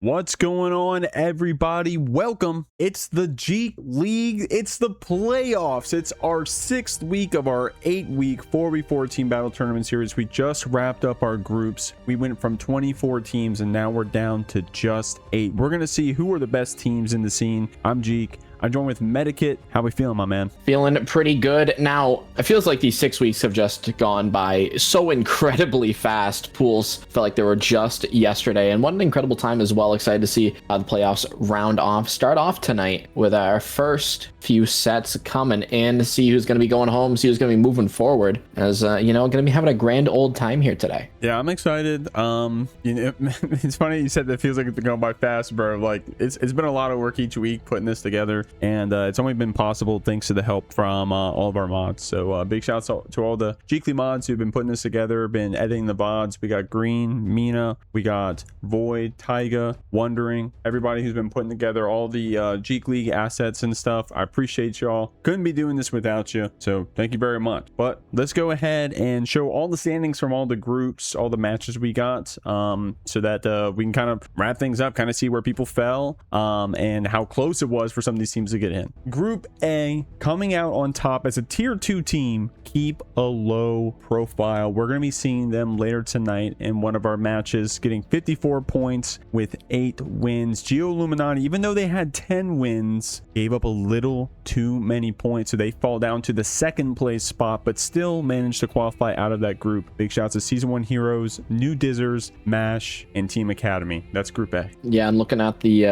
What's going on, everybody? Welcome. It's the JeekLeague. It's the playoffs. It's our 6th week of our 8-week 4v4 team battle tournament series. We just wrapped up our groups. We went from 24 teams and now we're down to just 8. We're going to see who are the best teams in the scene. I'm Jikh. I'm joined with Medikit. How we feeling, my man? Feeling pretty good. Now, it feels like these 6 weeks have just gone by so incredibly fast. Pools felt like they were just yesterday, and what an incredible time as well. Excited to see how the playoffs start off tonight with our first few sets coming in, see who's going to be going home, see who's going to be moving forward, as going to be having a grand old time here today. Yeah, I'm excited. It's funny you said that it feels like it's going by fast, bro. Like it's been a lot of work each week putting this together. And it's only been possible thanks to the help from all of our mods. So big shouts to all the JeekLeague mods who've been putting this together, been editing the VODs. We got Green, Mina, we got Void, Taiga, Wondering, everybody who's been putting together all the JeekLeague assets and stuff. I appreciate y'all. Couldn't be doing this without you. So thank you very much. But let's go ahead and show all the standings from all the groups, all the matches we got, so that we can kind of wrap things up, kind of see where people fell and how close it was for some of these teams to get in. Group A coming out on top as a tier 2 team. Keep a low profile. We're going to be seeing them later tonight in one of our matches, getting 54 points with 8 wins. Geoluminati, even though they had 10 wins, gave up a little too many points, so they fall down to the 2nd place spot, but still managed to qualify out of that group. Big shouts to Season 1 Heroes, New Dizzers, MASH, and Team Academy. That's Group A. Yeah, and looking at the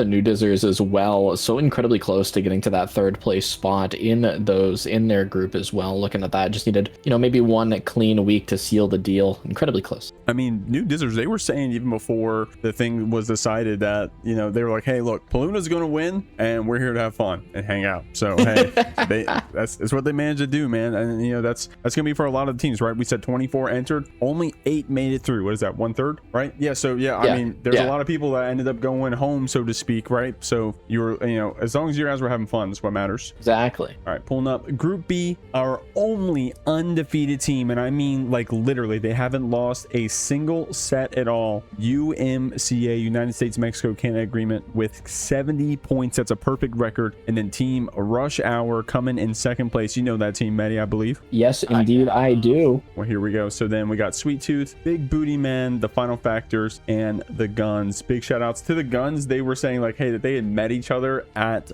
New Dizzers as well, so incredibly close to getting to that 3rd place spot in their group as well. Looking at that, just needed maybe one clean week to seal the deal. Incredibly close. I mean, New Dizzers, they were saying even before the thing was decided that they were like, hey, look, Paluna's going to win and we're here to have fun and hang out. So hey, that's what they managed to do, man. And that's gonna be for a lot of the teams, right? We said 24 entered, only 8 made it through. What is that, 1/3, right? Yeah. So yeah, I mean, there's a lot of people that ended up going home, so to speak, right? So you're as long as you guys were having fun, that's what matters. Exactly. All right, pulling up Group B, our only undefeated team, and I mean like literally they haven't lost a single set at all. UMCA, United States Mexico Canada agreement, with 70 points. That's a perfect record. And then Team Rush Hour coming in 2nd place. You know that team, Maddie, I believe. Yes, indeed, I do. Well, here we go. So then we got Sweet Tooth, Big Booty Man, the Final Factors, and the Guns. Big shout outs to the Guns. They were saying like, hey, that they had met each other at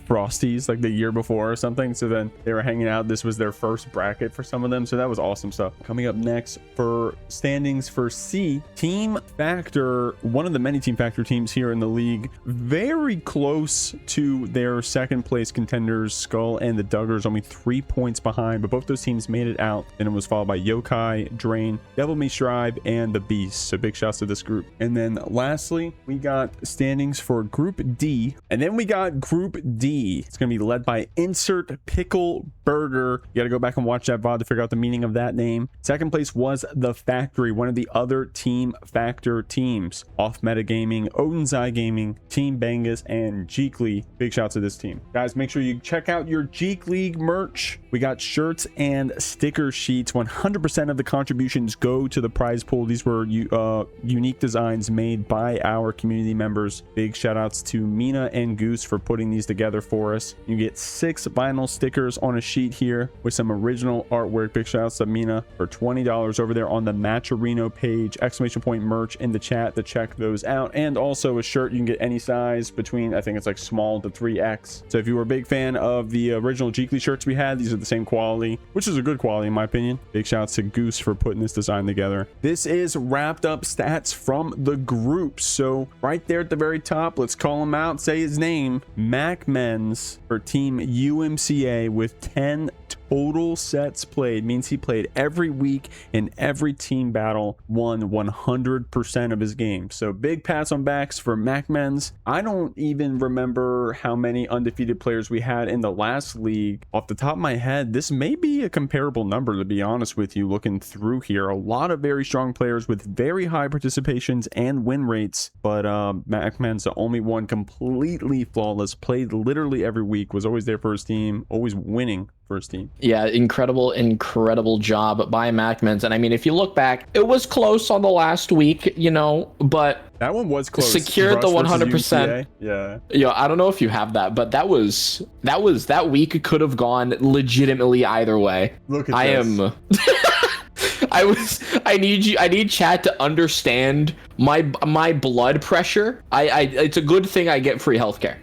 Frosty's like the year before or something. So then they were hanging out. This was their first bracket for some of them. So that was awesome stuff. Coming up next for standings for C, Team Factor, one of the many Team Factor teams here in the league, very close to their 2nd place contenders, Skull and the Duggers, only 3 points behind, but both those teams made it out, and it was followed by Yokai, Drain, Devil May Strive, and the Beast. So big shouts to this group. And then lastly, we got standings for Group D, and then we got Group D. It's going to be led by Insert Pickle Burger. You got to go back and watch that VOD to figure out the meaning of that name. 2nd place was The Factory, one of the other Team Factor teams. Off Meta Gaming, Odin's Eye Gaming, Team Bangus, and JeekLeague. Big shout to this team. Guys, make sure you check out your JeekLeague merch. We got shirts and sticker sheets. 100% of the contributions go to the prize pool. These were unique designs made by our community members. Big shout outs to Mina and Goose for putting these together for us. You get 6 vinyl stickers on a sheet here with some original artwork. Big shout outs to Mina for $20 over there on the Matcherino page. !point merch in the chat to check those out. And also a shirt, you can get any size between, I think it's like small to 3X. So if you were a big fan of the original JeekLeague shirts we had, these are the same quality, which is a good quality in my opinion. Big shouts to Goose for putting this design together. This is wrapped up stats from the groups. So right there at the very top, let's call him out, say his name. macmens for Team UMCA with 10 total sets played, means he played every week in every team battle, won 100% of his games. So big pats on backs for macmens. I don't even remember how many undefeated players we had in the last league. Off the top of my head, this may be a comparable number, to be honest with you, looking through here. A lot of very strong players with very high participations and win rates, but macmens, the only one completely flawless, played literally every week, was always there for his team, always winning for his team. Yeah, incredible job by macmens. And I mean, if you look back, it was close on the last week, but that one was close. Secured the 100%. Yeah. Yo, I don't know if you have that, but that week could have gone legitimately either way. Look at this. I need chat to understand my blood pressure. It's a good thing I get free healthcare.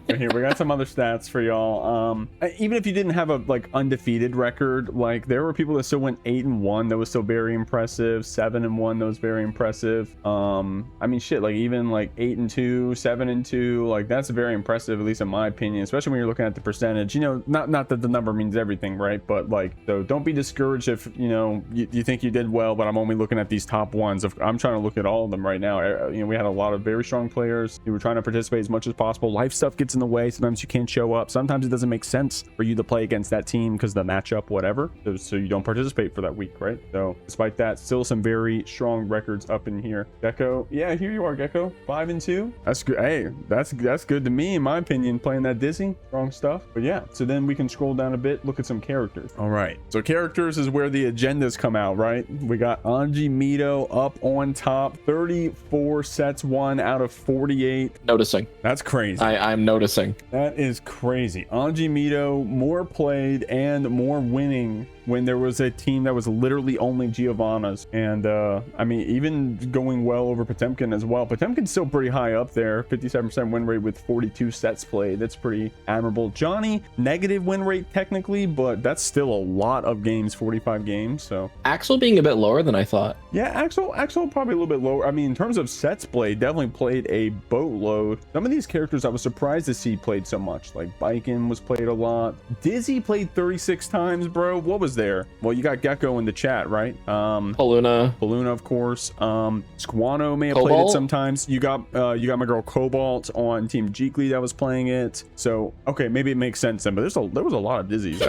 Here, we got some other stats for y'all. Even if you didn't have a undefeated record, there were people that still went 8-1. That was still very impressive. 7-1, that was very impressive. I mean, shit, even 8-2, 7-2, that's very impressive, at least in my opinion, especially when you're looking at the percentage. Not that the number means everything, right? But so don't be discouraged if you think you did well, but I'm only looking at these top ones. I'm trying to look at all of them right now. We had a lot of very strong players who were trying to participate as much as possible. Life stuff gets in the way. Sometimes you can't show up. Sometimes it doesn't make sense for you to play against that team because the matchup, whatever, so you don't participate for that week, right? So despite that, still some very strong records up in here. Gecko, yeah, here you are, Gecko, 5-2. That's good. Hey, that's good to me, in my opinion, playing that dizzy. Strong stuff. But yeah, so then we can scroll down a bit, look at some characters. All right, so characters is where the agendas come out, right? We got Anji Mito up on top, 34 sets won out of 48. Noticing. That's crazy. I'm noticing. That is crazy. Anji Mito more played and more winning when there was a team that was literally only Giovanna's. And I mean, even going well over Potemkin as well. Potemkin's still pretty high up there, 57% win rate with 42 sets played. That's pretty admirable. Johnny, negative win rate technically, but that's still a lot of games, 45 games. So Axel being a bit lower than I thought. Yeah, Axel probably a little bit lower. I mean, in terms of sets played, definitely played a boatload. Some of these characters I was surprised to see played so much. Like Biken was played a lot. Dizzy played 36 times, bro. What was there? Well, you got Gecko in the chat, right? Paluna, of course. Squano may have played it sometimes. You got my girl Cobalt on Team JeekLeague that was playing it. So okay, maybe it makes sense then. But there was a lot of Dizzies.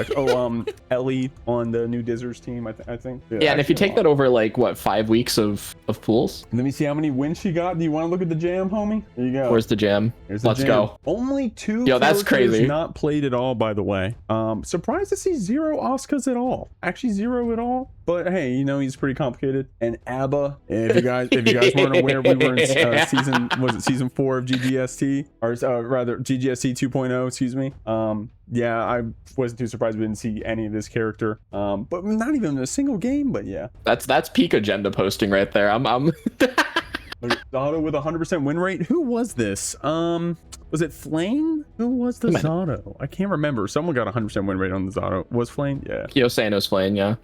Ellie on the new Dizzers team, I think. Yeah, and if you take that over 5 weeks of pools. Let me see how many wins she got. Do you want to look at the jam, homie? There you go. Where's the jam? Let's go. Only 2. Yo, that's crazy. Not played at all, by the way. Surprised to see 0 Oscars at all. Actually, 0 at all. But hey, he's pretty complicated. And ABBA, if you guys weren't aware, we were in season 4 of GGST, or rather GGST 2.0, excuse me. Yeah, I wasn't too surprised we didn't see any of this character. But not even a single game, but yeah. That's peak agenda posting right there. I'm Zato with 100% win rate. Who was this? Was it Flame? Who was the Zato? I can't remember. Someone got 100% win rate on the Zato. Was Flame? Yeah. Kiyosano's playing, yeah.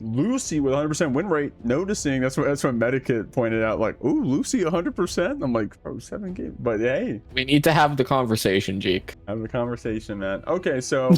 Lucy with 100% win rate. Noticing that's what Medikit pointed out. Ooh, Lucy 100%. I'm like, 7 games. But hey, we need to have the conversation, Jikh. Have the conversation, man. Okay, so.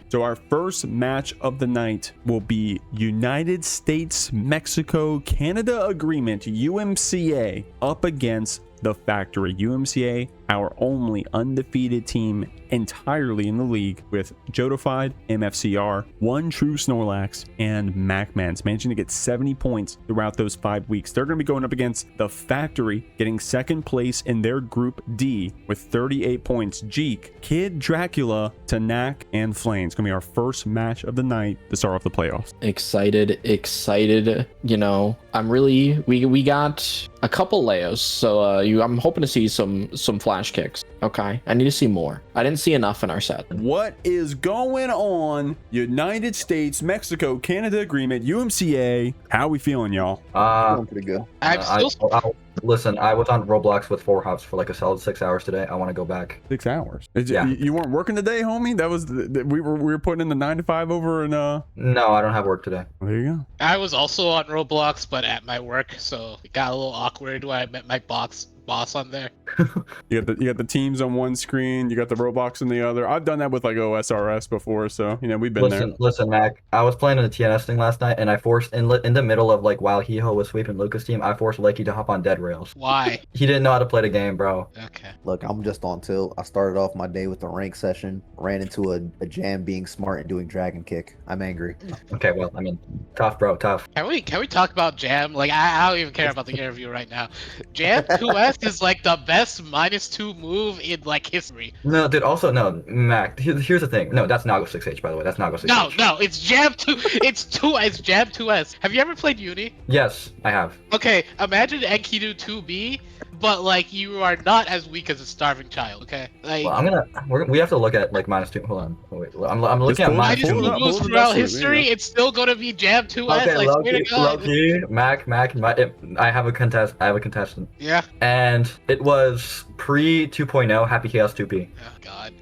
So our first match of the night will be United States, Mexico, Canada agreement, UMCA, up against the Factory. UMCA, our only undefeated team entirely in the league, with jotofied, MFCR, OneTrueSnorlax, and macmens, managing to get 70 points throughout those 5 weeks. They're going to be going up against the Factory, getting second place in their Group D with 38 points. Jikh, Kiddracula, Tenack, and Flames. It's going to be our first match of the night to start off the playoffs. Excited. I'm really, we got a couple layers, so I'm hoping to see some flash kicks. Okay, I need to see more. I didn't see enough in our set. What is going on? United States, Mexico, Canada agreement, UMCA. How we feeling, y'all? Feeling pretty good. Listen, I was on Roblox with 4 hops for a solid 6 hours today. I want to go back. 6 hours? Yeah. You weren't working today, homie? That was we were putting in the 9 to 5 over in No, I don't have work today. Well, there you go. I was also on Roblox, but at my work, so it got a little awkward when I met my boss on there. You got the teams on one screen, you got the Roblox on the other. I've done that with OSRS before, so we've been there. Listen, Mac. I was playing in the TNS thing last night, and I forced in the middle of while Hiho was sweeping Lucas' team, I forced Lakey to hop on dead rails. Why? He didn't know how to play the game, bro. Okay. Look, I'm just on tilt. I started off my day with a rank session, ran into a jam being smart and doing dragon kick. I'm angry. Okay, well, I mean, tough, bro, tough. Can we talk about Jam? I don't even care about the interview right now. Jam 2S is the best best -2 move in like history. No, dude. Also, no, Mac. Here's the thing. No, that's Nago 6H, by the way. That's Nago 6H. No, it's Jam 2. It's Jam 2S. Have you ever played Uni? Yes, I have. Okay, imagine Enkidu 2B, but like you are not as weak as a starving child. Okay, like Well, we have to look at like -2. Hold on. Wait, I'm looking at pull it -2 up, -2. moves pull it throughout up, history. yeah. It's still gonna be Jam 2S. Okay, I swear to God. Loki, Mac, I have a contestant, Yeah. and it was pre 2.0 Happy Chaos 2P. Oh God.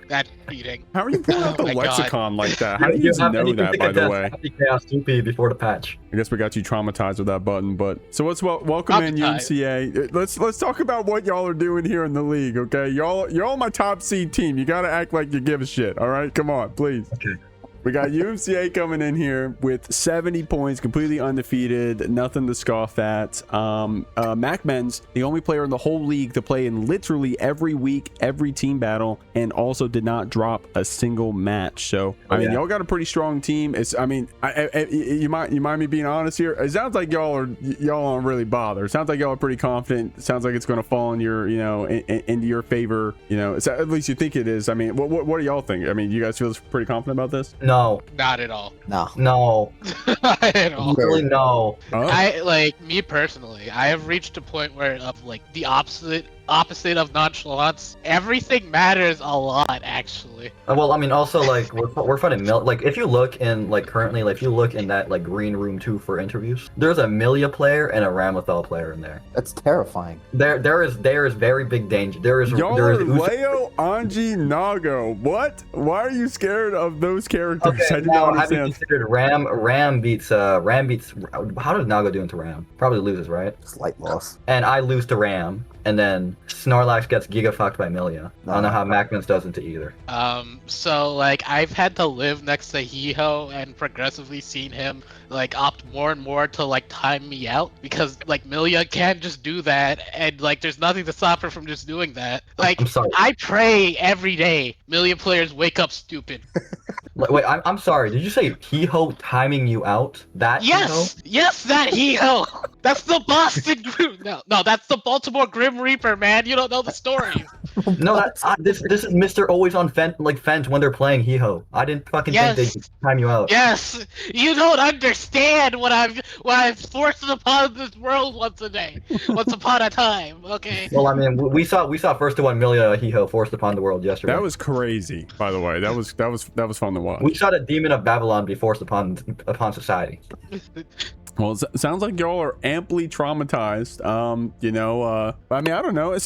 That beating. How are you pulling up the Oh my God. lexicon like that? How do you even know that, by the way? Happy Chaos 2P before the patch. I guess we got you traumatized with that button, but so let's welcome in UMCA. Let's talk about what y'all are doing here in the league, okay? Y'all my top seed team. You gotta act like you give a shit, all right? Come on, please. Okay. We got UMCA coming in here with 70 points, completely undefeated, nothing to scoff at. macmens, the only player in the whole league to play in literally every week, every team battle, and also did not drop a single match. So, I mean, y'all got a pretty strong team. You mind me being honest here? It sounds like y'all aren't really bothered. It sounds like y'all are pretty confident. It sounds like it's going to fall in your, into your favor. At least you think it is. I mean, what do y'all think? I mean, you guys feel pretty confident about this? No. Not at all. No. No. Not at all. Really, no. Oh. I like me personally. I have reached a point where of like the opposite of nonchalance. Everything matters a lot, actually. Well, I mean, also like we're fighting like if you look in like currently, like if you look in that like green room 2 for interviews, there's a Millia player and a Ramlethal player in there. That's terrifying. There is very big danger. There is Leo, Anji, Nago. What? Why are you scared of those characters? Okay, I do now not have you understand. considered Ram beats how does Nago do into Ram? Probably loses, right? Slight loss. And I lose to Ram, and then Snorlax gets giga fucked by Millia. I don't know how macmens does into either. So like I've had to live next to Hiho and progressively seen him like opt more and more to like time me out because like Millia can't just do that and like there's nothing to stop her from just doing that. Like I'm sorry. I pray every day Millia players wake up stupid. Wait, I'm sorry. Did you say Hiho timing you out? That Hiho? Yes, that Hiho. That's the Boston Grim. No, that's the Baltimore Grim Reaper, man. You don't know the story. No, this is Mr. Always on fence when they're playing Hiho. I didn't fucking think they'd time you out. Yes, you don't understand what I've forced upon this world once upon a time. Okay. Well, I mean, we saw first to one Millia Hiho forced upon the world yesterday. That was crazy, by the way. That was fun to watch. We saw a demon of Babylon be forced upon society. Well, it sounds like y'all are amply traumatized. I mean, I don't know.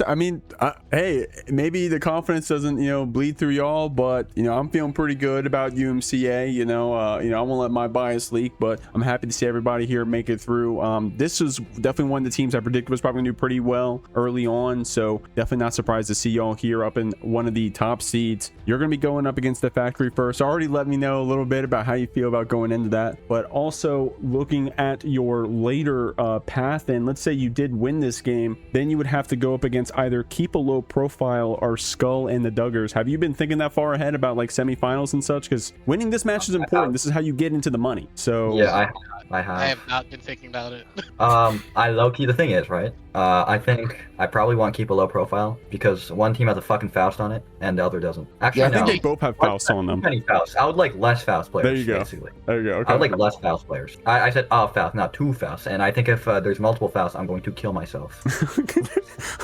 Hey, maybe the confidence doesn't, bleed through y'all, but I'm feeling pretty good about UMCA. I won't let my bias leak, but I'm happy to see everybody here make it through. This is definitely one of the teams I predicted was probably gonna do pretty well early on, so definitely not surprised to see y'all here up in one of the top seeds. You're gonna be going up against the factory first. Already let me know a little bit about how you feel about going into that, but also looking at your later path, and let's say you did win this game, then you would have to go up against either Keep a Low Profile or Skull and the Duggers. Have you been thinking that far ahead about like semifinals and such? Because winning this match is important. This is how you get into the money. So yeah, I have. I have not been thinking about it. I low-key, the thing is, right? I think I probably want to keep a low profile because one team has a fucking Faust on it and the other doesn't. Actually, I think no. they both have Faust on them. Faust. I would like less Faust players. There you go. Basically. There you go. Okay. I would like less Faust players. I said Faust, not two Fausts. And I think if there's multiple Fausts, I'm going to kill myself.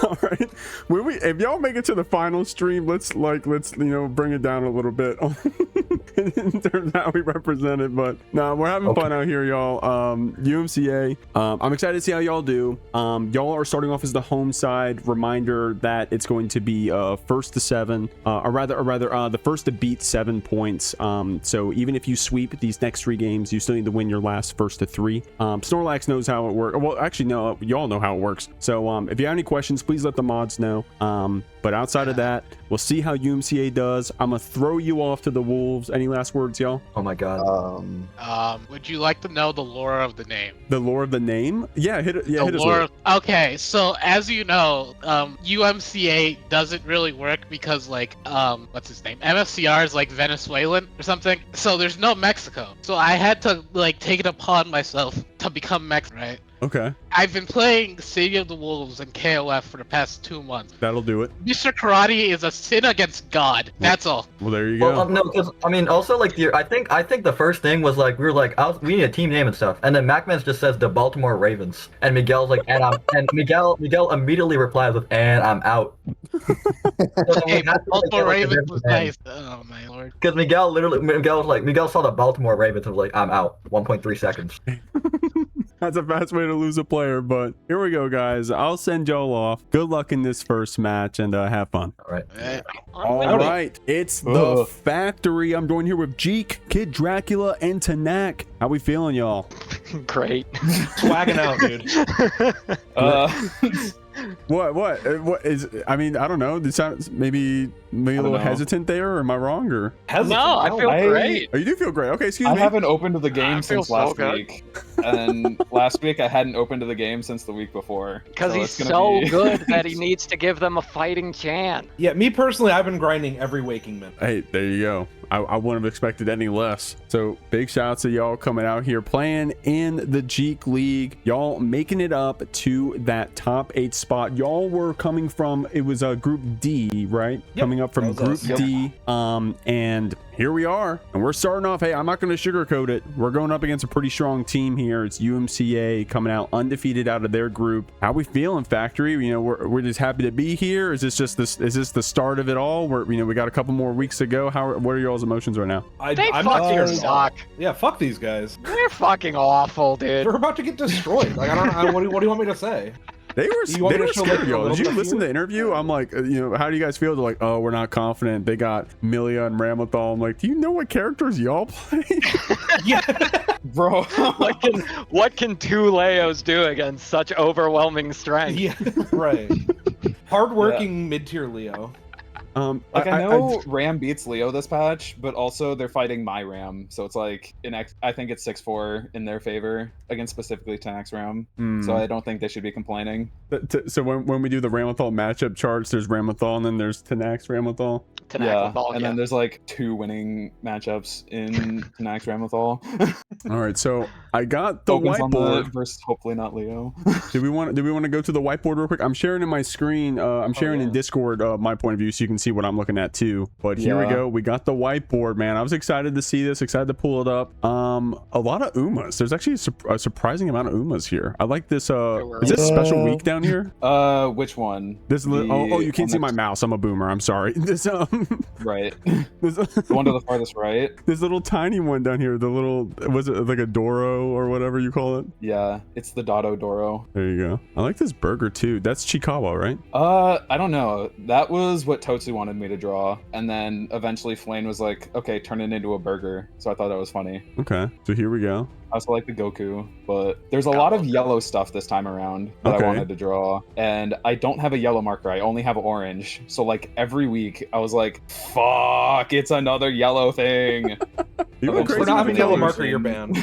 All right. If y'all make it to the final stream, let's bring it down a little bit in terms of how we represent it. But we're having fun out here, y'all. UMCA. I'm excited to see how y'all do. Y'all are starting off as the home side. Reminder that it's going to be first to 7, or rather the first to beat 7 points. So even if you sweep these next 3 games, you still need to win your last first to 3. Snorlax knows how it works. Well, actually, no, y'all know how it works. So if you have any questions, please let the mods know. But outside of that, we'll see how UMCA does. I'm gonna throw you off to the wolves. Any last words, y'all? Oh my god. Would you like to know the lore of the name? The lore of the name? Yeah, hit it. Yeah, hit us with it. Okay, so as you know, UMCA doesn't really work because what's his name? MFCR is like Venezuelan or something. So there's no Mexico. So I had to take it upon myself to become Mexican, right? Okay, I've been playing City of the Wolves and KOF for the past 2 months. that'll do it. Mr. Karate is a sin against God. That's all. Well, there you go. Well, no, because I mean, also like I think the first thing was like we were like, we need a team name and stuff, and then macmens just says the Baltimore Ravens, and Miguel's like, and Miguel immediately replies with, and I'm out. Hey, Baltimore Ravens was nice. Oh my lord. Because Miguel saw the Baltimore Ravens and was like, I'm out. 1.3 seconds. That's a fast way to lose a player, but here we go, guys. I'll send y'all off. Good luck in this first match, and have fun. All right. All right, it's the factory. I'm joined here with Jikh, Kiddracula, and Tenack. How we feeling, y'all? Great. Swagging out, dude. What is? I mean, I don't know. It sounds maybe a little hesitant there. Or am I wrong? Or No, I feel great. oh, you do feel great. Okay, excuse I me. haven't opened the game since so last good. week, and last week I hadn't opened the game since the week before. Because So he's it's gonna be- good that he needs to give them a fighting chance. Yeah, me personally, I've been grinding every waking minute. Hey, there you go. I wouldn't have expected any less. So big shouts to y'all coming out here playing in the JeekLeague. Y'all making it up to that top 8 spot. Y'all were coming from, it was a group D, right? Yep, Coming up from that was group us. D. And here we are. And we're starting off. Hey, I'm not going to sugarcoat it. We're going up against a pretty strong team here. It's UMCA coming out undefeated out of their group. How we feeling, Factory? You know, we're just happy to be here. Is this just this? Is this the start of it all? We got a couple more weeks to go. What are y'all's emotions right now? They I'm not fucking scared. suck. Yeah, fuck these guys. They're fucking awful, dude. They're about to get destroyed. Like, I don't know. What do you want me to say? They were You want they me were to show, scared, like, a y'all. little Did you bit of listen to fear? the interview? I'm like, how do you guys feel? They're like, oh, we're not confident. They got Millia and Ramlethal. I'm like, do you know what characters y'all play? Yeah. bro. What can two Leos do against such overwhelming strength? Yeah, right. Hardworking mid-tier Leo. Like I know Ram beats Leo this patch, but also they're fighting my Ram, so it's like I think it's 6-4 in their favor against specifically Tenack's Ram. So I don't think they should be complaining. So when we do the Ramlethal matchup charts, there's Ramlethal and then there's Tenack's Ramlethal. Tenack with all, and then there's like 2 winning matchups in Tenack's Ramlethal. All right, so I got the Opens on whiteboard. versus hopefully not Leo. Do we want to go to the whiteboard real quick? I'm sharing in my screen. I'm sharing in Discord my point of view, so you can see what I'm looking at too. But here we go. We got the whiteboard, man. I was excited to see this. Excited to pull it up. A lot of Umas. There's actually a surprising amount of Umas here. I like this. Is this special week down here? Which one? This. Oh, you can't see my mouse. I'm a boomer. I'm sorry. This right. This, The one to the farthest right. this little tiny one down here. The little, was it like a Doro or whatever you call it? Yeah, it's the Dotto Doro. There you go. I like this burger too. That's Chikawa, right? I don't know. That was what Totsu wanted me to draw, and then eventually Flame was like, okay, turn it into a burger. So I thought that was funny. Okay, so here we go. I also like the Goku, but there's a lot of yellow stuff this time around that I wanted to draw, and I don't have a yellow marker. I only have orange. So like every week I was like, fuck, it's another yellow thing. You went crazy For not with having the yellow colors. marker, you're banned.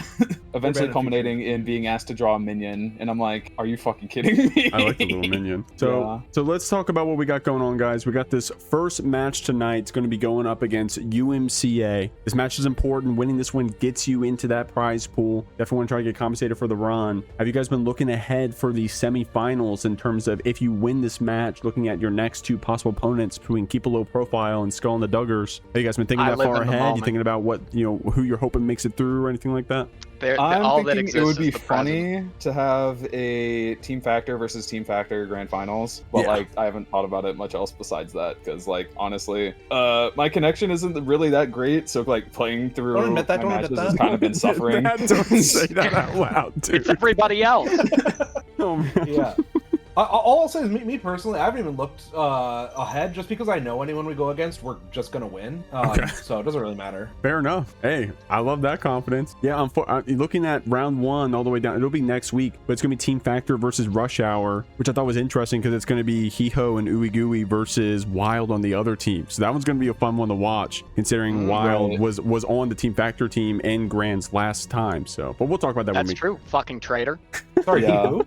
Eventually banned culminating in being asked to draw a minion, and I'm like, are you fucking kidding me? I like the little minion. So let's talk about what we got going on, guys. We got this first match tonight. It's going to be going up against UMCA. This match is important. Winning this one gets you into that prize pool. Definitely want to try to get compensated for the run. Have you guys been looking ahead for the semifinals in terms of if you win this match, looking at your next 2 possible opponents between Keep a Low Profile and Skullduggers? Have you guys been thinking that far ahead? You thinking about what, who you're hoping makes it through or anything like that? I'm thinking it would be funny to have a Team Factor versus Team Factor grand finals, but like I haven't thought about it much else besides that, because like honestly, my connection isn't really that great, so like playing through Don't admit that, my don't matches admit that. has kind of been suffering. Don't say that out loud, dude. It's everybody else. Oh, man. Yeah. All I'll say is, me personally, I haven't even looked ahead, just because I know anyone we go against, we're just gonna win. So it doesn't really matter. Fair enough. Hey, I love that confidence. Yeah, I'm looking at round 1 all the way down. It'll be next week, but it's gonna be Team Factor versus Rush Hour, which I thought was interesting because it's gonna be Hiho and Uigui versus Wild on the other team. So that one's gonna be a fun one to watch, considering Wild was on the Team Factor team in Grands last time. So, but we'll talk about that. That's true. Fucking traitor. Sorry, Yeah. who?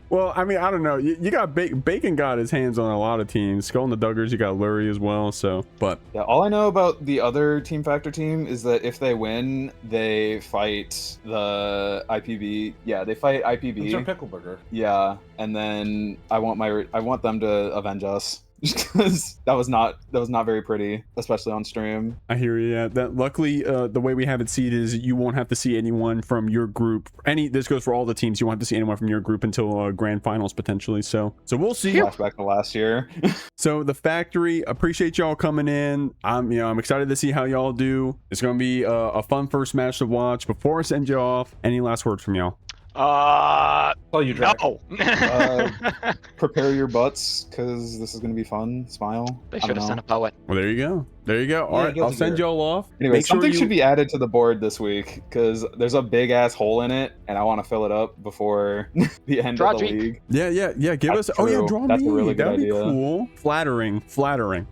Well, I mean, I don't know. You got Bacon got his hands on a lot of teams. Skullduggers, you got Lurry as well. So, but yeah, all I know about the other Team Factor team is that if they win, they fight the IPB. Yeah, they fight IPB. It's our pickle burger. Yeah, and then I want them to avenge us. Because that was not very pretty, especially on stream. I hear you. Yeah, that luckily the way we have it seated is you won't have to see anyone from your group. This goes for all the teams. You won't have to see anyone from your group until grand finals potentially. So we'll see. Flashback to last year. So the factory, appreciate y'all coming in. I'm excited to see how y'all do. It's gonna be a fun first match to watch. Before I send you off, any last words from y'all? Oh, you No. Prepare your butts, because this is going to be fun. Smile. They should have sent a poet. Well, there you go. There you go. All right, I'll send y'all off. Anyway, something should be added to the board this week, because there's a big ass hole in it, and I want to fill it up before the end of the league. Yeah. Give us. Oh yeah, draw That's me. A really good That'd be idea. cool. Flattering.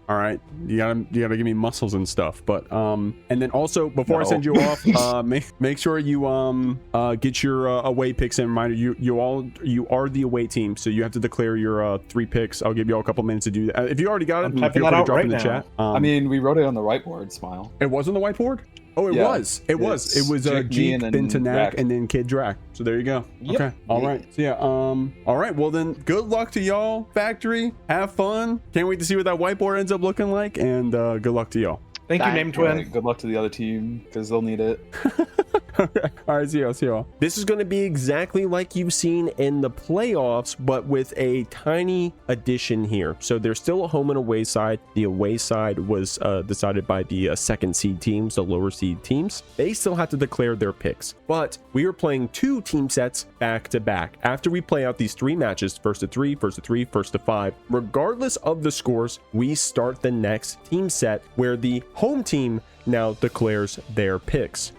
All right, you gotta give me muscles and stuff. But and then also before I send you off, make sure you get your away picks in. Reminder, you are the away team, so you have to declare your 3 picks. I'll give you all a couple minutes to do that. If you already got it, feel free to drop in the chat. I mean, we wrote it on the whiteboard. Smile. It was on the whiteboard. Oh, it was. It was Jikh, then Tenack, and then Kiddracula. So there you go. Yep. Okay. All right. So yeah. All right. Well then, good luck to y'all. Factory. Have fun. Can't wait to see what that whiteboard ends up looking like. And good luck to y'all. Thank you, Name Twin. Right, good luck to the other team, because they'll need it. Okay. All right, see y'all. This is going to be exactly like you've seen in the playoffs, but with a tiny addition here. So there's still a home and away side. The away side was decided by the second seed teams, the lower seed teams. They still have to declare their picks, but we are playing 2 team sets back to back. After we play out these 3 matches, first to 3, first to 3, first to 5, regardless of the scores, we start the next team set where the home team now declares their picks.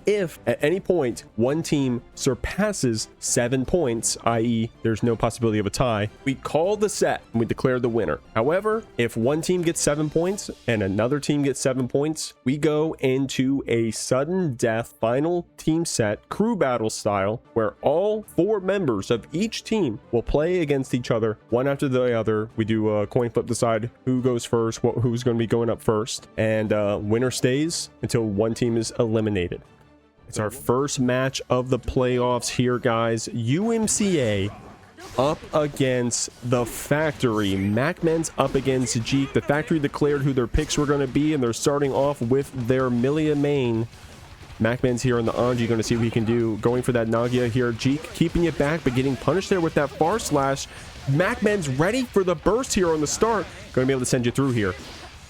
If at any point one team surpasses 7 points, i.e. there's no possibility of a tie, we call the set and we declare the winner. However, if one team gets 7 points and another team gets 7 points, we go into a sudden death final team set, crew battle style, where all 4 members of each team will play against each other, one after the other. We do a coin flip, decide who goes first, who's going to be going up first, and winner stays until one team is eliminated. It's our first match of the playoffs here, guys. UMCA up against the Factory. macmens up against Jikh. The Factory declared who their picks were going to be, and they're starting off with their Millia main. macmens here on the Anji, going to see what he can do. Going for that Nagia here. Jikh keeping it back, but getting punished there with that far slash. macmens ready for the burst here on the start. Going to be able to send you through here.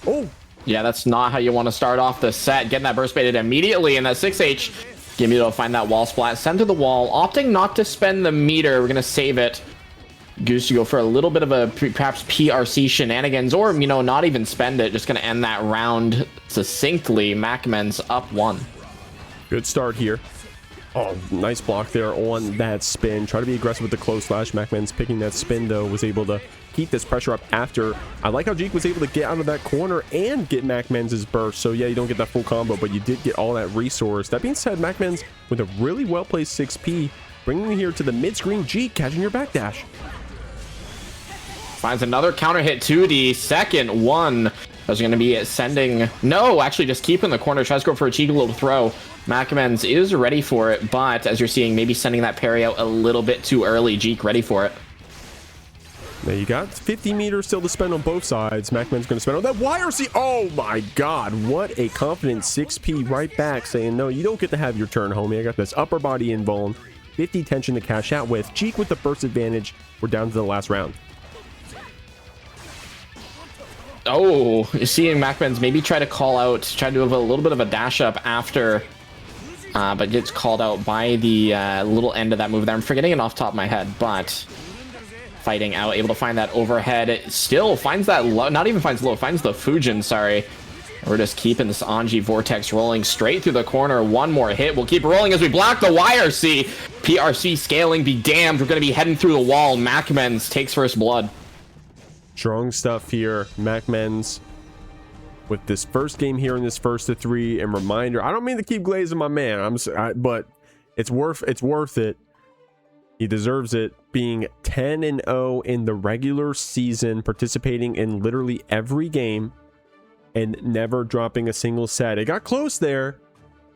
Oh! Yeah, that's not how you want to start off the set. Getting that burst baited immediately in that 6H. Gimme to find that wall splat. Send to the wall. Opting not to spend the meter. We're going to save it. Goose to go for a little bit of a perhaps PRC shenanigans, or, not even spend it. Just going to end that round succinctly. macmens up 1. Good start here. Oh, nice block there on that spin. Try to be aggressive with the close slash. macmens picking that spin, though, was able to keep this pressure up after. I like how Jikh was able to get out of that corner and get macmens' burst. So yeah, you don't get that full combo, but you did get all that resource. That being said, macmens with a really well-placed 6P, bringing you here to the mid-screen. Jikh catching your backdash. Finds another counter hit to the second one. That's going to be sending... No, actually just keeping the corner. Tries to go for a cheeky little throw. macmens is ready for it, but as you're seeing, maybe sending that parry out a little bit too early. Jikh ready for it. Now you got 50 meters still to spend on both sides. macmens going to spend on that YRC. Oh my god, what a confident 6P right back, saying, no, you don't get to have your turn, homie. I got this upper body invuln. 50 tension to cash out with. Jikh with the burst advantage. We're down to the last round. Oh, you're seeing macmens maybe try to call out, try to do a little bit of a dash up after, but gets called out by the little end of that move there. I'm forgetting it off the top of my head, but fighting out, able to find that overhead. Still finds that low, not even finds low, finds the Fujin, sorry. We're just keeping this Anji Vortex rolling straight through the corner. One more hit. We'll keep rolling as we block the YRC. PRC scaling, be damned. We're going to be heading through the wall. macmens takes first blood. Strong stuff here. macmens with this first game here in this first to 3. And reminder, I don't mean to keep glazing my man, but it's worth it. He deserves it, being 10-0 in the regular season, participating in literally every game and never dropping a single set. It got close there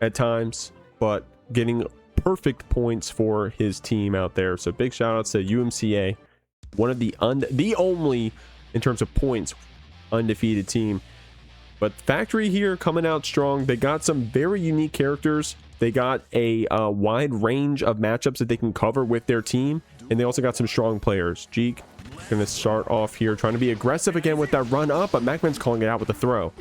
at times, but getting perfect points for his team out there. So big shout outs to UMCA, one of the only, in terms of points, undefeated team. But Factory here coming out strong. They got some very unique characters. They got a wide range of matchups that they can cover with their team, and they also got some strong players. Jikh gonna start off here trying to be aggressive again with that run up, but macmens calling it out with the throw.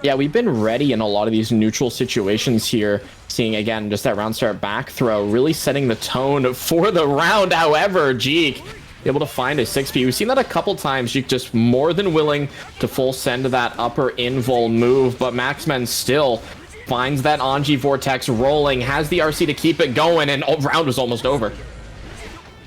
Yeah, we've been ready in a lot of these neutral situations here, seeing again just that round start back throw really setting the tone for the round. However, Jikh able to find a 6p. We've seen that a couple times. Jikh just more than willing to full send that upper invul move, but macmens still finds that Anji vortex rolling, has the RC to keep it going, and round was almost over.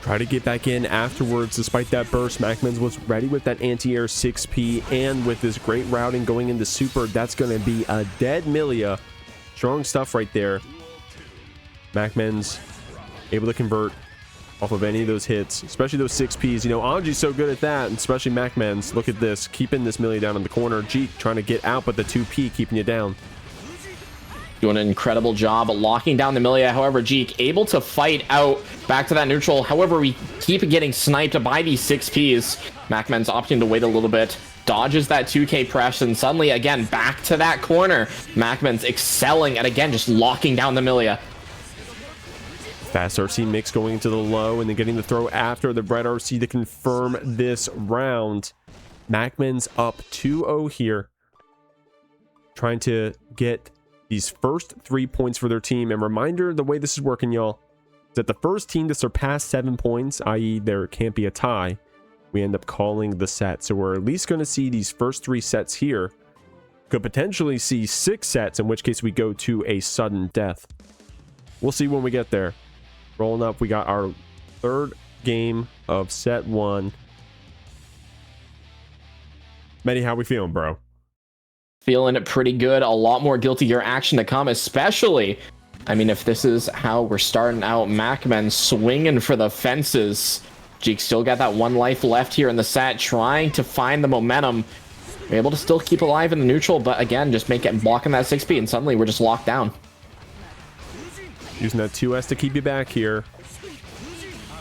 Try to get back in afterwards. Despite that burst, macmens was ready with that anti-air 6p, and with this great routing going into super, that's going to be a dead Millia. Strong stuff right there. macmens able to convert off of any of those hits, especially those 6ps. You know, Anji's so good at that, and especially macmens. Look at this, keeping this Millia down in the corner. Jikh trying to get out, but the 2p keeping you down. Doing an incredible job locking down the Millia. However, Jikh able to fight out back to that neutral. However, we keep getting sniped by these 6ps. macmens opting to wait a little bit, dodges that 2k press, and suddenly again back to that corner. macmens excelling at again just locking down the Millia. Fast RC mix going into the low, and then getting the throw after the red RC to confirm this round. macmens up 2-0 here, trying to get these first 3 points for their team. And reminder, the way this is working, y'all, is that the first team to surpass 7 points, i.e. there can't be a tie, we end up calling the set. So we're at least going to see these first 3 sets here. Could potentially see 6 sets, in which case we go to a sudden death. We'll see when we get there. Rolling up, we got our 3rd game of set 1. Medi, how we feeling, bro? Feeling it pretty good. A lot more Guilty Gear action to come, especially, I mean, if this is how we're starting out, macmens swinging for the fences. Jikh still got that 1 life left here in the set, trying to find the momentum. We're able to still keep alive in the neutral, but again, just blocking that 6p, and suddenly we're just locked down. Using that 2S to keep you back here.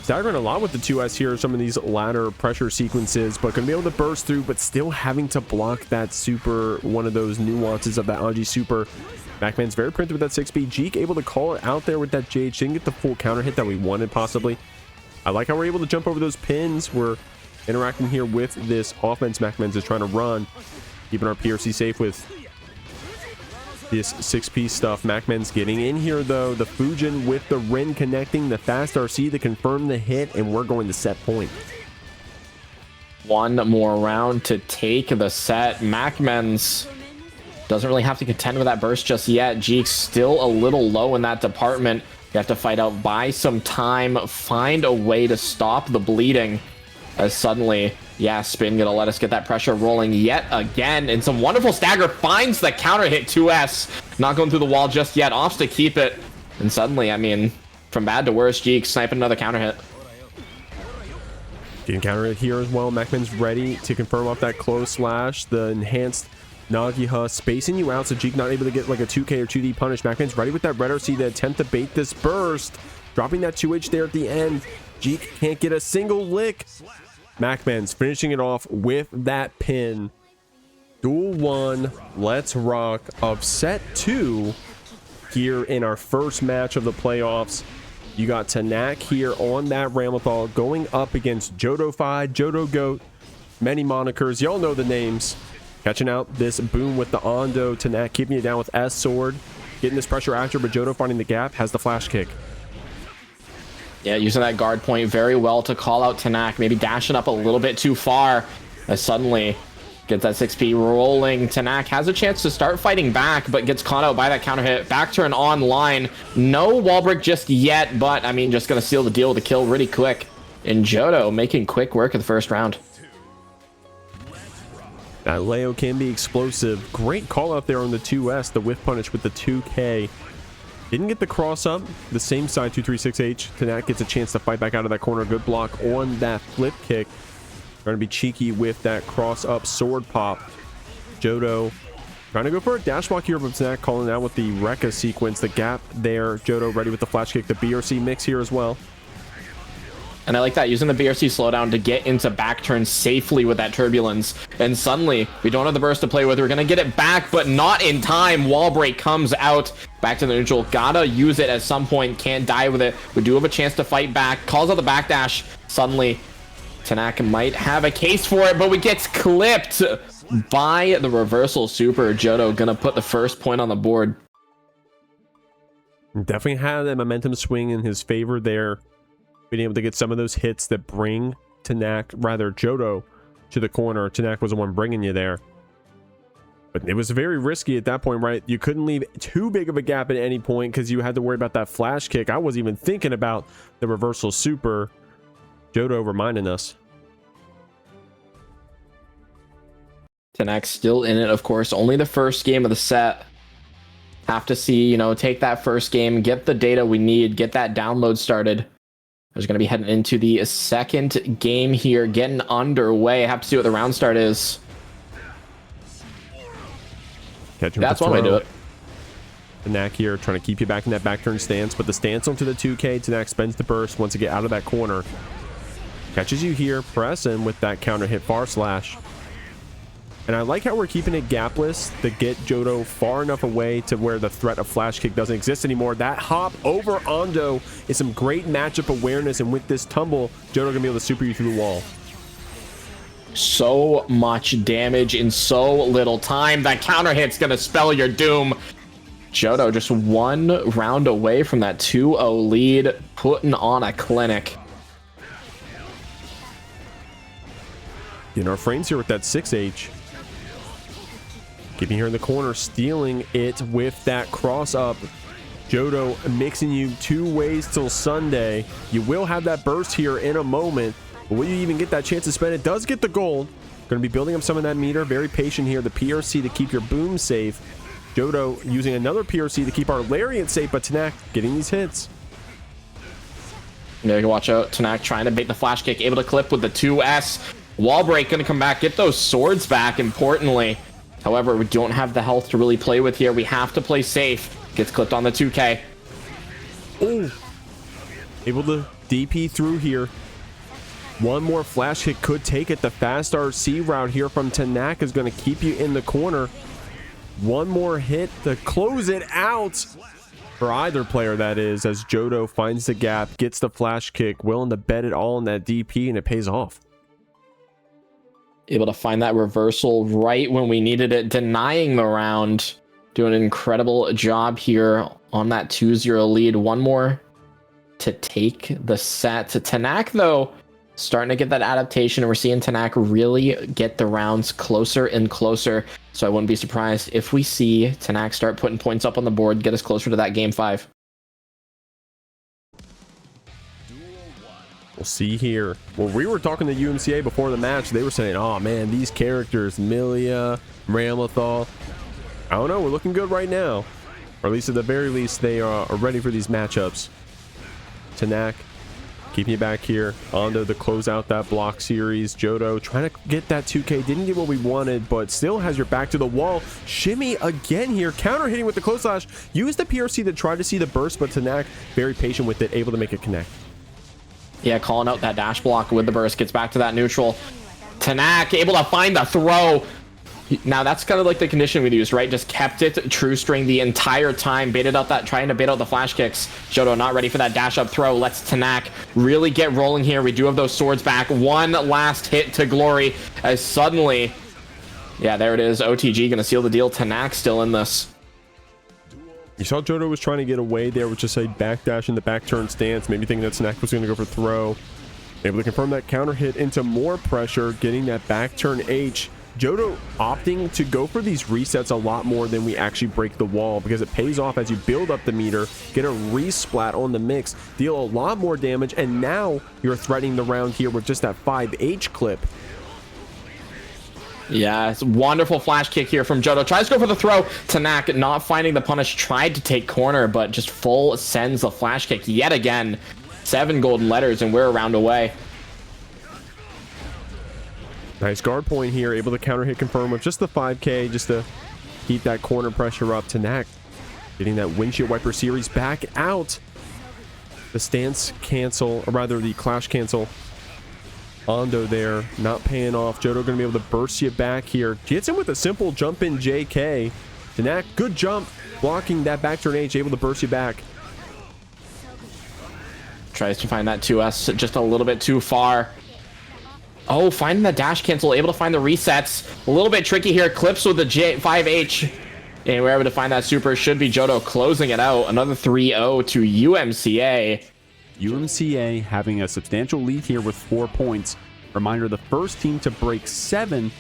Staggering a lot with the 2S here, some of these ladder pressure sequences, but gonna be able to burst through, but still having to block that super, one of those nuances of that Anji super. macmens very printed with that 6p. Jikh able to call it out there with that JH. Didn't get the full counter hit that we wanted, possibly. I like how we're able to jump over those pins. We're interacting here with this offense macmens is trying to run, keeping our PRC safe with this 6p stuff. macmens getting in here though. The Fujin with the Rin connecting, the fast RC to confirm the hit, and we're going to set point. 1 more round to take the set. macmens doesn't really have to contend with that burst just yet. Jikh still a little low in that department. You have to fight out, buy some time, find a way to stop the bleeding, as suddenly, yeah, spin gonna let us get that pressure rolling yet again, and some wonderful stagger finds the counter hit. 2S not going through the wall just yet, opts to keep it, and suddenly, I mean, from bad to worse, Jikh sniping another counter hit. Getting counter hit here as well. macmens ready to confirm off that close slash, the enhanced Nagoriyuki spacing you out, so Jikh not able to get like a 2k or 2d punish. macmens ready with that red RC to attempt to bait this burst, dropping that 2h there at the end. Jikh can't get a single lick. macmens finishing it off with that pin. Duel 1, let's rock of set 2 here in our first match of the playoffs. You got Tenack here on that Ramlethal going up against jotofied, Joto Goat, many monikers, y'all know the names. Catching out this boom with the Ondo. Tenack keeping you down with S sword, getting this pressure after, but Joto finding the gap, has the flash kick. Yeah, using that guard point very well to call out Tenack, maybe dashing up a little bit too far, as suddenly gets that 6p rolling. Tenack has a chance to start fighting back, but gets caught out by that counter hit. Back turn online. No wall break just yet, but I mean, just gonna seal the deal with a kill really quick. And Joto making quick work of the first round. That Leo can be explosive. Great call out there on the 2S, the whiff punish with the 2k. Didn't get the cross up. The same side, 236H. Tenack gets a chance to fight back out of that corner. Good block on that flip kick. Trying to be cheeky with that cross up sword pop. Jodo trying to go for a dash block here, but Tenack calling out with the Rekka sequence. The gap there. Jodo ready with the flash kick. The BRC mix here as well. And I like that, using the BRC slowdown to get into back turn safely with that turbulence. And suddenly, we don't have the burst to play with. We're going to get it back, but not in time. Wall break comes out. Back to the neutral. Gotta use it at some point. Can't die with it. We do have a chance to fight back. Calls out the backdash. Suddenly, Tenack might have a case for it, but we gets clipped by the reversal super. Jodo going to put the first point on the board. Definitely had a momentum swing in his favor there. Being able to get some of those hits that bring Jodo to the corner. Tenack was the one bringing you there. But it was very risky at that point, right? You couldn't leave too big of a gap at any point because you had to worry about that flash kick. I wasn't even thinking about the reversal super. Jodo reminding us. Tenack still in it, of course. Only the first game of the set. Have to see, you know, take that first game, get the data we need, get that download started. There's going to be heading into the second game here, getting underway. Have to see what the round start is. That's one way to do it. Tenack here trying to keep you back in that back turn stance, but the stance onto the 2K. Tenack spends the burst, wants to get out of that corner. Catches you here, pressing with that counter hit far slash. And I like how we're keeping it gapless to get Jodo far enough away to where the threat of flash kick doesn't exist anymore. That hop over Ando is some great matchup awareness, and with this tumble, Jodo gonna be able to super you through the wall. So much damage in so little time. That counter hit's gonna spell your doom. Jodo just one round away from that 2-0 lead, putting on a clinic. In our frames here with that 6H. Keeping here in the corner, stealing it with that cross up. Jodo mixing you two ways till Sunday. You will have that burst here in a moment. But will you even get that chance to spend it? Does get the gold. Going to be building up some of that meter. Very patient here. The PRC to keep your boom safe. Jodo using another PRC to keep our Lariat safe, but Tenack getting these hits. Yeah, you can watch out. Tenack trying to bait the flash kick, able to clip with the 2S. Wall break going to come back, get those swords back, importantly. However, we don't have the health to really play with here. We have to play safe. Gets clipped on the 2K. Oh, able to DP through here. One more flash hit could take it. The fast RC route here from Tenack is going to keep you in the corner. One more hit to close it out for either player, that is, as Jodo finds the gap, gets the flash kick, willing to bet it all on that DP, and it pays off. Able to find that reversal right when we needed it, denying the round. Doing an incredible job here on that 2-0 lead. One more to take the set. To Tenack, though, starting to get that adaptation, and we're seeing Tenack really get the rounds closer and closer. So I wouldn't be surprised if we see Tenack start putting points up on the board, get us closer to that game 5. We'll see here. Well, we were talking to UMCA before the match. They were saying, oh man, these characters, Millia, Ramlethal, I don't know, we're looking good right now. Or at least at the very least, they are ready for these matchups. Tenack keeping you back here. Ando to close out that block series. Jodo trying to get that 2K. Didn't get what we wanted, but still has your back to the wall. Shimmy again here. Counter hitting with the close slash. Use the PRC to try to see the burst, but Tenack very patient with it, able to make it connect. Yeah, calling out that dash block with the burst. Gets back to that neutral. Tenack able to find the throw. Now that's kind of like the condition we used, right? Just kept it true string the entire time. Baited out that, trying to bait out the flash kicks. Jodo not ready for that dash up throw. Lets Tenack really get rolling here. We do have those swords back. One last hit to glory as suddenly, yeah, there it is. OTG gonna seal the deal. Tenack still in this. You saw Jodo was trying to get away there with just a backdash in the back turn stance, maybe thinking that Tenack was going to go for throw. Able to confirm that counter hit into more pressure, getting that back turn H. Jodo opting to go for these resets a lot more than we actually break the wall, because it pays off as you build up the meter, get a resplat on the mix, deal a lot more damage, and now you're threatening the round here with just that 5H clip. Yeah, it's a wonderful flash kick here from Joto. Tries to go for the throw. Tenack not finding the punish. Tried to take corner, but just full sends the flash kick yet again. 7 golden letters, and we're a round away. Nice guard point here. Able to counter hit confirm with just the 5K, just to keep that corner pressure up. Tenack getting that windshield wiper series back out. The stance cancel, or rather the clash cancel. Ondo there, not paying off. Joto going to be able to burst you back here. Gets him with a simple jump in JK. Tenack, good jump, blocking that back turn H, able to burst you back. Tries to find that 2S just a little bit too far. Oh, finding the dash cancel, able to find the resets. A little bit tricky here. Clips with the J5H. And we're able to find that super. Should be Joto closing it out. Another 3-0 to UMCA. UMCA having a substantial lead here with 4 points. Reminder, the first team to break 7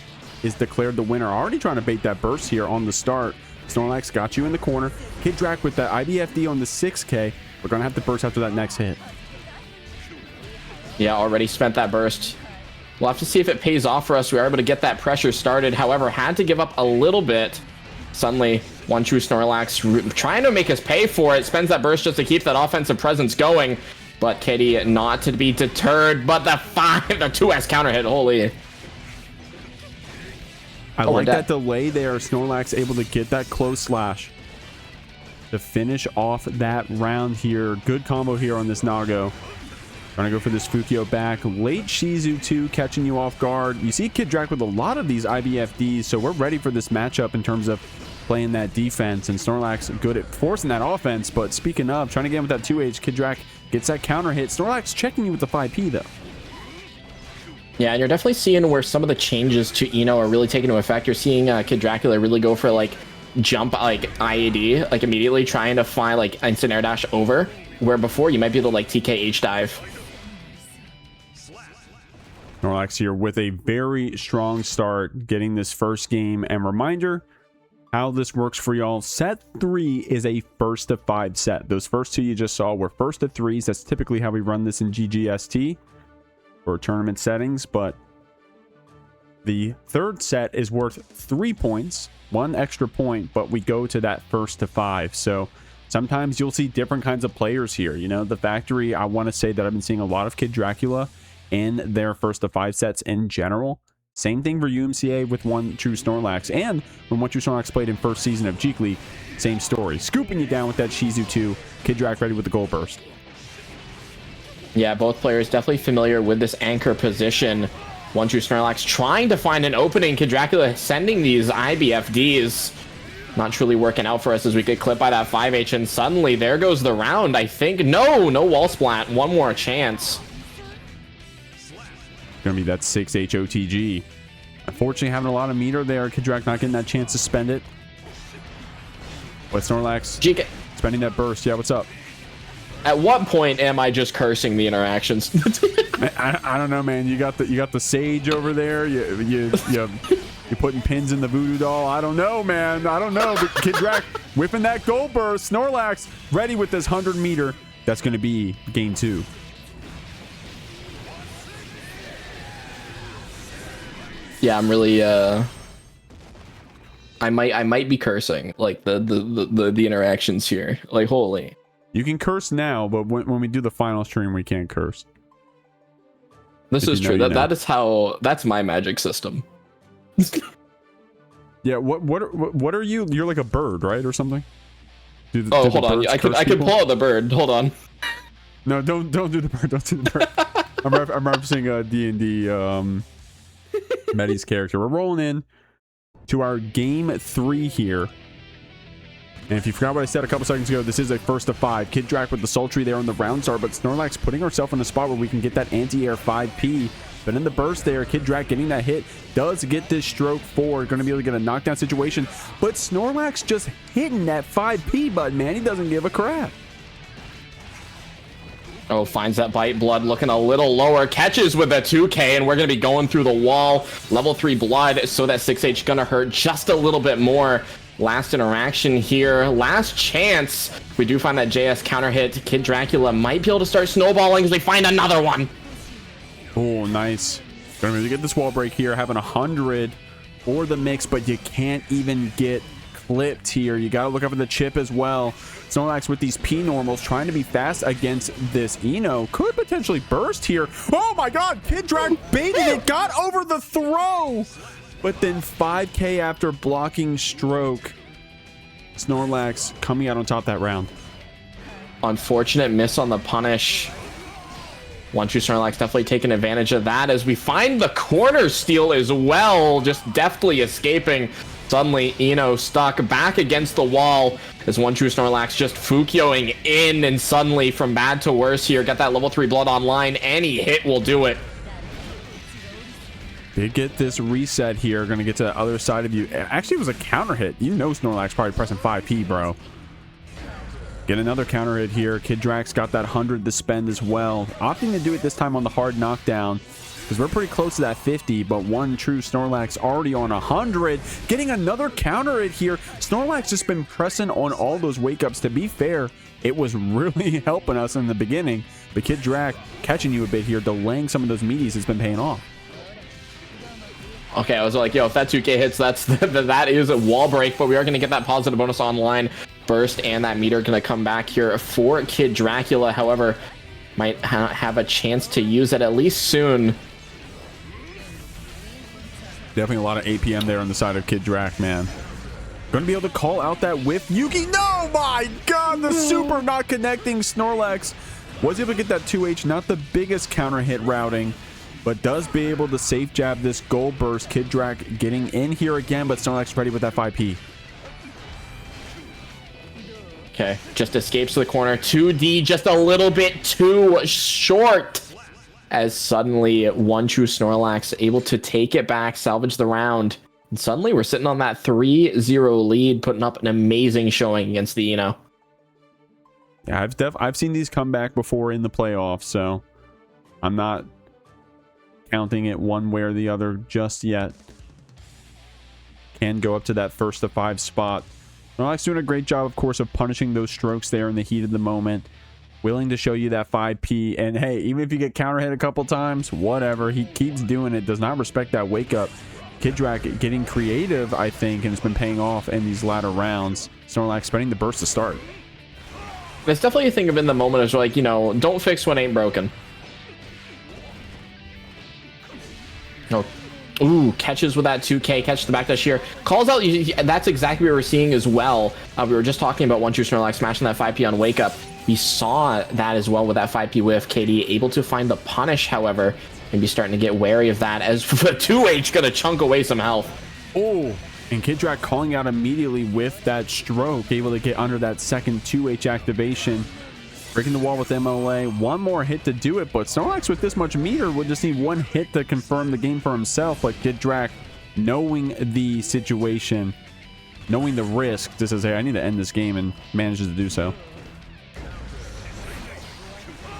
is declared the winner. Already trying to bait that burst here on the start. Snorlax got you in the corner. Kiddrac with that IBFD on the 6K. We're going to have to burst after that next hit. Yeah, already spent that burst. We'll have to see if it pays off for us. We were able to get that pressure started. However, had to give up a little bit. Suddenly, OneTrueSnorlax trying to make us pay for it. Spends that burst just to keep that offensive presence going. But Kitty not to be deterred. But the 2S counter hit. Holy. I like that delay there. Snorlax able to get that close slash to finish off that round here. Good combo here on this Nago. Trying to go for this Fukio back. Late Shizu 2 catching you off guard. You see Kiddrac with a lot of these IBFDs, so we're ready for this matchup in terms of playing that defense. And Snorlax good at forcing that offense, but speaking of, trying to get him with that 2H, Kiddrac gets that counter hit. Snorlax checking you with the 5P though. Yeah, and you're definitely seeing where some of the changes to Eno are really taking into effect. You're seeing Kiddracula really go for like jump like IAD, like immediately trying to find like instant air dash over, where before you might be able to like TKH dive. Snorlax here with a very strong start, getting this first game. And reminder how this works for y'all. Set 3 is a first to 5 set. Those first 2 you just saw were first to 3s. That's typically how we run this in GGST for tournament settings. But the third set is worth 3 points, 1 extra point, but we go to that first to 5. So sometimes you'll see different kinds of players here. You know, the factory, I want to say that I've been seeing a lot of Kiddracula in their first to 5 sets in general. Same thing for UMCA with OneTrueSnorlax. And when OneTrueSnorlax played in first season of JeekLeague, same story. Scooping you down with that Shizu 2. Kiddrac ready with the goal burst. Yeah, both players definitely familiar with this anchor position. OneTrueSnorlax trying to find an opening. Kiddracula sending these IBFDs. Not truly working out for us as we get clipped by that 5H. And suddenly there goes the round, I think. No wall splat. One more chance. Gonna be that 6H OTG. Unfortunately, having a lot of meter there. Kiddrac not getting that chance to spend it. But Snorlax Jikh, spending that burst. Yeah, what's up? at what point am I just cursing the interactions? I don't know, man. You got the sage over there. You're putting pins in the voodoo doll. I don't know, man. I don't know. But Kiddrac whipping that goal burst. Snorlax ready with this 100 meter. That's going to be game 2. Yeah, I'm really I might be cursing like the interactions here. Like, holy. You can curse now, but when we do the final stream, we can't curse. This is true. That's my magic system. Yeah. What are you? You're like a bird, right, or something? Hold on. I could pull out the bird. Hold on. No, don't do the bird. Don't do the bird. I'm referencing D&D Medi's character. We're rolling in to our game 3 here. And if you forgot what I said a couple seconds ago, this is a first to 5. Kiddrac with the sultry there on the round start, but Snorlax putting herself in a spot where we can get that anti-air 5P. But in the burst there, Kiddrac getting that hit does get this stroke forward. Going to be able to get a knockdown situation. But Snorlax just hitting that 5P button, man. He doesn't give a crap. Oh, finds that bite. Blood looking a little lower. Catches with a 2K, and we're going to be going through the wall. Level 3 blood, so that 6H going to hurt just a little bit more. Last interaction here. Last chance. If we do find that JS counter hit, Kiddracula might be able to start snowballing as we find another one. Oh, nice. Gonna really get this wall break here. Having 100 for the mix, but you can't even get clipped here. You got to look up at the chip as well. Snorlax with these P normals trying to be fast against this Eno. Could potentially burst here. Oh my god, Kiddrac baited it, got over the throw, but then 5k after blocking stroke. Snorlax coming out on top that round. Unfortunate miss on the punish. OneTrueSnorlax definitely taking advantage of that as we find the corner steal as well, just deftly escaping. Suddenly, Eno stuck back against the wall as OneTrueSnorlax just Fukyoing in, and suddenly from bad to worse here, got that level 3 blood online. Any hit will do it. They get this reset here. Going to get to the other side of you. Actually, it was a counter hit. You know Snorlax probably pressing 5p, bro. Get another counter hit here. Kiddrac's got that 100 to spend as well. Opting to do it this time on the hard knockdown because we're pretty close to that 50, but OneTrueSnorlax already on 100. Getting another counter hit here. Snorlax just been pressing on all those wake-ups. To be fair, it was really helping us in the beginning. But Kiddrac catching you a bit here, delaying some of those meaties has been paying off. Okay, I was like, yo, if that 2k hits, that is a wall break, but we are going to get that positive bonus online burst, and that meter going to come back here for Kiddracula. However, might have a chance to use it at least soon. Definitely a lot of APM there on the side of Kiddrac, man. Going to be able to call out that whiff. Yuki, no, my god, the super not connecting. Snorlax was able to get that 2H, not the biggest counter hit routing, but does be able to safe jab this gold burst. Kiddrac getting in here again, but Snorlax ready with that 5p. Okay, just escapes to the corner. 2D just a little bit too short, as suddenly OneTrueSnorlax able to take it back, salvage the round. And suddenly we're sitting on that 3-0 lead, putting up an amazing showing against the Eno. Yeah, I've seen these come back before in the playoffs, so I'm not counting it one way or the other just yet. Can go up to that 1st to 5 spot. Snorlax doing a great job, of course, of punishing those strokes there in the heat of the moment. Willing to show you that 5p, and hey, even if you get counter hit a couple times, whatever, he keeps doing it. Does not respect that wake up. Kiddrac getting creative, I think, and it's been paying off in these latter rounds. Snorlax spending the burst to start. It's definitely a thing of in the moment is like, you know, don't fix what ain't broken. No. Ooh, catches with that 2k, catch the back dash here. Calls out, that's exactly what we were seeing as well. We were just talking about OneTrueSnorlax smashing that 5p on wake up. We saw that as well with that 5p whiff. KD able to find the punish, however, maybe starting to get wary of that as the 2H gonna chunk away some health. Oh, and Kiddrac calling out immediately with that stroke, able to get under that second 2H activation. Breaking the wall with MLA. One more hit to do it, but Snorlax with this much meter would just need one hit to confirm the game for himself. But Kiddrac, knowing the situation, knowing the risk, just says, hey, I need to end this game, and manages to do so.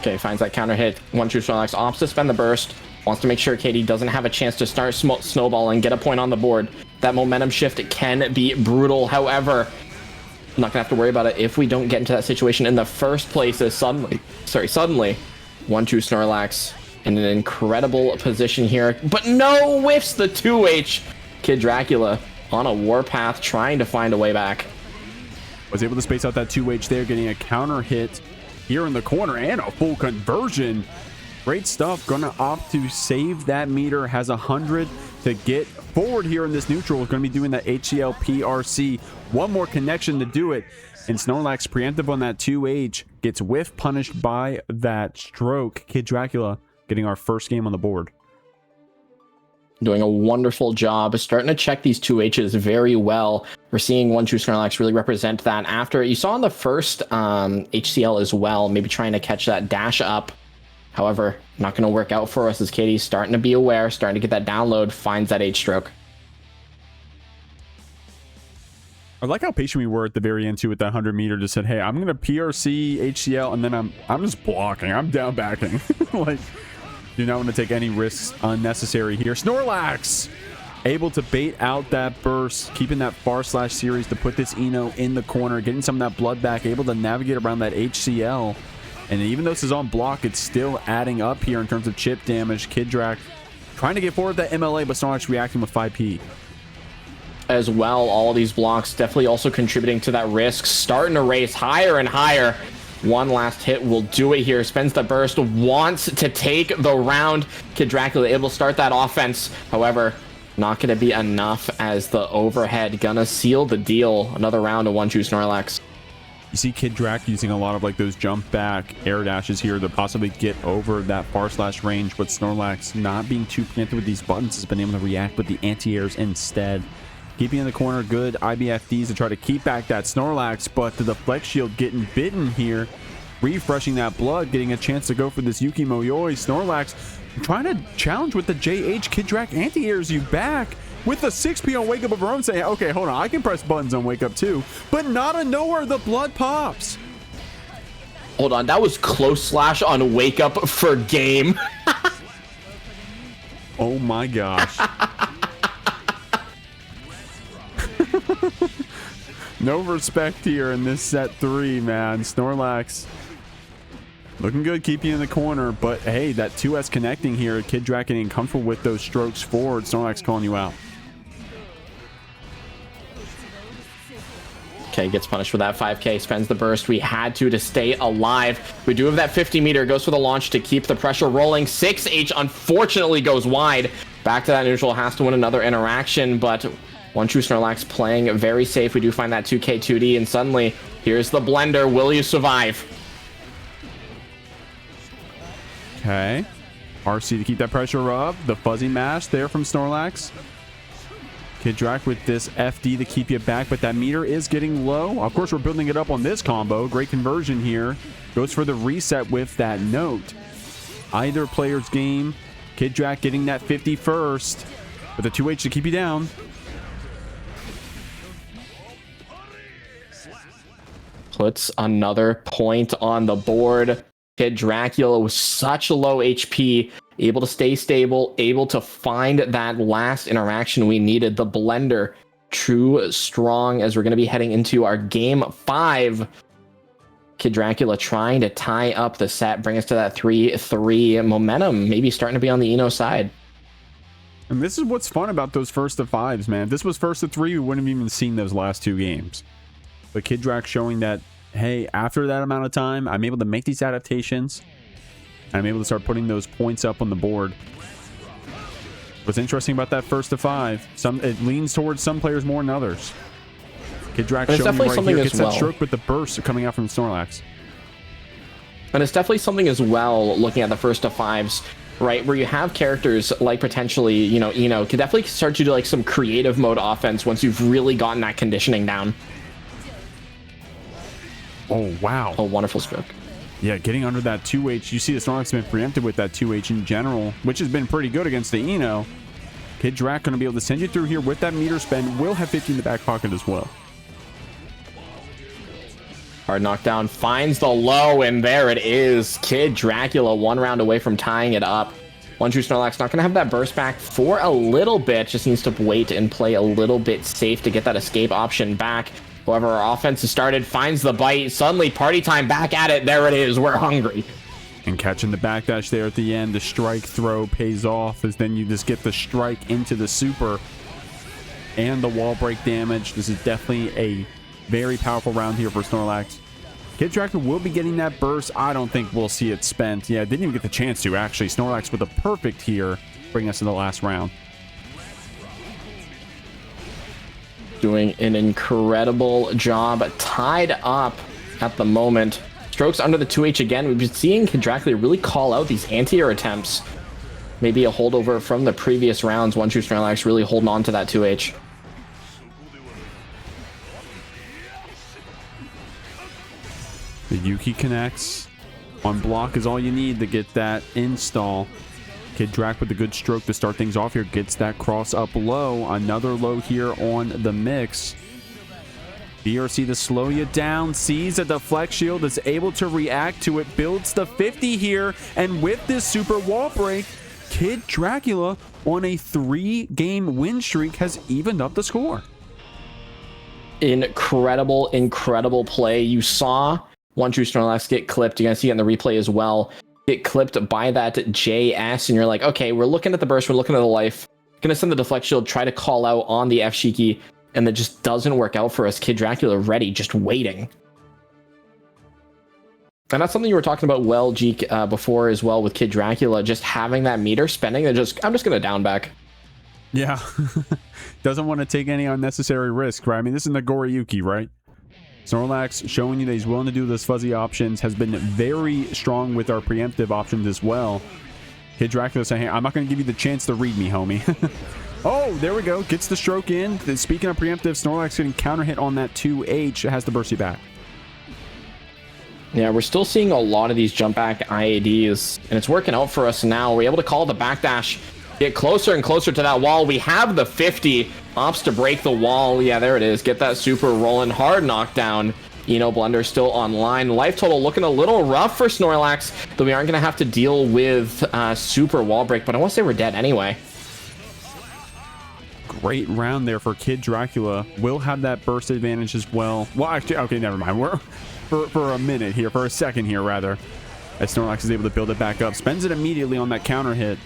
Okay, finds that counter hit. OneTrueSnorlax opts to spend the burst. Wants to make sure KD doesn't have a chance to start snowballing, get a point on the board. That momentum shift can be brutal. However, I'm not gonna have to worry about it if we don't get into that situation in the first place. As suddenly OneTrueSnorlax in an incredible position here, but no whiffs the 2H. Kiddracula on a warpath, trying to find a way back. Was able to space out that 2H there, getting a counter hit here in the corner and a full conversion. Great stuff. Gonna opt to save that meter. Has 100 to get forward here in this neutral. Is going to be doing that HCL PRC. One more connection to do it. And Snorlax preemptive on that 2H. Gets whiff punished by that stroke. Kiddracula getting our first game on the board. Doing a wonderful job. Starting to check these 2Hs very well. We're seeing OneTrueSnorlax really represent that after. You saw in the first HCL as well, maybe trying to catch that dash up. However, not going to work out for us as Katie's starting to be aware, starting to get that download, finds that H stroke. I like how patient we were at the very end too with that 100 meter. Just said, hey, I'm going to PRC HCL, and then I'm just blocking. I'm down backing. Like, do not want to take any risks unnecessary here. Snorlax able to bait out that burst, keeping that far slash series to put this Eno in the corner, getting some of that blood back, able to navigate around that HCL. And even though this is on block, it's still adding up here in terms of chip damage. Kiddrac trying to get forward that MLA, but Snorlax reacting with 5p. as well. All these blocks definitely also contributing to that risk. Starting to race higher and higher. One last hit will do it here. Spends the burst, wants to take the round. Kiddracula able to start that offense. However, not going to be enough as the overhead gonna seal the deal. Another round of OneTrueSnorlax. You see Kiddrac using a lot of like those jump back air dashes here to possibly get over that far slash range, but Snorlax not being too preemptive with these buttons has been able to react with the anti-airs instead. Keeping in the corner, good IBFDs to try to keep back that Snorlax, but the deflect shield getting bitten here. Refreshing that blood, getting a chance to go for this Yuki Moyoi. Snorlax trying to challenge with the JH. Kiddrac anti-airs you back with the 6P on Wake Up of her own, saying, okay, hold on, I can press buttons on Wake Up too. But not a nowhere, the blood pops. Hold on, that was close slash on Wake Up for game. Oh my gosh. No respect here in this set 3, man. Snorlax looking good, keep you in the corner, but hey, that 2S connecting here. Kiddrac getting comfortable with those strokes forward. Snorlax calling you out. Okay, gets punished for that 5K, spends the burst. We had to stay alive. We do have that 50 meter, goes for the launch to keep the pressure rolling. 6H unfortunately goes wide. Back to that neutral, has to win another interaction, but OneTrueSnorlax playing very safe. We do find that 2K 2D, and suddenly here's the blender. Will you survive? Okay. RC to keep that pressure up. The fuzzy mash there from Snorlax. Kiddrac with this FD to keep you back, but that meter is getting low. Of course, we're building it up on this combo. Great conversion here. Goes for the reset with that note. Either player's game. Kiddrac getting that 50 first with a 2H to keep you down. Puts another point on the board. Kiddracula with such low HP, able to stay stable, able to find that last interaction we needed. The blender, true strong, as we're going to be heading into our game 5. Kiddracula trying to tie up the set, bring us to that 3-3 momentum, maybe starting to be on the Eno side. And this is what's fun about those first to 5s, man. If this was first to 3, we wouldn't have even seen those last 2 games. But Kiddrac showing that, hey, after that amount of time, I'm able to make these adaptations. And I'm able to start putting those points up on the board. What's interesting about that first to 5, it leans towards some players more than others. Kiddrac showing right here, gets that stroke with the burst coming out from Snorlax. And it's definitely something as well, looking at the first to 5s, right, where you have characters like potentially, you know, Eno, could definitely start to do like some creative mode offense once you've really gotten that conditioning down. Oh, wow. A wonderful stroke. Yeah, getting under that 2H. You see the Snorlax has been preempted with that 2H in general, which has been pretty good against the Eno. Kiddrac going to be able to send you through here with that meter spend. Will have 50 in the back pocket as well. Hard knockdown, finds the low, and there it is. Kiddracula 1 round away from tying it up. OneTrueSnorlax not going to have that burst back for a little bit. Just needs to wait and play a little bit safe to get that escape option back. However, our offense has started, finds the bite. Suddenly, party time, back at it. There it is. We're hungry. And catching the backdash there at the end, the strike throw pays off, as then you just get the strike into the super and the wall break damage. This is definitely a very powerful round here for Snorlax. Kiddracula will be getting that burst. I don't think we'll see it spent. Yeah, didn't even get the chance to, actually. Snorlax with a perfect here, bring us to the last round. Doing an incredible job. Tied up at the moment. Strokes under the 2H again. We've been seeing Kiddracula really call out these anti-air attempts. Maybe a holdover from the previous rounds. OneTrueSnorlax really holding on to that 2H. The Yuki connects. On block is all you need to get that install. Kiddrac with a good stroke to start things off here. Gets that cross up low. Another low here on the mix. BRC to slow you down. Sees a deflect shield. Is able to react to it. Builds the 50 here. And with this super wall break, Kiddracula on a 3-game win streak has evened up the score. Incredible, incredible play. You saw OneTrueSnorlax get clipped. You're going to see it in the replay as well. Get clipped by that JS, and you're like, okay, we're looking at the burst, we're looking at the life. Gonna send the deflect shield, try to call out on the F-Shiki. and that just doesn't work out for us. Kiddracula ready, just waiting. And that's something you were talking about, well, Jikh, before as well with Kiddracula, just having that meter spending and I'm just going to down back. Yeah. Doesn't want to take any unnecessary risk, right? I mean, this is Nagoriyuki, right? Snorlax showing you that he's willing to do those fuzzy options, has been very strong with our preemptive options as well. Kiddracula saying, hey, I'm not going to give you the chance to read me, homie. Oh, there we go. Gets the stroke in. Speaking of preemptive, Snorlax getting counter hit on that 2H. It has to burst you back. Yeah, we're still seeing a lot of these jump back IADs, and it's working out for us now. We're able to call the backdash, get closer and closer to that wall. We have the 50, opts to break the wall. Yeah, there it is. Get that super rolling, hard knockdown. Blender still online. Life total looking a little rough for Snorlax, though we aren't going to have to deal with super wall break, but I want to say we're dead anyway. Great round there for Kiddracula. Will have that burst advantage as well. Well, actually, okay, never mind. We're for a minute here, for a second here, rather, as Snorlax is able to build it back up. Spends it immediately on that counter hit,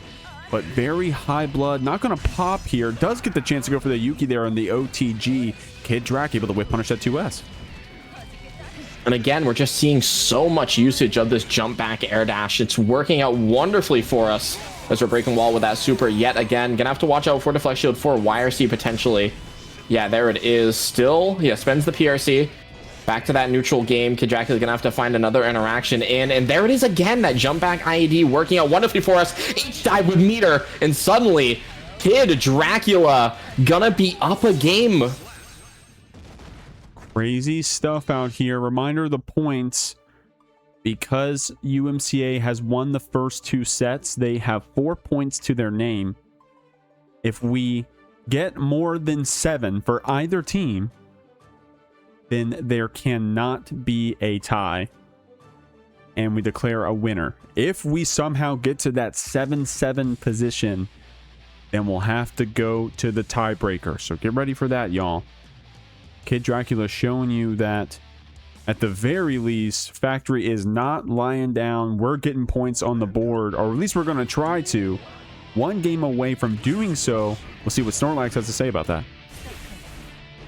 but very high blood. Not going to pop here. Does get the chance to go for the Yuki there on the OTG. Kiddrac able to whip punish that 2S. And again, we're just seeing so much usage of this jump back air dash. It's working out wonderfully for us as we're breaking wall with that super yet again. Gonna have to watch out for Deflect Shield for YRC potentially. Yeah, there it is. Still, yeah, spends the PRC. Back to that neutral game. Kiddracula gonna have to find another interaction in. And there it is again, that jump back IED working out wonderfully for us. H-dive with meter. And suddenly, Kiddracula gonna be up a game. Crazy stuff out here. Reminder of the points. Because UMCA has won the first 2 sets, they have 4 points to their name. If we get more than 7 for either team, then there cannot be a tie. And we declare a winner. If we somehow get to that 7-7 position, then we'll have to go to the tiebreaker. So get ready for that, y'all. Kiddracula showing you that at the very least, Factory is not lying down. We're getting points on the board, or at least we're going to try to. 1 game away from doing so. We'll see what Snorlax has to say about that.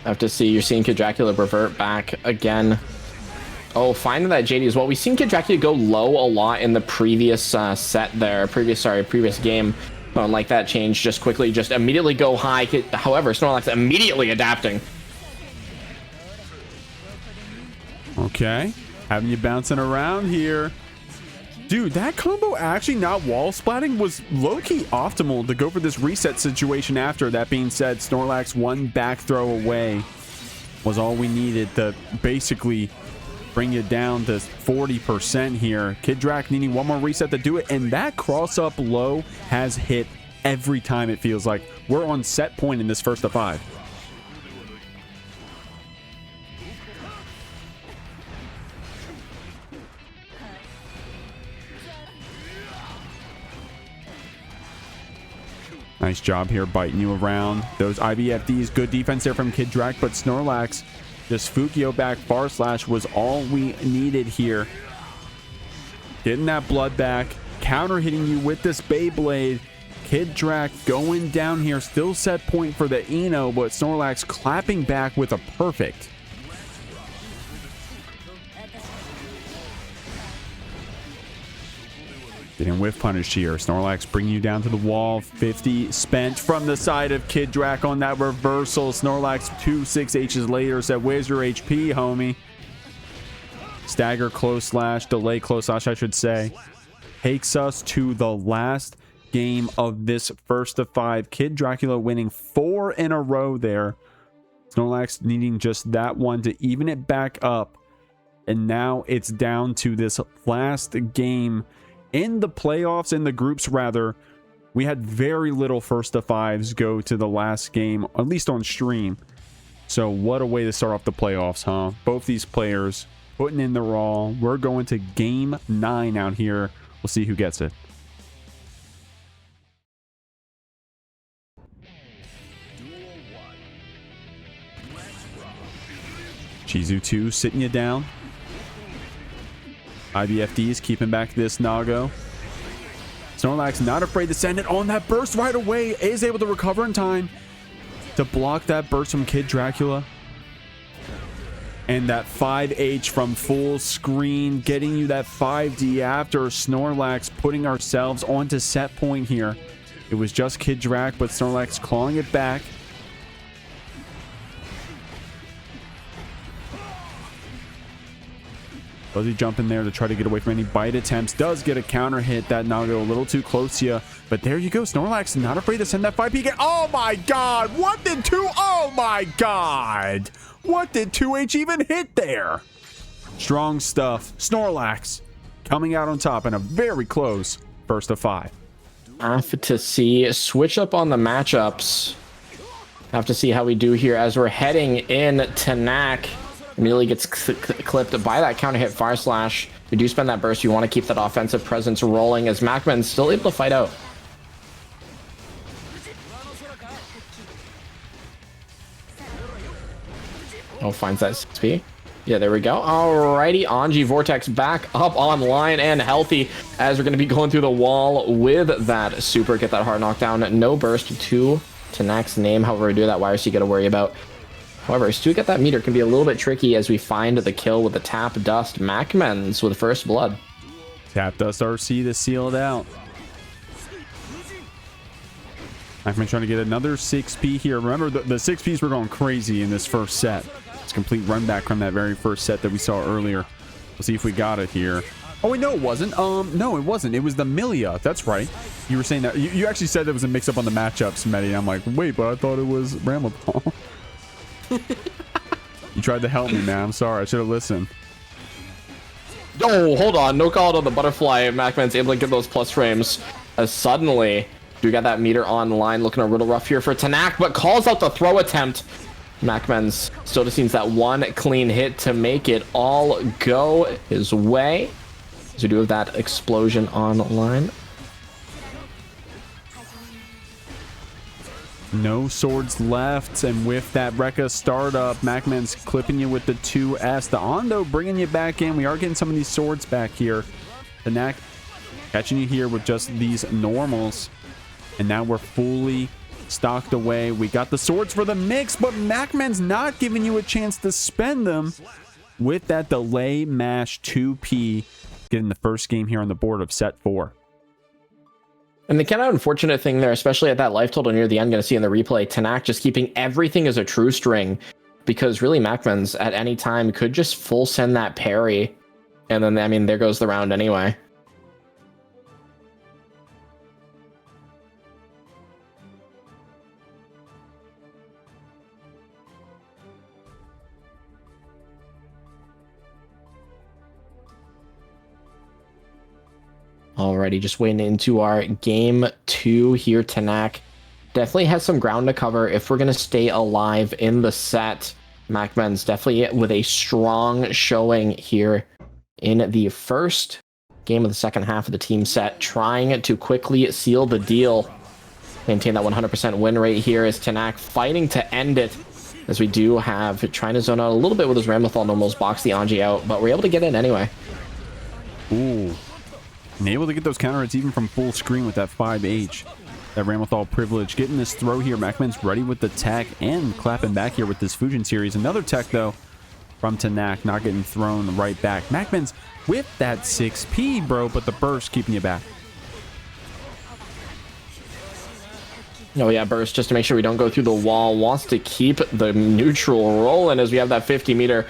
I have to see. You're seeing Kiddracula revert back again. Oh, finding that JD as well. We've seen Kiddracula go low a lot in the previous set there. Previous game. Don't like that change. Just quickly, just immediately go high. However, Snorlax immediately adapting. Okay, having you bouncing around here. Dude, that combo actually not wall splatting was low-key optimal to go for this reset situation after. That being said, Snorlax 1 back throw away was all we needed to basically bring you down to 40% here. Kiddrac needing 1 more reset to do it, and that cross-up low has hit every time it feels like. We're on set point in this first of 5. Nice job here biting you around. Those IBFDs, good defense there from Kiddrac, but Snorlax, just Fukio back bar slash was all we needed here. Getting that blood back, counter hitting you with this Beyblade. Kiddrac going down here, still set point for the Eno, but Snorlax clapping back with a perfect. Getting whiff punished here. Snorlax bringing you down to the wall. 50 spent from the side of Kiddrac on that reversal. Snorlax 2 6Hs later said, where's your HP, homie? Stagger close slash, delay close slash, I should say. Takes us to the last game of this first of 5. Kiddracula winning 4 in a row there. Snorlax needing just that one to even it back up. And now it's down to this last game. In the playoffs, in the groups rather, we had very little first to 5s go to the last game, at least on stream. So what a way to start off the playoffs, huh? Both these players putting in their all. We're going to game 9 out here. We'll see who gets it. Chizu 2 sitting you down. IBFDs keeping back this Nago. Snorlax not afraid to send it on that burst right away. Is able to recover in time. to block that burst from Kiddracula. And that 5H from full screen, getting you that 5D after Snorlax, putting ourselves onto set point here. It was just Kiddrac, but Snorlax clawing it back. Does he jump in there to try to get away from any bite attempts? Does get a counter hit. That Nago a little too close to you. But there you go. Snorlax not afraid to send that 5P. Oh my god. What did 2? Oh my god. What did 2H even hit there? Strong stuff. Snorlax coming out on top in a very close first of 5. Have to see. Switch up on the matchups. Have to see how we do here as we're heading in. Tenack immediately gets clipped by that counter hit Fire Slash. We do spend that burst. You want to keep that offensive presence rolling as macmens still able to fight out. Oh, finds that 6P. Yeah, there we go. Alrighty, Anji Vortex back up online and healthy as we're going to be going through the wall with that super. Get that hard knockdown. No burst to Tenack's name. However, we do that YRC got to worry about. However, to get that meter can be a little bit tricky as we find the kill with the Tap Dust macmens with first blood. Tap Dust RC to seal it out. macmens trying to get another 6P here. Remember, the 6Ps were going crazy in this first set. It's a complete run back from that very first set that we saw earlier. We'll see if we got it here. Oh, wait, no, it wasn't. No, it wasn't. It was the Millia. That's right. You were saying that. You actually said there was a mix-up on the matchups, Medi. I'm like, wait, but I thought it was Ramlethal. You tried to help me, man. I'm sorry. I should have listened. Oh, hold on. No call on the butterfly. macmens able to get those plus frames as suddenly we got that meter online. Looking a little rough here for Tenack, but calls out the throw attempt. macmens still just needs that one clean hit to make it all go his way. As we do have that explosion online. No swords left, and with that Rekka startup, macmens clipping you with the 2S. The Ondo bringing you back in. We are getting some of these swords back here. Tenack catching you here with just these normals. And now we're fully stocked away. We got the swords for the mix, but macmens not giving you a chance to spend them with that delay mash 2P. Getting the first game here on the board of set 4. And the kind of unfortunate thing there, especially at that life total near the end, going to see in the replay, Tenack just keeping everything as a true string, because really macmens at any time could just full send that parry, and then, I mean, there goes the round anyway. Alrighty, just waiting into our game 2 here. Tenack definitely has some ground to cover if we're going to stay alive in the set. macmens definitely with a strong showing here in the first game of the second half of the team set, trying to quickly seal the deal. Maintain that 100% win rate here as Tenack fighting to end it, as we do have trying to zone out a little bit with his Ramlethal normals, box the Anji out, but we're able to get in anyway. Ooh. And able to get those counter hits even from full screen with that 5H. That Ramlethal privilege. Getting this throw here. macmens ready with the tech and clapping back here with this Fujin series. Another tech, though, from Tenack. Not getting thrown right back. macmens with that 6P, bro, but the burst keeping you back. Oh, yeah, burst just to make sure we don't go through the wall. Wants to keep the neutral rolling as we have that 50 meter.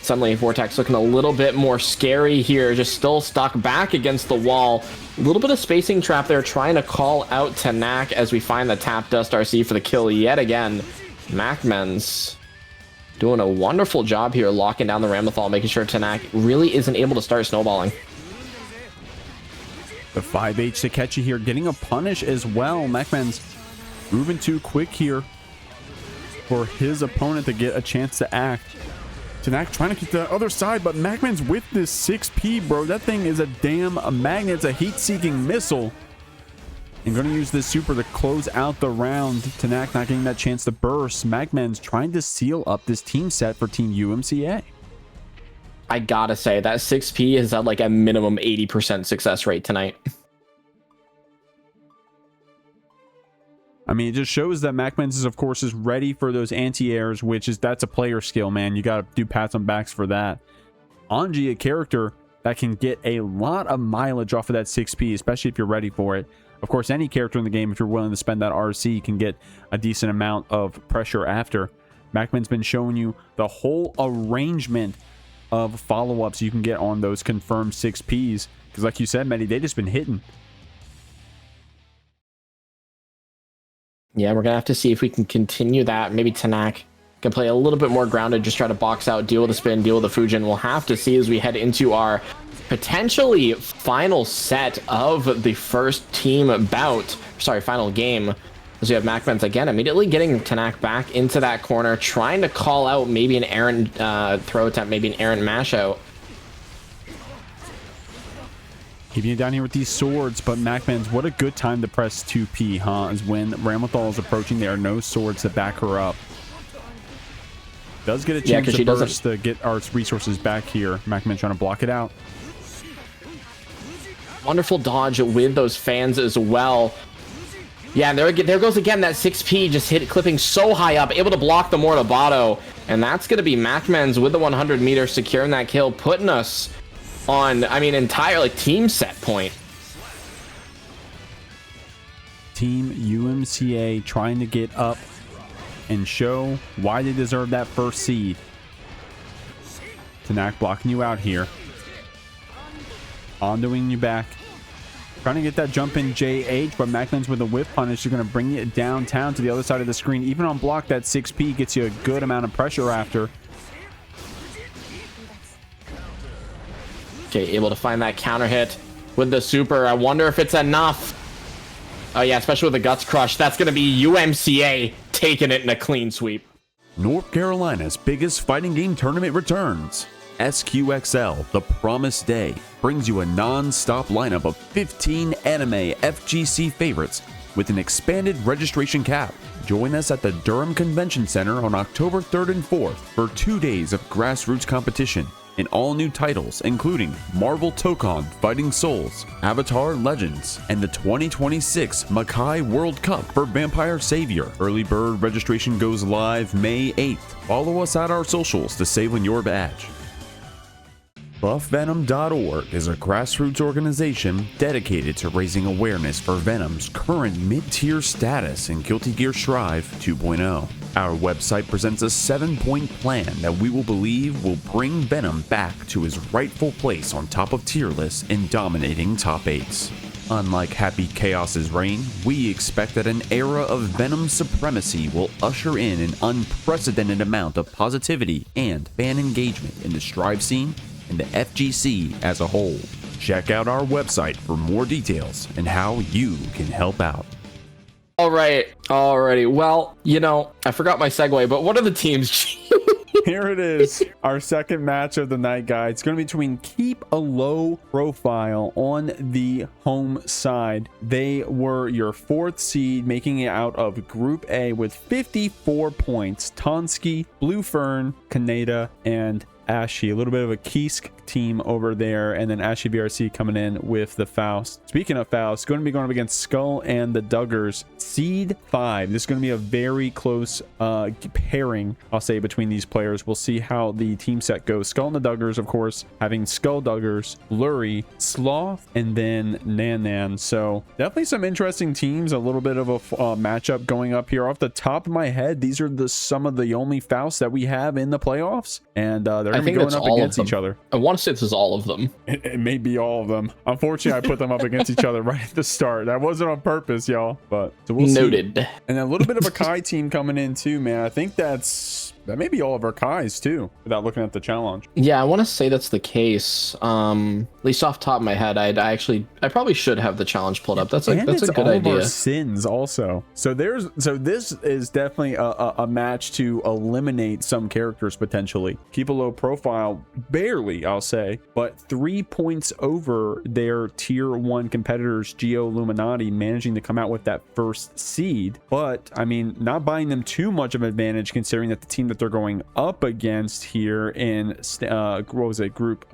Suddenly, Vortex looking a little bit more scary here. Just still stuck back against the wall. A little bit of spacing trap there, trying to call out Tenack as we find the Tap Dust RC for the kill yet again. macmens doing a wonderful job here, locking down the Ramlethal, making sure Tenack really isn't able to start snowballing. The 5H to catch you here, getting a punish as well. macmens moving too quick here for his opponent to get a chance to act. Tenack trying to keep the other side, but macmens with this 6P, bro. That thing is a damn magnet. It's a heat-seeking missile. And going to use this super to close out the round. Tenack not getting that chance to burst. macmens trying to seal up this team set for Team UMCA. I gotta say, that 6P has had like a minimum 80% success rate tonight. I mean, it just shows that macmens is, of course, is ready for those anti-airs, that's a player skill, man. You got to do pats on backs for that. Anji, a character that can get a lot of mileage off of that 6P, especially if you're ready for it. Of course, any character in the game, if you're willing to spend that RC, can get a decent amount of pressure after. macmen's been showing you the whole arrangement of follow-ups you can get on those confirmed 6Ps. Because like you said, Medi, they just been hitting. Yeah, we're going to have to see if we can continue that. Maybe Tenack can play a little bit more grounded, just try to box out, deal with the spin, deal with the Fujin. We'll have to see as we head into our potentially final set of the first team bout. Sorry, final game. As we have macmens again, immediately getting Tenack back into that corner, trying to call out maybe an errant throw attempt, maybe an errant mash out. Keeping it down here with these swords, but macmens, what a good time to press 2P, huh? Is when Ramlethal is approaching, there are no swords to back her up. Does get a chance to burst to get our resources back here. macmens trying to block it out. Wonderful dodge with those fans as well. Yeah, there goes again that 6P, just clipping so high up, able to block the Mortabato. And that's going to be macmens with the 100 meters, securing that kill, putting us on, I mean, entirely team set point. Team UMCA trying to get up and show why they deserve that first seed. Tenack blocking you out here. Ondoing you back. Trying to get that jump in JH, but macmens with a whip punish is going to bring it downtown to the other side of the screen. Even on block, that 6P gets you a good amount of pressure after. Okay, able to find that counter hit with the super. I wonder if it's enough. Oh yeah, especially with the Guts Crush. That's going to be UMCA taking it in a clean sweep. North Carolina's biggest fighting game tournament returns. SQXL, The Promised Day, brings you a non-stop lineup of 15 anime FGC favorites with an expanded registration cap. Join us at the Durham Convention Center on October 3rd and 4th for 2 days of grassroots competition in all new titles, including Marvel Tokon Fighting Souls, Avatar Legends, and the 2026 Makai World Cup for Vampire Savior. Early bird registration goes live May 8th. Follow us at our socials to save on your badge. BuffVenom.org is a grassroots organization dedicated to raising awareness for Venom's current mid-tier status in Guilty Gear Strive 2.0. Our website presents a 7-point plan that we believe will bring Venom back to his rightful place on top of tier lists and dominating top 8s. Unlike Happy Chaos's reign, we expect that an era of Venom supremacy will usher in an unprecedented amount of positivity and fan engagement in the Strive scene and the FGC as a whole. Check out our website for more details and how you can help out. All right, alrighty. Well, you know, I forgot my segue, but what are the teams? Here it is, our second match of the night, guys. It's going to be between Keep a Low Profile on the home side. They were your 4th seed, making it out of Group A with 54 points. Tonsqi, Blue Fern, Kaneda, and Ashy. A little bit of a Kisk team over there, and then Ashy BRC coming in with the Faust. Speaking of Faust, going to be going up against Skull and the Duggers. Seed 5. This is going to be a very close pairing, I'll say, between these players. We'll see how the team set goes. Skull and the Duggers, of course, having Skullduggers, Lurry, Sloth, and then Nan Nan. So definitely some interesting teams. A little bit of a matchup going up here. Off the top of my head, these are some of the only Fausts that we have in the playoffs, and they're going to be going up against each other. I want to say this is all of them. It may be all of them. Unfortunately, I put them up against each other right at the start. That wasn't on purpose, y'all, but so we'll Noted. See. And a little bit of a Kai team coming in too, man. I think that may be all of our Kais too, without looking at the challenge. Yeah, I want to say that's the case. At least off the top of my head, I probably should have the challenge pulled up. That's a good all idea. Of our sins also. So this is definitely a match to eliminate some characters potentially. Keep a low profile, barely, I'll say, but 3 points over their tier 1 competitors, Geo Illuminati, managing to come out with that first seed. But I mean, not buying them too much of an advantage considering that the team that that they're going up against here in what was it, group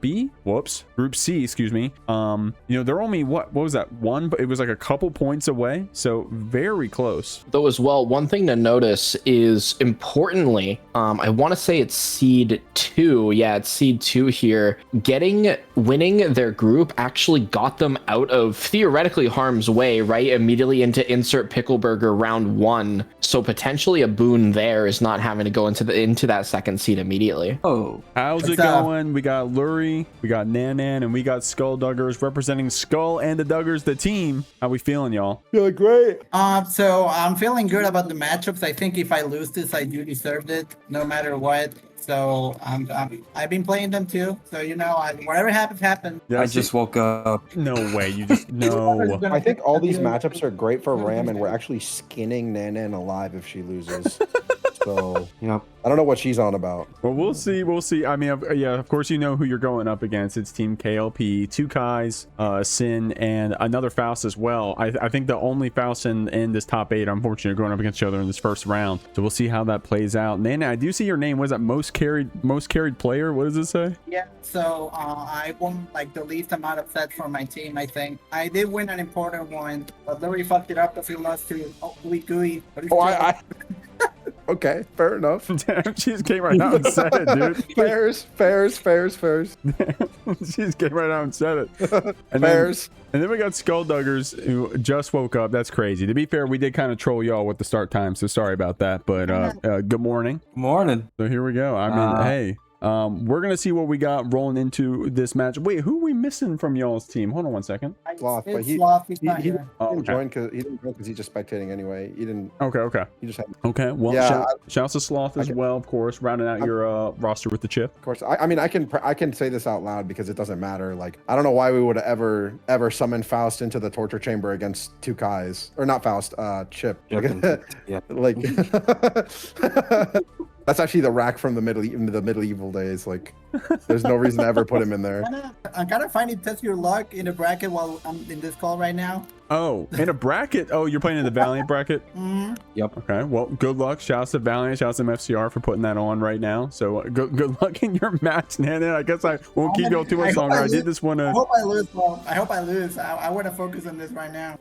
B? Whoops, group C, excuse me. You know, they're only what was that, one, but it was like a couple points away, so very close. Though as well, one thing to notice is, importantly, I want to say it's seed 2. Yeah, it's seed 2 here. Winning their group actually got them out of theoretically harm's way, right? Immediately into insert Pickleburger round 1. So potentially a boon there is not having to go into that second seed immediately. Oh, how's it going? We got Lurry, we got Nan Nan, and we got Skullduggers representing Skull and the Duggers, the team. How we feeling, y'all? Feeling great. So I'm feeling good about the matchups. I think if I lose this, I do deserve it, no matter what. So I've been playing them too. So you know, whatever happens, happens. Yeah, I just woke up. No way, you just no. I think all these matchups are great for Ram, and we're actually skinning Nan Nan alive if she loses. So Yep. I don't know what she's on about. Well, we'll see. We'll see. I mean, yeah, of course, you know who you're going up against. It's Team KLP, 2 Kais, Sin, and another Faust as well. I think the only Faust in this top 8, unfortunately, are going up against each other in this first round. So we'll see how that plays out. Nana, I do see your name. What is that? Most carried player? What does it say? Yeah. So I won like the least amount of sets for my team. I think I did win an important one, but Lurry fucked it up because he lost to Gooey. Oh, okay, fair enough. Damn, she just came right out and said it, dude. Fairs. She just came right out and said it. And Fairs. And then we got Skullduggers who just woke up. That's crazy. To be fair, we did kind of troll y'all with the start time, so sorry about that. But good morning. Morning. So here we go. I mean, hey. We're gonna see what we got rolling into this match. Wait, who are we missing from y'all's team? Hold on one second. Sloth, but he didn't join because he's just spectating anyway. He didn't. Okay. He just had. Okay. Well, yeah, shouts to Sloth as well, of course, rounding out your roster with the chip. Of course. I mean, I can say this out loud because it doesn't matter. Like, I don't know why we would ever summon Faust into the torture chamber against 2 Kais, or not Faust, Chip. Yeah. Like. That's actually the rack from the medieval days. Like, there's no reason to ever put him in there. I'm kind of finding test your luck in a bracket while I'm in this call right now. Oh, in a bracket? Oh, you're playing in the Valiant bracket? Mm-hmm. Yep. Okay, well, good luck. Shouts to Valiant, shouts to MFCR for putting that on right now. So good luck in your match, Nana. I guess I won't keep you too much longer. I did this one. I hope I lose, bro. I hope I lose. I want to focus on this right now.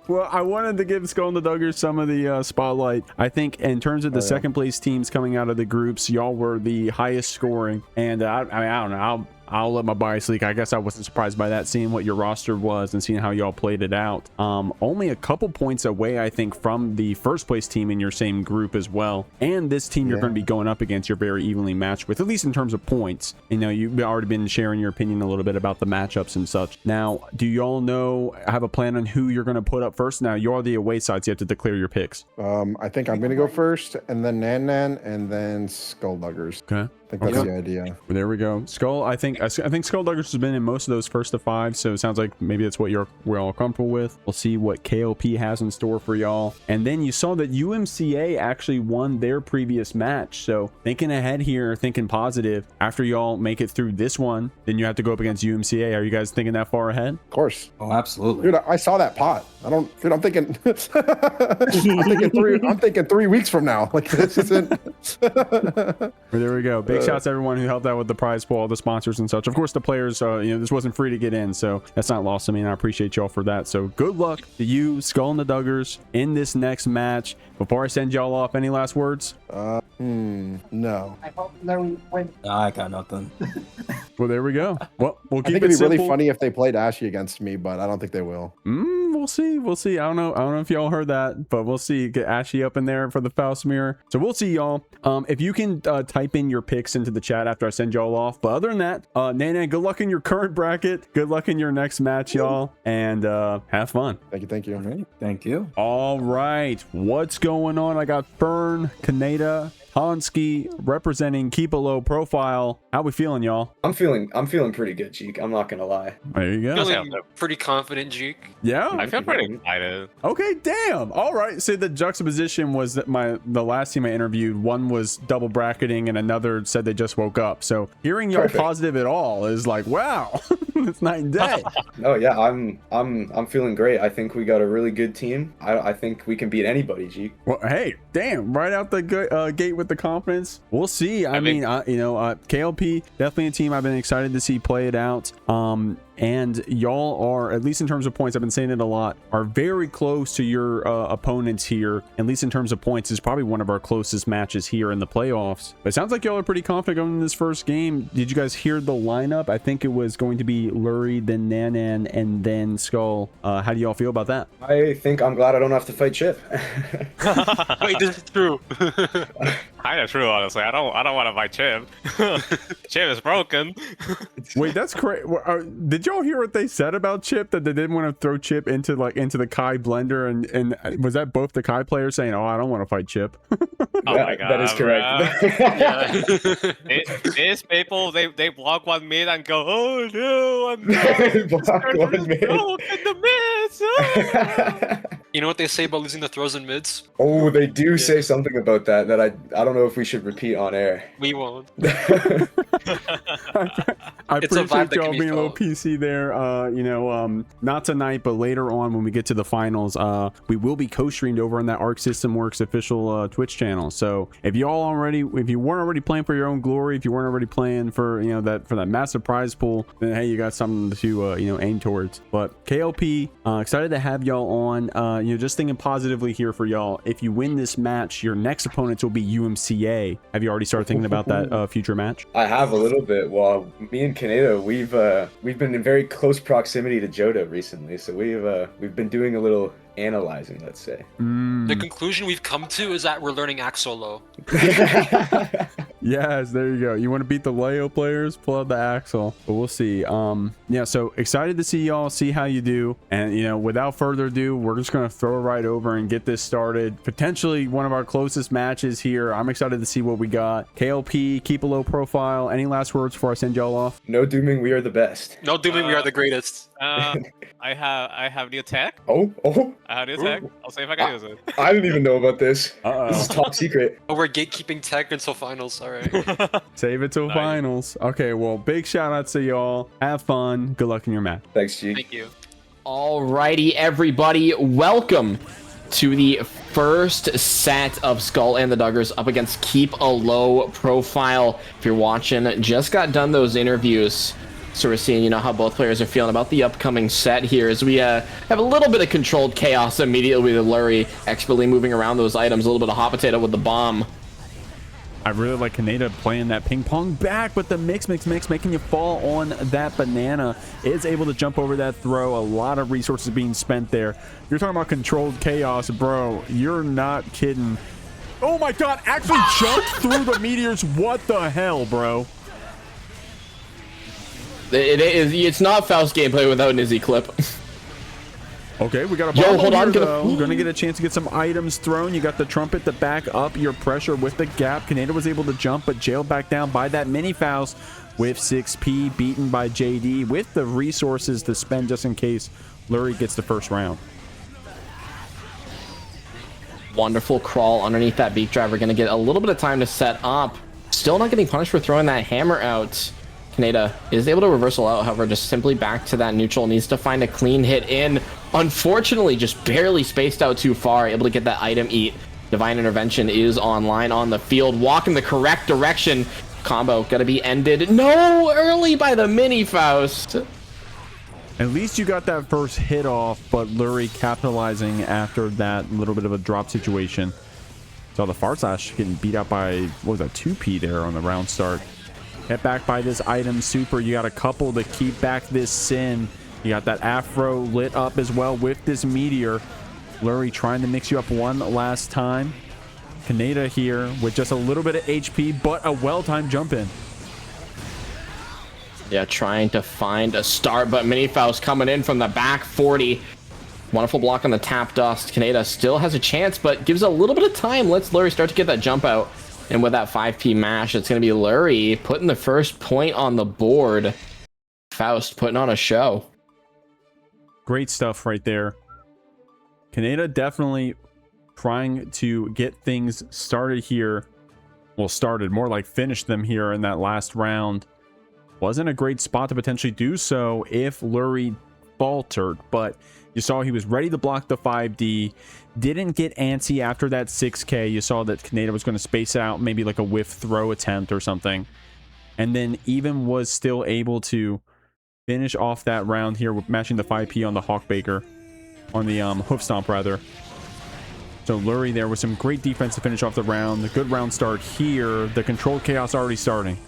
Well, I wanted to give Skull and the Duggers some of the spotlight. I think in terms of the second place teams coming out of the groups, y'all were the highest scoring. And I don't know. I'll let my bias leak. I guess I wasn't surprised by that, seeing what your roster was and seeing how y'all played it out. Only a couple points away, I think, from the first place team in your same group as well. And this team you're going to be going up against, you're very evenly matched with, at least in terms of points. You know, you've already been sharing your opinion a little bit about the matchups and such. Now, do y'all have a plan on who you're going to put up first? Now, you're the away side, so you have to declare your picks. I think I'm going to go first, and then Nan Nan, and then Skullduggers. Okay. I think that's the idea. Well, there we go. Skull, I think Skullduggers has been in most of those first to 5, so it sounds like maybe that's what we're all comfortable with. We'll see what KLP has in store for y'all. And then you saw that UMCA actually won their previous match, so thinking ahead here, thinking positive. After y'all make it through this one, then you have to go up against UMCA. Are you guys thinking that far ahead? Of course. Oh, absolutely. Dude, I saw that pot. I'm thinking I'm thinking 3 weeks from now. Like, this isn't. Well, there we go. Big shouts to everyone who helped out with the prize pool, the sponsors and such. Of course, the players, this wasn't free to get in, so that's not lost to me, and I appreciate y'all for that. So good luck to you, Skull and the Duggers, in this next match. Before I send y'all off, any last words? No. I hope Lurry wins. I got nothing. Well, there we go. Well, we'll keep I think it it'd be simple. really funny if they played Ashy against me, but I don't think they will. We'll see. I don't know if y'all heard that, but we'll see. Get Ashy up in there for the Faust mirror. So we'll see y'all. If you can type in your picks into the chat after I send y'all off. But other than that, Nana, good luck in your current bracket. Good luck in your next match, y'all, and have fun. Thank you. All right. Thank you. All right, what's going on? I got Fern, Kaneda, tonsqi representing Keep a Low Profile. How we feeling, y'all? I'm feeling pretty good, Jikh. I'm not gonna lie. There you go. Feeling pretty confident, Jikh. Yeah, I feel pretty excited. Okay, damn. All right. So the juxtaposition was that the last team I interviewed, one was double bracketing and another said they just woke up. So hearing y'all positive at all is like, wow, it's night and day. Oh yeah, I'm feeling great. I think we got a really good team. I think we can beat anybody, Jikh. Well, hey, damn, right out the gate with with the confidence. We'll see. I mean, KLP definitely a team I've been excited to see play it out. And y'all are, at least in terms of points, I've been saying it a lot, are very close to your opponents here. At least in terms of points, is probably one of our closest matches here in the playoffs. But it sounds like y'all are pretty confident going in this first game. Did you guys hear the lineup? I think it was going to be Lurry, then Nan Nan, and then Skull. How do y'all feel about that? I think I'm glad I don't have to fight Chip. Wait, this is true. Kind of true, honestly. I don't want to fight Chip. Chip is broken. Wait, that's crazy. Did y'all hear what they said about Chip? That they didn't want to throw Chip into the Kai blender, and was that both the Kai players saying, "Oh, I don't want to fight Chip"? Oh my god, that is correct. These people, they block one mid and go, "Oh no, I'm not. Block one mid. Oh, in the mids." Oh. You know what they say about losing the throws in mids? Oh, they do say something about that I don't know if we should repeat on air. We won't. I It's a vibe appreciate that y'all can be being a little felt. PC there. Not tonight, but later on when we get to the finals, we will be co-streamed over on that Arc System Works official Twitch channel. So if you weren't already playing for your own glory, if you weren't already playing for that massive prize pool, then hey, you got something to aim towards. But KLP, excited to have y'all on. Just thinking positively here for y'all. If you win this match, your next opponents will be UMCA. Have you already started thinking about that future match? I have a little bit. Well, me and Kaneda, we've been in very close proximity to Jota recently, so we've been doing a little analyzing, let's say. The conclusion we've come to is that we're learning act solo. Yes, there you go. You want to beat the Leo players? Pull out the Axel. But we'll see. So excited to see y'all, see how you do. And, without further ado, we're just going to throw it right over and get this started. Potentially one of our closest matches here. I'm excited to see what we got. KLP, keep a low profile. Any last words before I send y'all off? No dooming, we are the best. No dooming, we are the greatest. I have the attack. Oh. I have the attack. I'll see if I can use it. I didn't even know about this. This is top secret. Oh, we're gatekeeping tech until finals. All right. Save it till finals. Okay, well, big shout out to y'all. Have fun. Good luck in your match. Thanks, Jikh. Thank you. Alrighty, everybody, welcome to the first set of Skull and the Duggers up against Keep a Low Profile. If you're watching, just got done those interviews, so we're seeing how both players are feeling about the upcoming set here, as we have a little bit of controlled chaos immediately with Lurry expertly moving around those items, a little bit of hot potato with the bomb. I really like Kaneda playing that ping pong back, but the mix, making you fall on that banana. Is able to jump over that throw. A lot of resources being spent there. You're talking about controlled chaos, bro. You're not kidding. Oh my god, actually jumped through the meteors. What the hell, bro? It's not Faust gameplay without an Izzy clip. Okay, we got a bomb here, though. Gonna get a chance to get some items thrown. You got the trumpet to back up your pressure with the gap. Kaneda was able to jump, but jailed back down by that mini Faust with 6P, beaten by JD with the resources to spend just in case Lurry gets the first round. Wonderful crawl underneath that beak driver. Gonna get a little bit of time to set up. Still not getting punished for throwing that hammer out. Kaneda is able to reversal out, however, just simply back to that neutral. Needs to find a clean hit in. Unfortunately, just barely spaced out too far, able to get that item eat. Divine Intervention is online on the field, walking the correct direction. Combo gotta be ended. No, early by the mini Faust. At least you got that first hit off, but Lurry capitalizing after that little bit of a drop situation. So the Fart Slash getting beat out by, what was that, 2P there on the round start. Hit back by this item super. You got a couple to keep back this Sin. You got that Afro lit up as well with this meteor. Lurry trying to mix you up one last time. Kaneda here with just a little bit of HP, but a well-timed jump in. Yeah, trying to find a start, but Mini Faust coming in from the back 40. Wonderful block on the tap dust. Kaneda still has a chance, but gives a little bit of time. Lets Lurry start to get that jump out. And with that 5P mash, it's going to be Lurry putting the first point on the board. Faust putting on a show. Great stuff right there. Kaneda definitely trying to get things started here. Well, started, more like finished them here in that last round. Wasn't a great spot to potentially do so if Lurry faltered, but you saw he was ready to block the 5D. Didn't get antsy after that 6K. You saw that Kaneda was going to space out maybe like a whiff throw attempt or something. And then even was still able to finish off that round here with matching the 5P on the Hawkbaker. On the Hoof Stomp, rather. So Lurry there with some great defense to finish off the round. A good round start here. The controlled chaos already starting.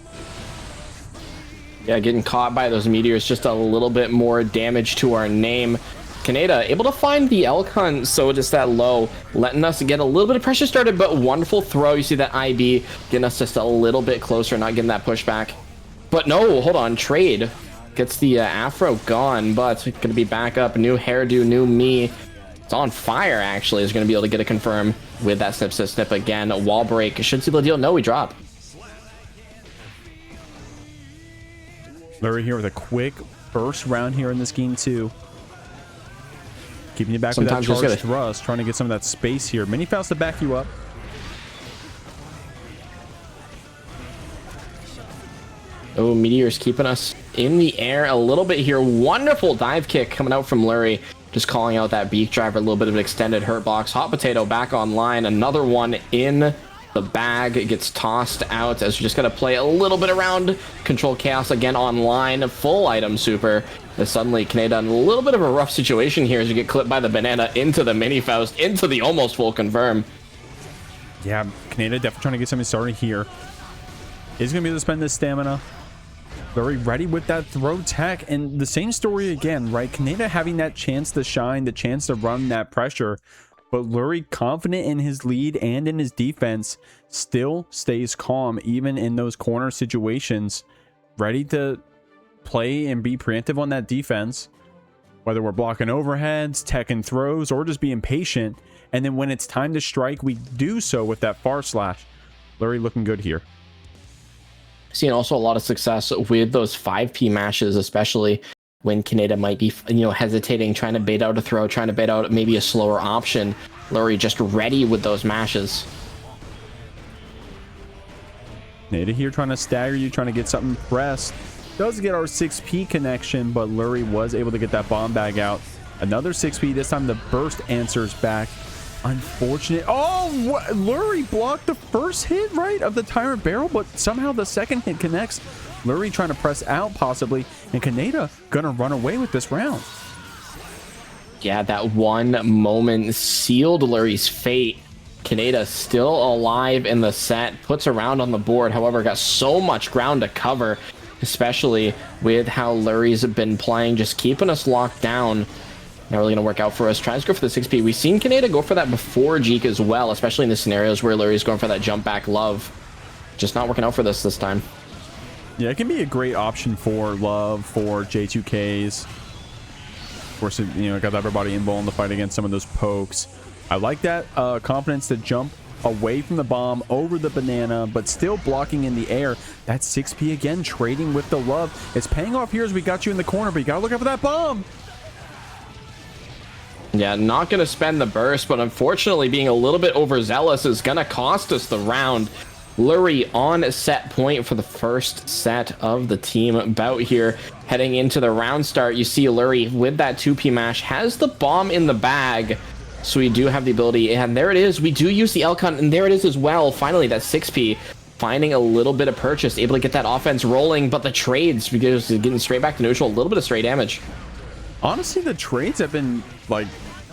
Yeah, getting caught by those meteors, just a little bit more damage to our name. Kaneda able to find the elk hunt, so just that low, letting us get a little bit of pressure started, but wonderful throw. You see that IB getting us just a little bit closer, not getting that pushback. But no, hold on, trade. Gets the afro gone, but it's gonna be back up. New hairdo, new me. It's on fire, actually. Is gonna be able to get a confirm with that snip again. A wall break. Should seal the deal. No, we drop. Lurry here with a quick first round here in this game too. Keeping you back Sometimes with that charged thrust, trying to get some of that space here. Mini Faust to back you up. Oh, Meteor's keeping us in the air a little bit here. Wonderful dive kick coming out from Lurry. Just calling out that beak driver, a little bit of an extended hurt box. Hot Potato back online. Another one in the bag. It gets tossed out as we just got to play a little bit around. Control Chaos again online. Full item super. As suddenly Kaneda in a little bit of a rough situation here as you get clipped by the banana into the Mini Faust, into the almost full confirm. Yeah, Kaneda definitely trying to get something started here. Is going to be able to spend this stamina. Very ready with that throw tech, and the same story again, right? Kaneda having that chance to shine, the chance to run that pressure, but Lurry, confident in his lead and in his defense, still stays calm even in those corner situations, ready to play and be preemptive on that defense, whether we're blocking overheads, tech and throws, or just being patient. And then when it's time to strike, we do so with that far slash. Lurry looking good here. Seeing also a lot of success with those 5P mashes, especially when Kaneda might be, hesitating, trying to bait out a throw, trying to bait out maybe a slower option. Lurry just ready with those mashes. Kaneda here trying to stagger you, trying to get something pressed. Does get our 6P connection, but Lurry was able to get that bomb bag out. Another 6P, this time the burst answers back. Unfortunate. Oh, Lurry blocked the first hit, right, of the Tyrant Barrel, but somehow the second hit connects. Lurry trying to press out, possibly, and Kaneda gonna run away with this round. Yeah, that one moment sealed Lurry's fate. Kaneda still alive in the set, puts a round on the board, however, got so much ground to cover, especially with how Lurry's been playing, just keeping us locked down. Not really going to work out for us. Tries to go for the 6P. We've seen Kaneda go for that before Jikh as well, especially in the scenarios where Lurry's going for that jump back love. Just not working out for this time. Yeah, it can be a great option for love, for J2Ks. Of course, got everybody involved in the fight against some of those pokes. I like that confidence to jump away from the bomb, over the banana, but still blocking in the air. That 6P again, trading with the love. It's paying off here as we got you in the corner, but you got to look out for that bomb. Yeah, not going to spend the burst, but unfortunately being a little bit overzealous is going to cost us the round. Lurry on set point for the first set of the team bout here. Heading into the round start, you see Lurry with that 2P mash has the bomb in the bag. So we do have the ability, and there it is. We do use the elk hunt, and there it is as well. Finally, that 6P finding a little bit of purchase, able to get that offense rolling, but the trades, because getting straight back to neutral, a little bit of stray damage. Honestly, the trades have been like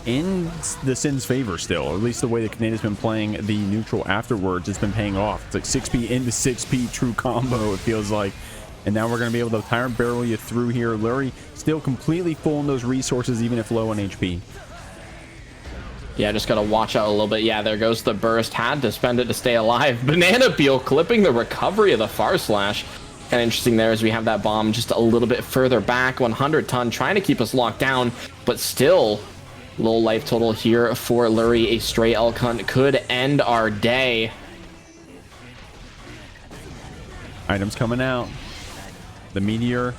in the Sin's favor still, or at least the way that Kaneda's been playing the neutral afterwards. It's been paying off. It's like 6P into 6P true combo, it feels like. And now we're going to be able to Tyrant Barrel you through here. Lurry still completely full in those resources, even if low on HP. Yeah, just got to watch out a little bit. Yeah, there goes the burst. Had to spend it to stay alive. Banana Peel clipping the recovery of the far slash. Kind of interesting there as we have that bomb just a little bit further back. 100 ton trying to keep us locked down, but still low life total here for Lurry. A stray elk hunt could end our day. Items coming out. The meteor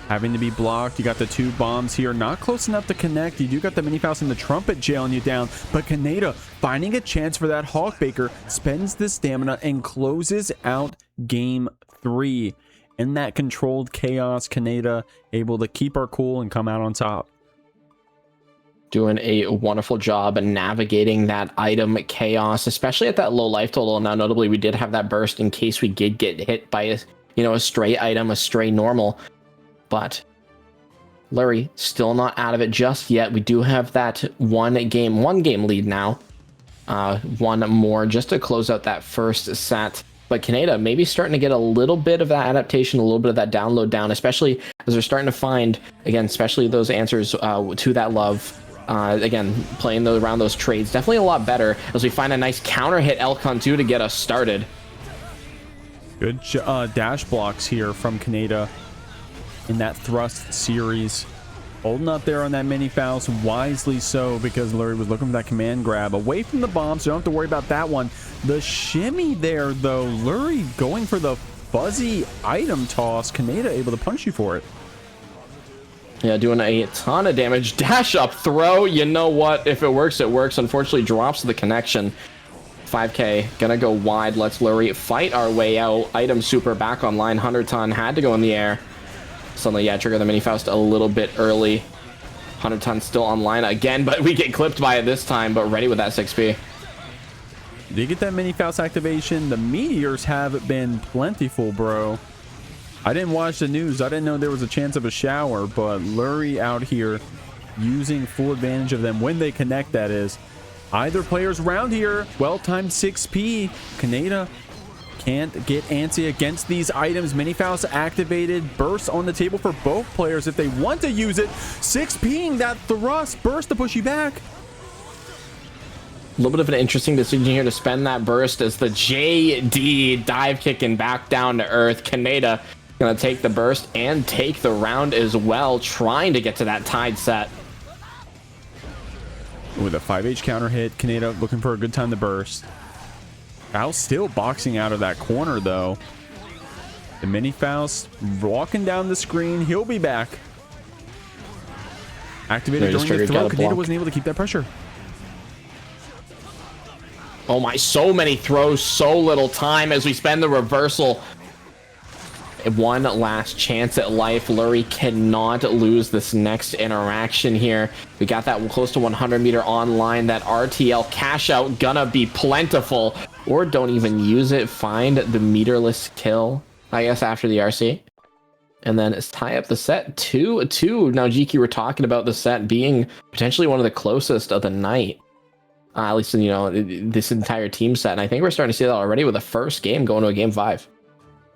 having to be blocked. You got the 2 bombs here, not close enough to connect. You do got the Mini Faust and the trumpet jailing you down, but Kaneda finding a chance for that Hawkbaker, spends the stamina and closes out game 3. in that controlled chaos. Kaneda able to keep our cool and come out on top. Doing a wonderful job navigating that item chaos, especially at that low life total. Now, notably, we did have that burst in case we did get hit by a stray item, a stray normal. But lurry still not out of it just yet. We do have that one game lead now. One more just to close out that first set. But Kaneda maybe starting to get a little bit of that adaptation, a little bit of that download down, especially as they're starting to find, again, especially those answers to that love. Again, playing around those trades, definitely a lot better as we find a nice counter hit Elcon 2 to get us started. Good dash blocks here from Kaneda in that thrust series. Holding up there on that mini Faust, wisely so, because lurry was looking for that command grab away from the bomb, so you don't have to worry about that one. The shimmy there, though, lurry going for the fuzzy item toss. Kaneda able to punch you for it. Yeah, doing a ton of damage. Dash up throw. You know what? If it works, it works. Unfortunately, drops the connection. 5k. Gonna go wide. Let's lurry fight our way out. Item super back online. 100 ton. Had to go in the air. Suddenly, yeah, trigger the mini Faust a little bit early. 100 ton still online again, but we get clipped by it this time, but ready with that 6p. Did you get that mini Faust activation? The meteors have been plentiful, bro. I didn't watch the news. I didn't know there was a chance of a shower, but lurry out here using full advantage of them when they connect, that is. Either players around here, well-timed 6p. Kaneda can't get antsy against these items. Mini Faust activated. Burst on the table for both players if they want to use it. 6ping that thrust burst to push you back. A little bit of an interesting decision here to spend that burst as the JD dive kicking back down to earth. Kaneda gonna take the burst and take the round as well, trying to get to that tied set. With a 5H counter hit, Kaneda looking for a good time to burst. Faust still boxing out of that corner, though. The mini Faust walking down the screen. He'll be back. Activated during the throw. Kaneda wasn't able to keep that pressure. Oh my, so many throws, so little time as we spend the reversal. One last chance at life. Lurry cannot lose this next interaction here. We got that close to 100 meter online. That RTL cash out gonna be plentiful. Or don't even use it. Find the meterless kill, I guess, after the RC. And then it's tie up the set 2-2. Now, Jikh, you were talking about the set being potentially one of the closest of the night. At least, you know, this entire team set. And I think we're starting to see that already with the first game going to a game 5.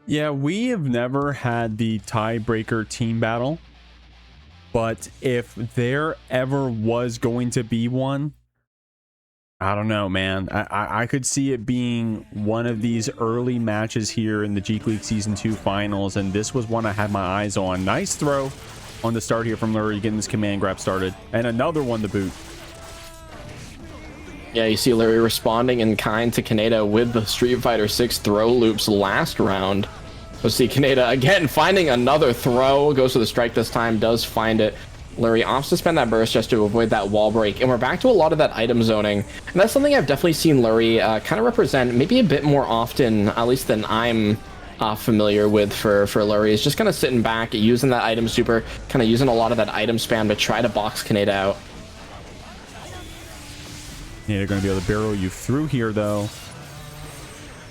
Yeah, we have never had the tiebreaker team battle, but if there ever was going to be one, I don't know, man. I could see it being one of these early matches here in the JeekLeague Season 2 finals, and this was one I had my eyes on. Nice throw on the start here from lurry, getting this command grab started, and another one to boot. Yeah, you see Lurry responding in kind to Kaneda with the Street Fighter 6 throw loops last round. We'll see Kaneda again finding another throw. Goes to the strike this time, does find it. Lurry opts to spend that burst just to avoid that wall break. And we're back to a lot of that item zoning. And that's something I've definitely seen Lurry kind of represent maybe a bit more often, at least than I'm familiar with for Lurry. Is just kind of sitting back, using that item super, kind of using a lot of that item spam to try to box Kaneda out. Yeah, they're going to be able to barrel you through here, though.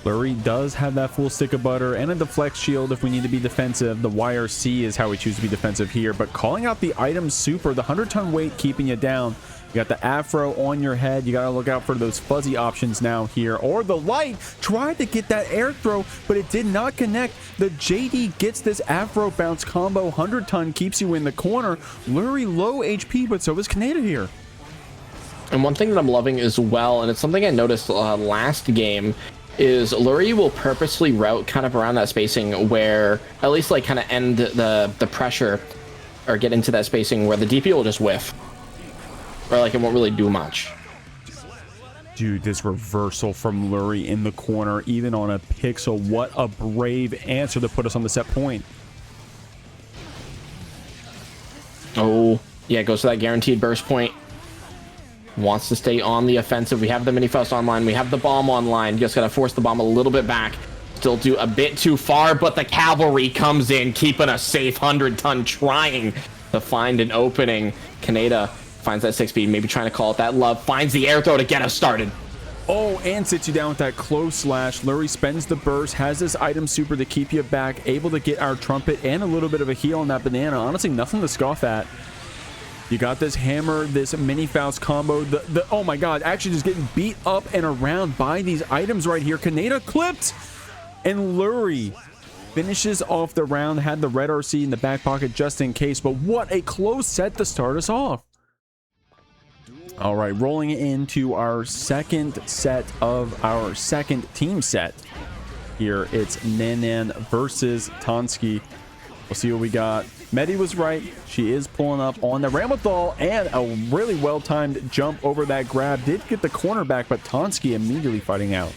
Lurry does have that full stick of butter and a deflect shield if we need to be defensive. The YRC is how we choose to be defensive here, but calling out the item super, the 100-ton weight keeping you down. You got the afro on your head. You got to look out for those fuzzy options now here. Or the light tried to get that air throw, but it did not connect. The JD gets this afro bounce combo. 100-ton keeps you in the corner. Lurry low HP, but so is Kaneda here. And one thing that I'm loving as well, and it's something I noticed last game, is Lurry will purposely route kind of around that spacing where, at least like kind of end the pressure, or get into that spacing where the DP will just whiff. Or like it won't really do much. Dude, this reversal from Lurry in the corner, even on a pixel. What a brave answer to put us on the set point. Oh, yeah, it goes to that guaranteed burst point. Wants to stay on the offensive. We have the mini Faust online. We have the bomb online. Just gotta force the bomb a little bit back. still do a bit too far, but the cavalry comes in, keeping a safe 100-ton, trying to find an opening. Kaneda finds that 6-speed, maybe trying to call it that love, finds the air throw to get us started. Oh, and sits you down with that close slash. Lurry spends the burst, has this item super to keep you back, able to get our trumpet and a little bit of a heal on that banana. Honestly, nothing to scoff at. You got this hammer, this mini Faust combo. Oh my god, actually just getting beat up and around by these items right here. Kaneda clipped, and Lurry finishes off the round. Had the red RC in the back pocket just in case, but what a close set to start us off. All right, rolling into our second set of our second team set. Here it's Nan Nan versus tonsqi. We'll see what we got. Medi was right. She is pulling up on the Ramlethal, and a really well-timed jump over that grab. Did get the corner back, but tonsqi immediately fighting out.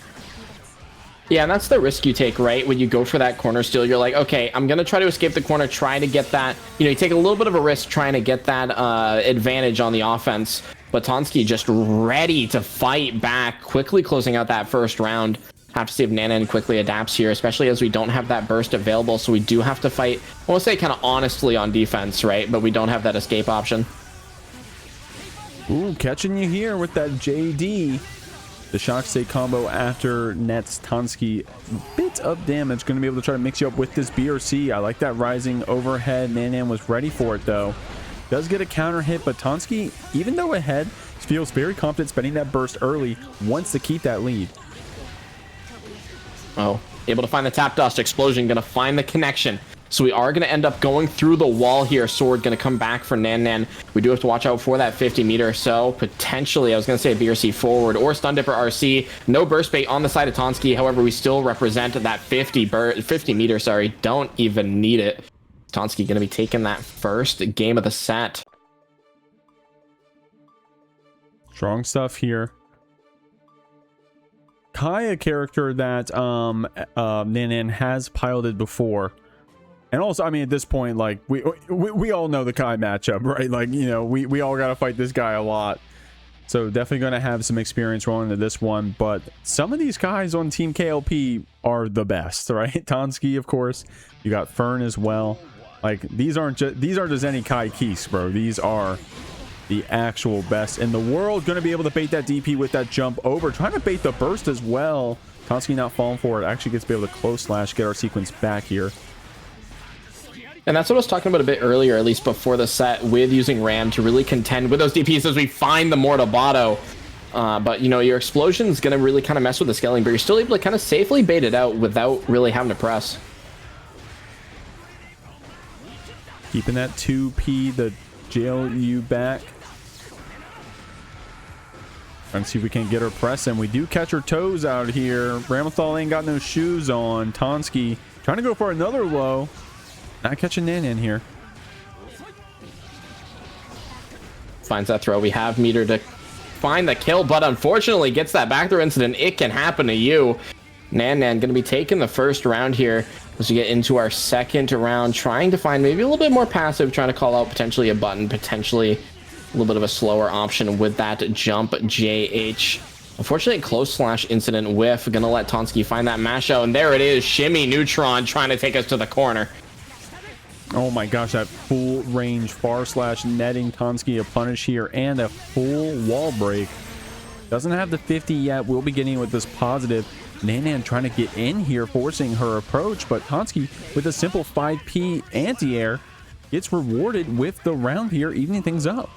Yeah, and that's the risk you take, right? When you go for that corner steal, you're like, okay, I'm going to try to escape the corner, try to get that. You know, you take a little bit of a risk trying to get that advantage on the offense. But tonsqi just ready to fight back, quickly closing out that first round. Have to see if Nan Nan quickly adapts here, especially as we don't have that burst available. So we do have to fight, I won't say kind of honestly on defense, right? But we don't have that escape option. Ooh, catching you here with that JD. The shock state combo after nets tonsqi. Bit of damage. Going to be able to try to mix you up with this BRC. I like that rising overhead. Nan Nan was ready for it though. Does get a counter hit, but tonsqi, even though ahead, feels very confident spending that burst early, wants to keep that lead. Oh, able to find the tap dust. Explosion gonna find the connection. So we are gonna end up going through the wall here. Sword gonna come back for Nan Nan. We do have to watch out for that 50 meter. So potentially, I was gonna say a BRC forward or stun dipper RC. No burst bait on the side of tonsqi. However, we still represent that 50 meter. Sorry, don't even need it. tonsqi gonna be taking that first game of the set. Strong stuff here. Kai, a character that Nan Nan has piloted before, and also, I mean, at this point, like we all know the Kai matchup, right? Like, you know, we all got to fight this guy a lot, so definitely going to have some experience rolling into this one. But some of these guys on Team KLP are the best, right? tonsqi, of course. You got Fern as well. Like, these aren't just any Kai Keese, bro. These are the actual best in the world. Going to be able to bait that DP with that jump over, trying to bait the burst as well. tonsqi not falling for it, actually gets to be able to close slash, get our sequence back here. And that's what I was talking about a bit earlier, at least before the set, with using Ram to really contend with those DPs as we find the Mortabato. But, you know, your explosion is going to really kind of mess with the scaling, but you're still able to kind of safely bait it out without really having to press. Keeping that 2P, the jail you back. Trying to see if we can get her pressing. We do catch her toes out here. Ramlethal ain't got no shoes on. tonsqi trying to go for another low. Not catching Nan Nan here. Finds that throw. We have meter to find the kill, but unfortunately gets that back throw incident. It can happen to you. Nan Nan going to be taking the first round here as we get into our second round, trying to find maybe a little bit more passive, trying to call out potentially a button, potentially a little bit of a slower option with that jump JH. Unfortunately, close slash incident whiff. Gonna let tonsqi find that mash out, and there it is. Shimmy Neutron trying to take us to the corner. Oh my gosh, that full range far slash netting tonsqi a punish here and a full wall break. Doesn't have the 50 yet. We'll be getting with this positive. Nan Nan trying to get in here, forcing her approach, but tonsqi with a simple 5P anti-air gets rewarded with the round here, evening things up.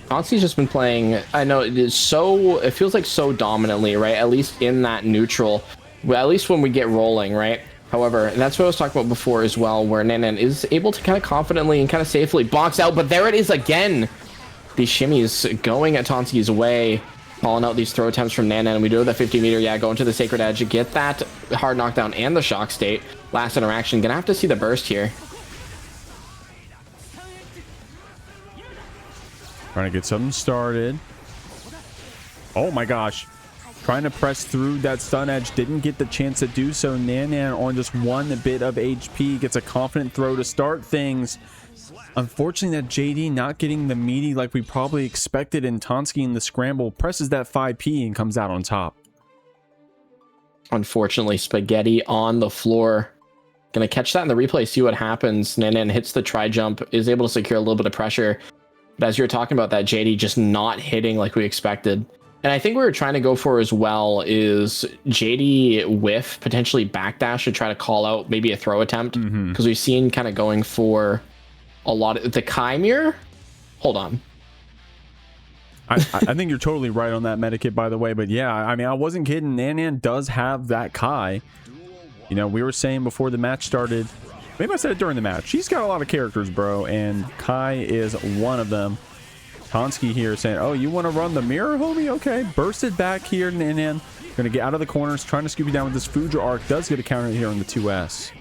tonsqi's just been playing, I know it is so, it feels like so dominantly, right? At least in that neutral, well, at least when we get rolling, right? However, and that's what I was talking about before as well, where Nan Nan is able to kind of confidently and kind of safely box out, but there it is again. These shimmies going at tonsqi's way, calling out these throw attempts from Nan Nan. We do have the 50 meter, yeah, going to the Sacred Edge, get that hard knockdown and the shock state. Last interaction, gonna have to see the burst here. Trying to get something started. Oh my gosh. Trying to press through that stun edge. Didn't get the chance to do so. Nan Nan on just one bit of HP. Gets a confident throw to start things. Unfortunately, that JD not getting the meaty like we probably expected, and tonsqi in the scramble presses that 5P and comes out on top. Unfortunately, Spaghetti on the floor. Gonna catch that in the replay, see what happens. Nan Nan hits the try jump, is able to secure a little bit of pressure. But as you're talking about that, JD just not hitting like we expected. And I think we were trying to go for as well is JD whiff, potentially backdash to try to call out maybe a throw attempt. Because we've seen kind of going for a lot of the Kai mirror. Hold on. I think you're totally right on that medikit, by the way. But yeah, I mean, I wasn't kidding. Nan Nan does have that Kai. You know, we were saying before the match started, maybe I said it during the match, she's got a lot of characters, bro, and Kai is one of them. tonsqi here saying, oh, you want to run the mirror, homie? Okay, bursted back here. Nan Nan gonna get out of the corners, trying to scoop you down with this Fuja arc. Does get a counter here on the 2S.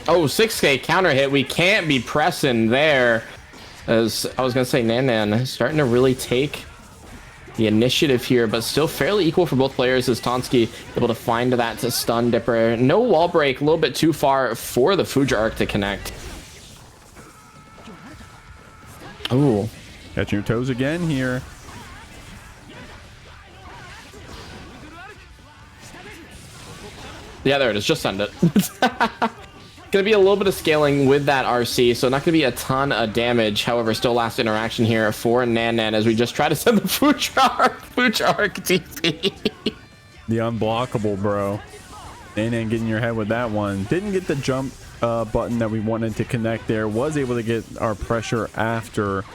Oh, 6K counter hit. We can't be pressing there. As I was gonna say, Nan Nan starting to really take the initiative here, but still fairly equal for both players as tonsqi able to find that stun dipper. No wall break, a little bit too far for the Fuja arc to connect. Oh, catching your toes again here. Yeah, there it is. Just send it. Gonna be a little bit of scaling with that RC, so not gonna be a ton of damage. However, still last interaction here for Nan Nan as we just try to send the Fuja arc TP. The unblockable, bro. Nan Nan getting your head with that one. Didn't get the jump button that we wanted to connect there. Was able to get our pressure after.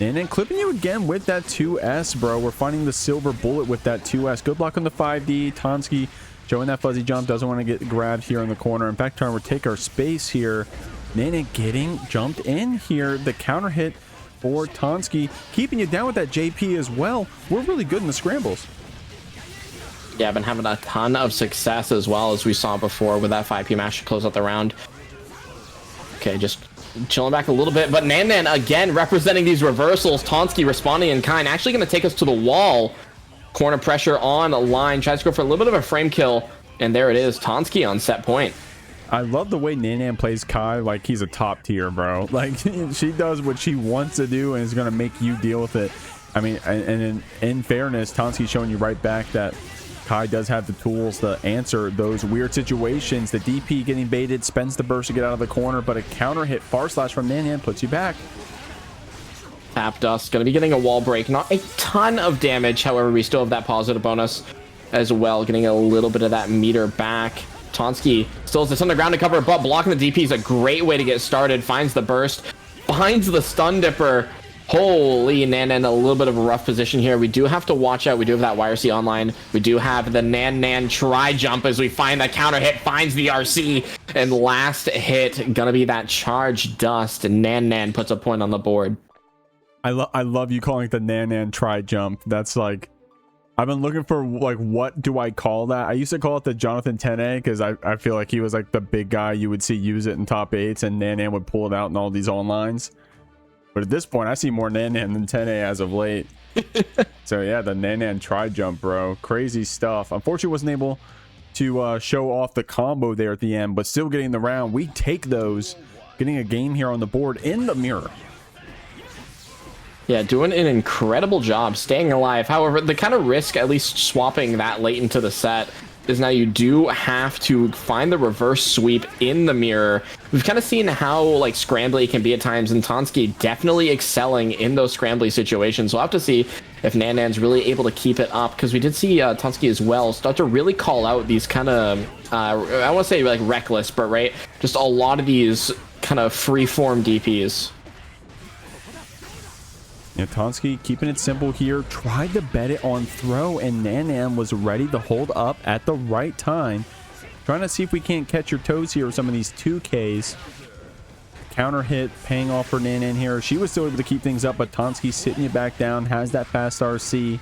Nan Nan clipping you again with that 2S, bro. We're finding the silver bullet with that 2S. Good block on the 5D. tonsqi showing that fuzzy jump, doesn't want to get grabbed here in the corner. In fact, trying to take our space here. Nan Nan getting jumped in here. The counter hit for tonsqi, keeping you down with that JP as well. We're really good in the scrambles. Yeah, been having a ton of success as well, as we saw before with that 5P mash to close out the round. Okay, just chilling back a little bit, but Nan Nan again representing these reversals. tonsqi responding in kind, actually going to take us to the wall. Corner pressure on a line, tries to go for a little bit of a frame kill, and there it is, tonsqi on set point. I love the way Nan Nan plays Kai like he's a top tier, bro. Like, she does what she wants to do and is going to make you deal with it. I mean, and in fairness, tonsqi showing you right back that Kai does have the tools to answer those weird situations. The DP getting baited, spends the burst to get out of the corner, but a counter hit far slash from Nan Nan puts you back. Tap Dust going to be getting a wall break, not a ton of damage. However, we still have that positive bonus as well, getting a little bit of that meter back. tonsqi still has this on the ground to cover, but blocking the DP is a great way to get started. Finds the burst, finds the stun dipper. Holy, Nan Nan a little bit of a rough position here. We do have to watch out. We do have that YRC online. We do have the Nan Nan try jump as we find that counter hit, finds the RC, and last hit gonna be that charge dust, and Nan Nan puts a point on the board. I love you calling it the Nan Nan try jump. That's like, I've been looking for like, what do I call that? I used to call it the Jonathan Tenack because I feel like he was like the big guy you would see use it in top 8s, and Nan Nan would pull it out in all these onlines. But at this point, I see more Nan Nan than 10A as of late. So yeah, the Nan Nan try jump, bro. Crazy stuff. Unfortunately, wasn't able to show off the combo there at the end, but still getting the round. We take those, getting a game here on the board in the mirror. Yeah, doing an incredible job staying alive. However, the kind of risk, at least swapping that late into the set, is now you do have to find the reverse sweep in the mirror. We've kind of seen how like scrambly it can be at times, and tonsqi definitely excelling in those scrambly situations. We'll have to see if Nan Nan's really able to keep it up, because we did see tonsqi as well start to really call out these kind of, I want to say like reckless, but right, just a lot of these kind of free-form DPs. Yeah, tonsqi keeping it simple here. Tried to bet it on throw, and Nan Nan was ready to hold up at the right time. Trying to see if we can't catch your toes here with some of these 2Ks. Counter hit paying off for Nan Nan here. She was still able to keep things up, but tonsqi sitting you back down, has that fast RC.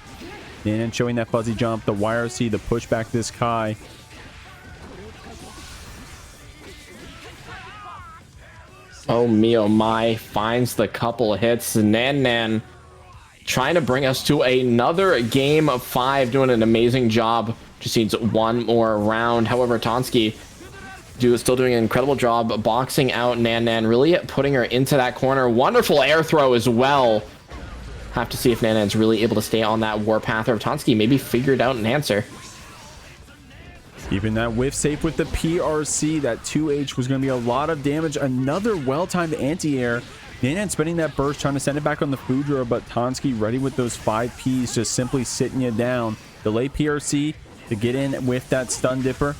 Nan Nan showing that fuzzy jump, the YRC, the push back this Kai. Oh me, oh my, finds the couple hits. Nan Nan trying to bring us to another game of 5, doing an amazing job. Just needs one more round. However, tonsqi still doing an incredible job boxing out Nan Nan, really putting her into that corner. Wonderful air throw as well. Have to see if Nan Nan's really able to stay on that warpath, or if tonsqi maybe figured out an answer. Keeping that whiff safe with the PRC. That 2H was going to be a lot of damage. Another well-timed anti-air. Nan Nan spending that burst, trying to send it back on the Foudre, but tonsqi ready with those 5 Ps, just simply sitting you down. Delay PRC to get in with that stun dipper.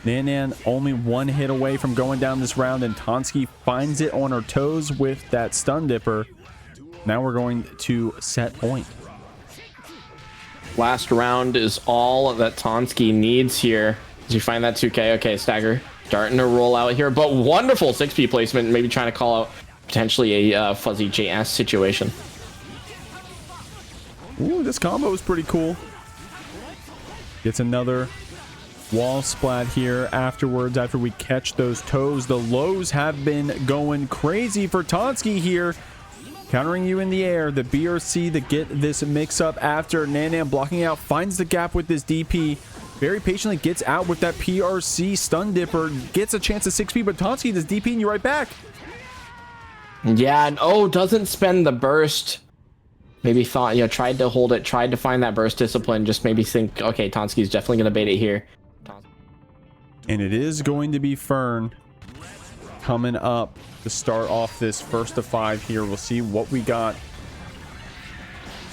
Nan Nan only 1 hit away from going down this round, and tonsqi finds it on her toes with that stun dipper. Now we're going to set point. Last round is all that tonsqi needs here. As you find that 2K, okay, Stagger starting to roll out here, but wonderful 6P placement, maybe trying to call out potentially a fuzzy JS situation. Ooh, this combo is pretty cool. Gets another wall splat here afterwards after we catch those toes. The lows have been going crazy for tonsqi here. Countering you in the air, the BRC to get this mix up after Nan Nan blocking out, finds the gap with this DP. Very patiently gets out with that PRC stun dipper, gets a chance at 6P, but tonsqi is DPing you right back. Yeah, and doesn't spend the burst. Maybe thought, tried to hold it, tried to find that burst discipline, just maybe think, okay, tonsqi is definitely going to bait it here. And it is going to be Fern coming up to start off this first of 5 here. We'll see what we got.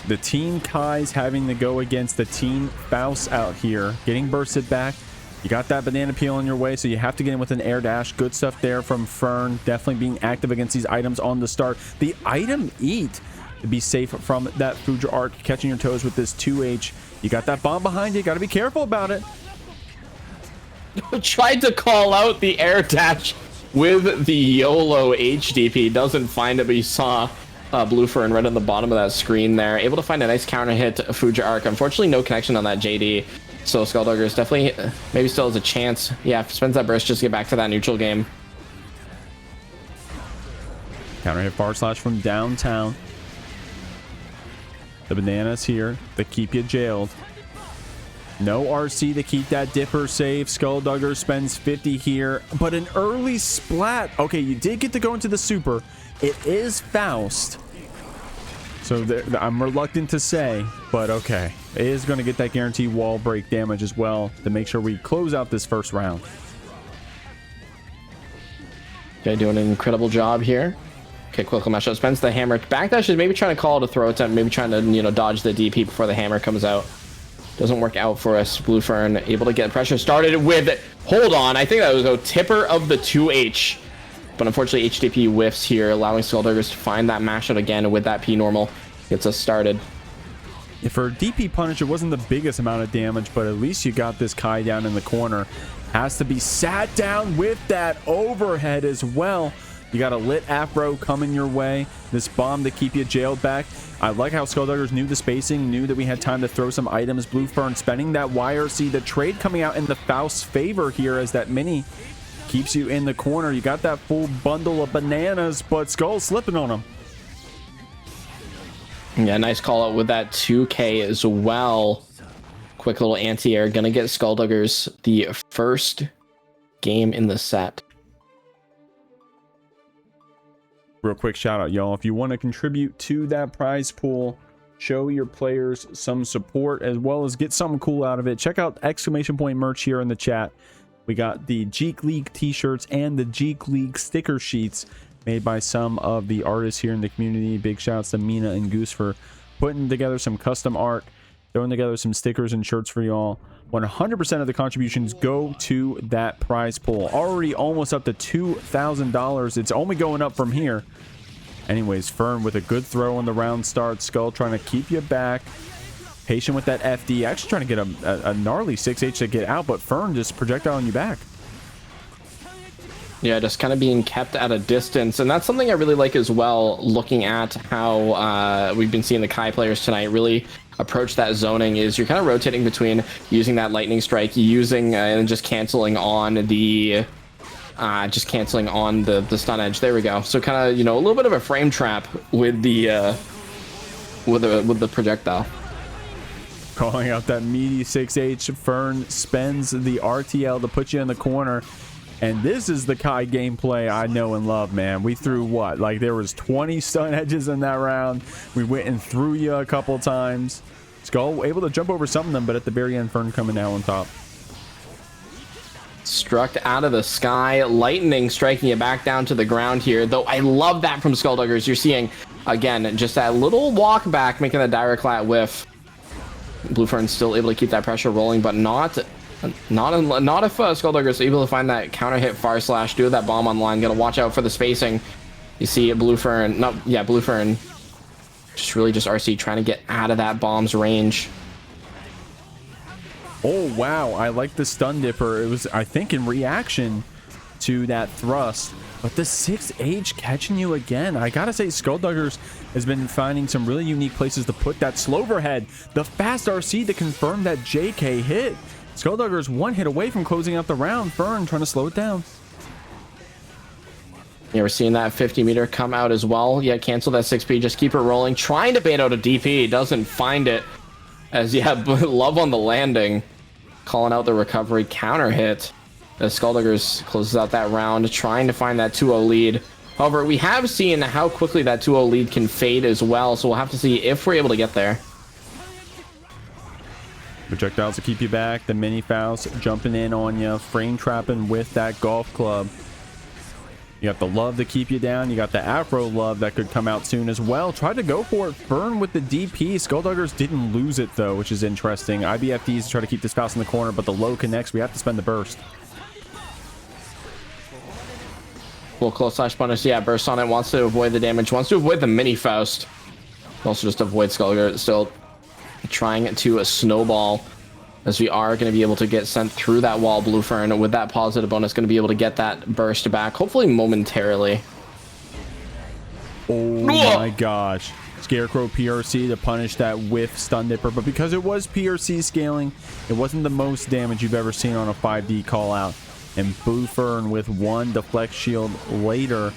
The Team Kai's having to go against the Team Faust out here, getting bursted back. You got that banana peel in your way, so you have to get in with an air dash. Good stuff there from Fern, definitely being active against these items on the start. The item eat to be safe from that Foudre arc, catching your toes with this 2H. You got that bomb behind you, got to be careful about it. Tried to call out the air dash with the YOLO HDP, doesn't find it, but you saw Blue Fern right on the bottom of that screen there. Able to find a nice counter hit Foudre arc. Unfortunately, no connection on that JD. So skullduggers definitely maybe still has a chance. Yeah, spends that burst just to get back to that neutral game. Counter hit bar slash from downtown. The bananas here that keep you jailed. No RC to keep that dipper safe. Skulldugger spends 50 here, but an early splat. Okay, you did get to go into the super. It is Faust. So I'm reluctant to say, but okay. It is going to get that guaranteed wall break damage as well to make sure we close out this first round. Okay, doing an incredible job here. Okay, quick mash up. Spends the hammer. Backdash is maybe trying to call it a throw attempt, maybe trying to, dodge the DP before the hammer comes out. Doesn't work out for us. Blue Fern able to get pressure started with, hold on, I think that was a tipper of the 2H. But unfortunately, HDP whiffs here, allowing Skullduggers to find that mash out again with that P normal. Gets us started. For DP punish, it wasn't the biggest amount of damage, but at least you got this Kai down in the corner. Has to be sat down with that overhead as well. You got a lit afro coming your way. This bomb to keep you jailed back. I like how Skullduggers knew the spacing, knew that we had time to throw some items. Blue Fern spending that YRC. The trade coming out in the Faust's favor here as that mini keeps you in the corner. You got that full bundle of bananas, but Skull slipping on them. Yeah, nice call out with that 2K as well. Quick little anti-air. Gonna get Skullduggers the first game in the set. Real quick shout out, y'all. If you want to contribute to that prize pool, show your players some support as well as get something cool out of it, check out exclamation point merch here in the chat. We got the JeekLeague t-shirts and the JeekLeague sticker sheets made by some of the artists here in the community. Big shouts to Mina and Goose for putting together some custom art, throwing together some stickers and shirts for y'all. 100% of the contributions go to that prize pool. Already almost up to $2,000. It's only going up from here. Anyways, Fern with a good throw on the round start. Skull trying to keep you back. Patient with that FD. Actually trying to get a gnarly 6H to get out, but Fern just projectiling you back. Yeah, just kind of being kept at a distance. And that's something I really like as well, looking at how we've been seeing the Kai players tonight really approach that zoning, is you're kind of rotating between using that lightning strike, using and just canceling on the stun edge. There we go. So kind of, a little bit of a frame trap with the projectile. Calling out that meaty 6H. Fern spends the RTL to put you in the corner. And this is the Kai gameplay I know and love, man. We threw what? Like there was 20 stun edges in that round. We went and threw you a couple times. Skull able to jump over some of them, but at the very end, Fern coming out on top. Struck out of the sky, lightning striking it back down to the ground here. Though I love that from Skullduggers. You're seeing, again, just that little walk back, making a direct lat whiff. Bluefern's still able to keep that pressure rolling, but not if Skullduggers is able to find that counter hit far slash, do that bomb online. Gotta watch out for the spacing. You see Bluefern, Bluefern just really just RC trying to get out of that bomb's range. Oh, wow. I like the stun dipper. It was, I think, in reaction to that thrust. But the 6H catching you again. I gotta say, Skullduggers has been finding some really unique places to put that slover head. The fast RC to confirm that JK hit. Skullduggers one hit away from closing out the round. Fern trying to slow it down. Yeah, we're seeing that 50 meter come out as well. Yeah, cancel that 6P. Just keep it rolling. Trying to bait out a DP. Doesn't find it. As, yeah, love on the landing. Calling out the recovery counter hit. As Skullduggers closes out that round, trying to find that 2-0 lead. However, we have seen how quickly that 2-0 lead can fade as well, so we'll have to see if we're able to get there. Projectiles to keep you back. The mini Faust jumping in on you, frame trapping with that golf club. You got the love to keep you down. You got the Afro love that could come out soon as well. Tried to go for it. Fern with the DP. Skullduggers didn't lose it though, which is interesting. IBFDs try to keep this Faust in the corner, but the low connects. We have to spend the burst. Full close slash punish. Yeah, burst on it. Wants to avoid the damage. Wants to avoid the mini Faust. Also just avoid Skullduggers. Still trying to snowball. As we are going to be able to get sent through that wall, Bluefern, with that positive bonus, going to be able to get that burst back, hopefully momentarily. Oh my gosh. Scarecrow PRC to punish that whiff stun dipper, but because it was PRC scaling, it wasn't the most damage you've ever seen on a 5D call out. And Bluefern with one deflect shield later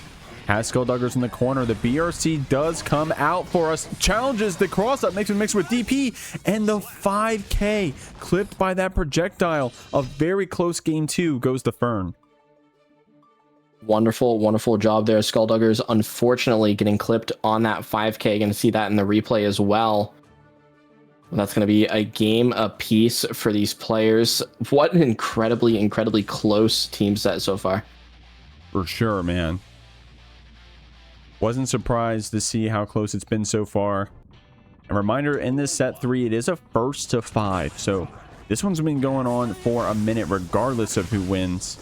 has Skullduggers in the corner. The BRC does come out for us. Challenges the cross up, makes it mix with DP, and the 5K clipped by that projectile. A very close game 2 goes to Fern. Wonderful, wonderful job there. Skullduggers unfortunately getting clipped on that 5K. Going to see that in the replay as well. That's going to be a game apiece for these players. What an incredibly close team set so far. For sure, man. Wasn't surprised to see how close it's been so far. A reminder, in this set 3, it is a 1st to 5. So this one's been going on for a minute regardless of who wins.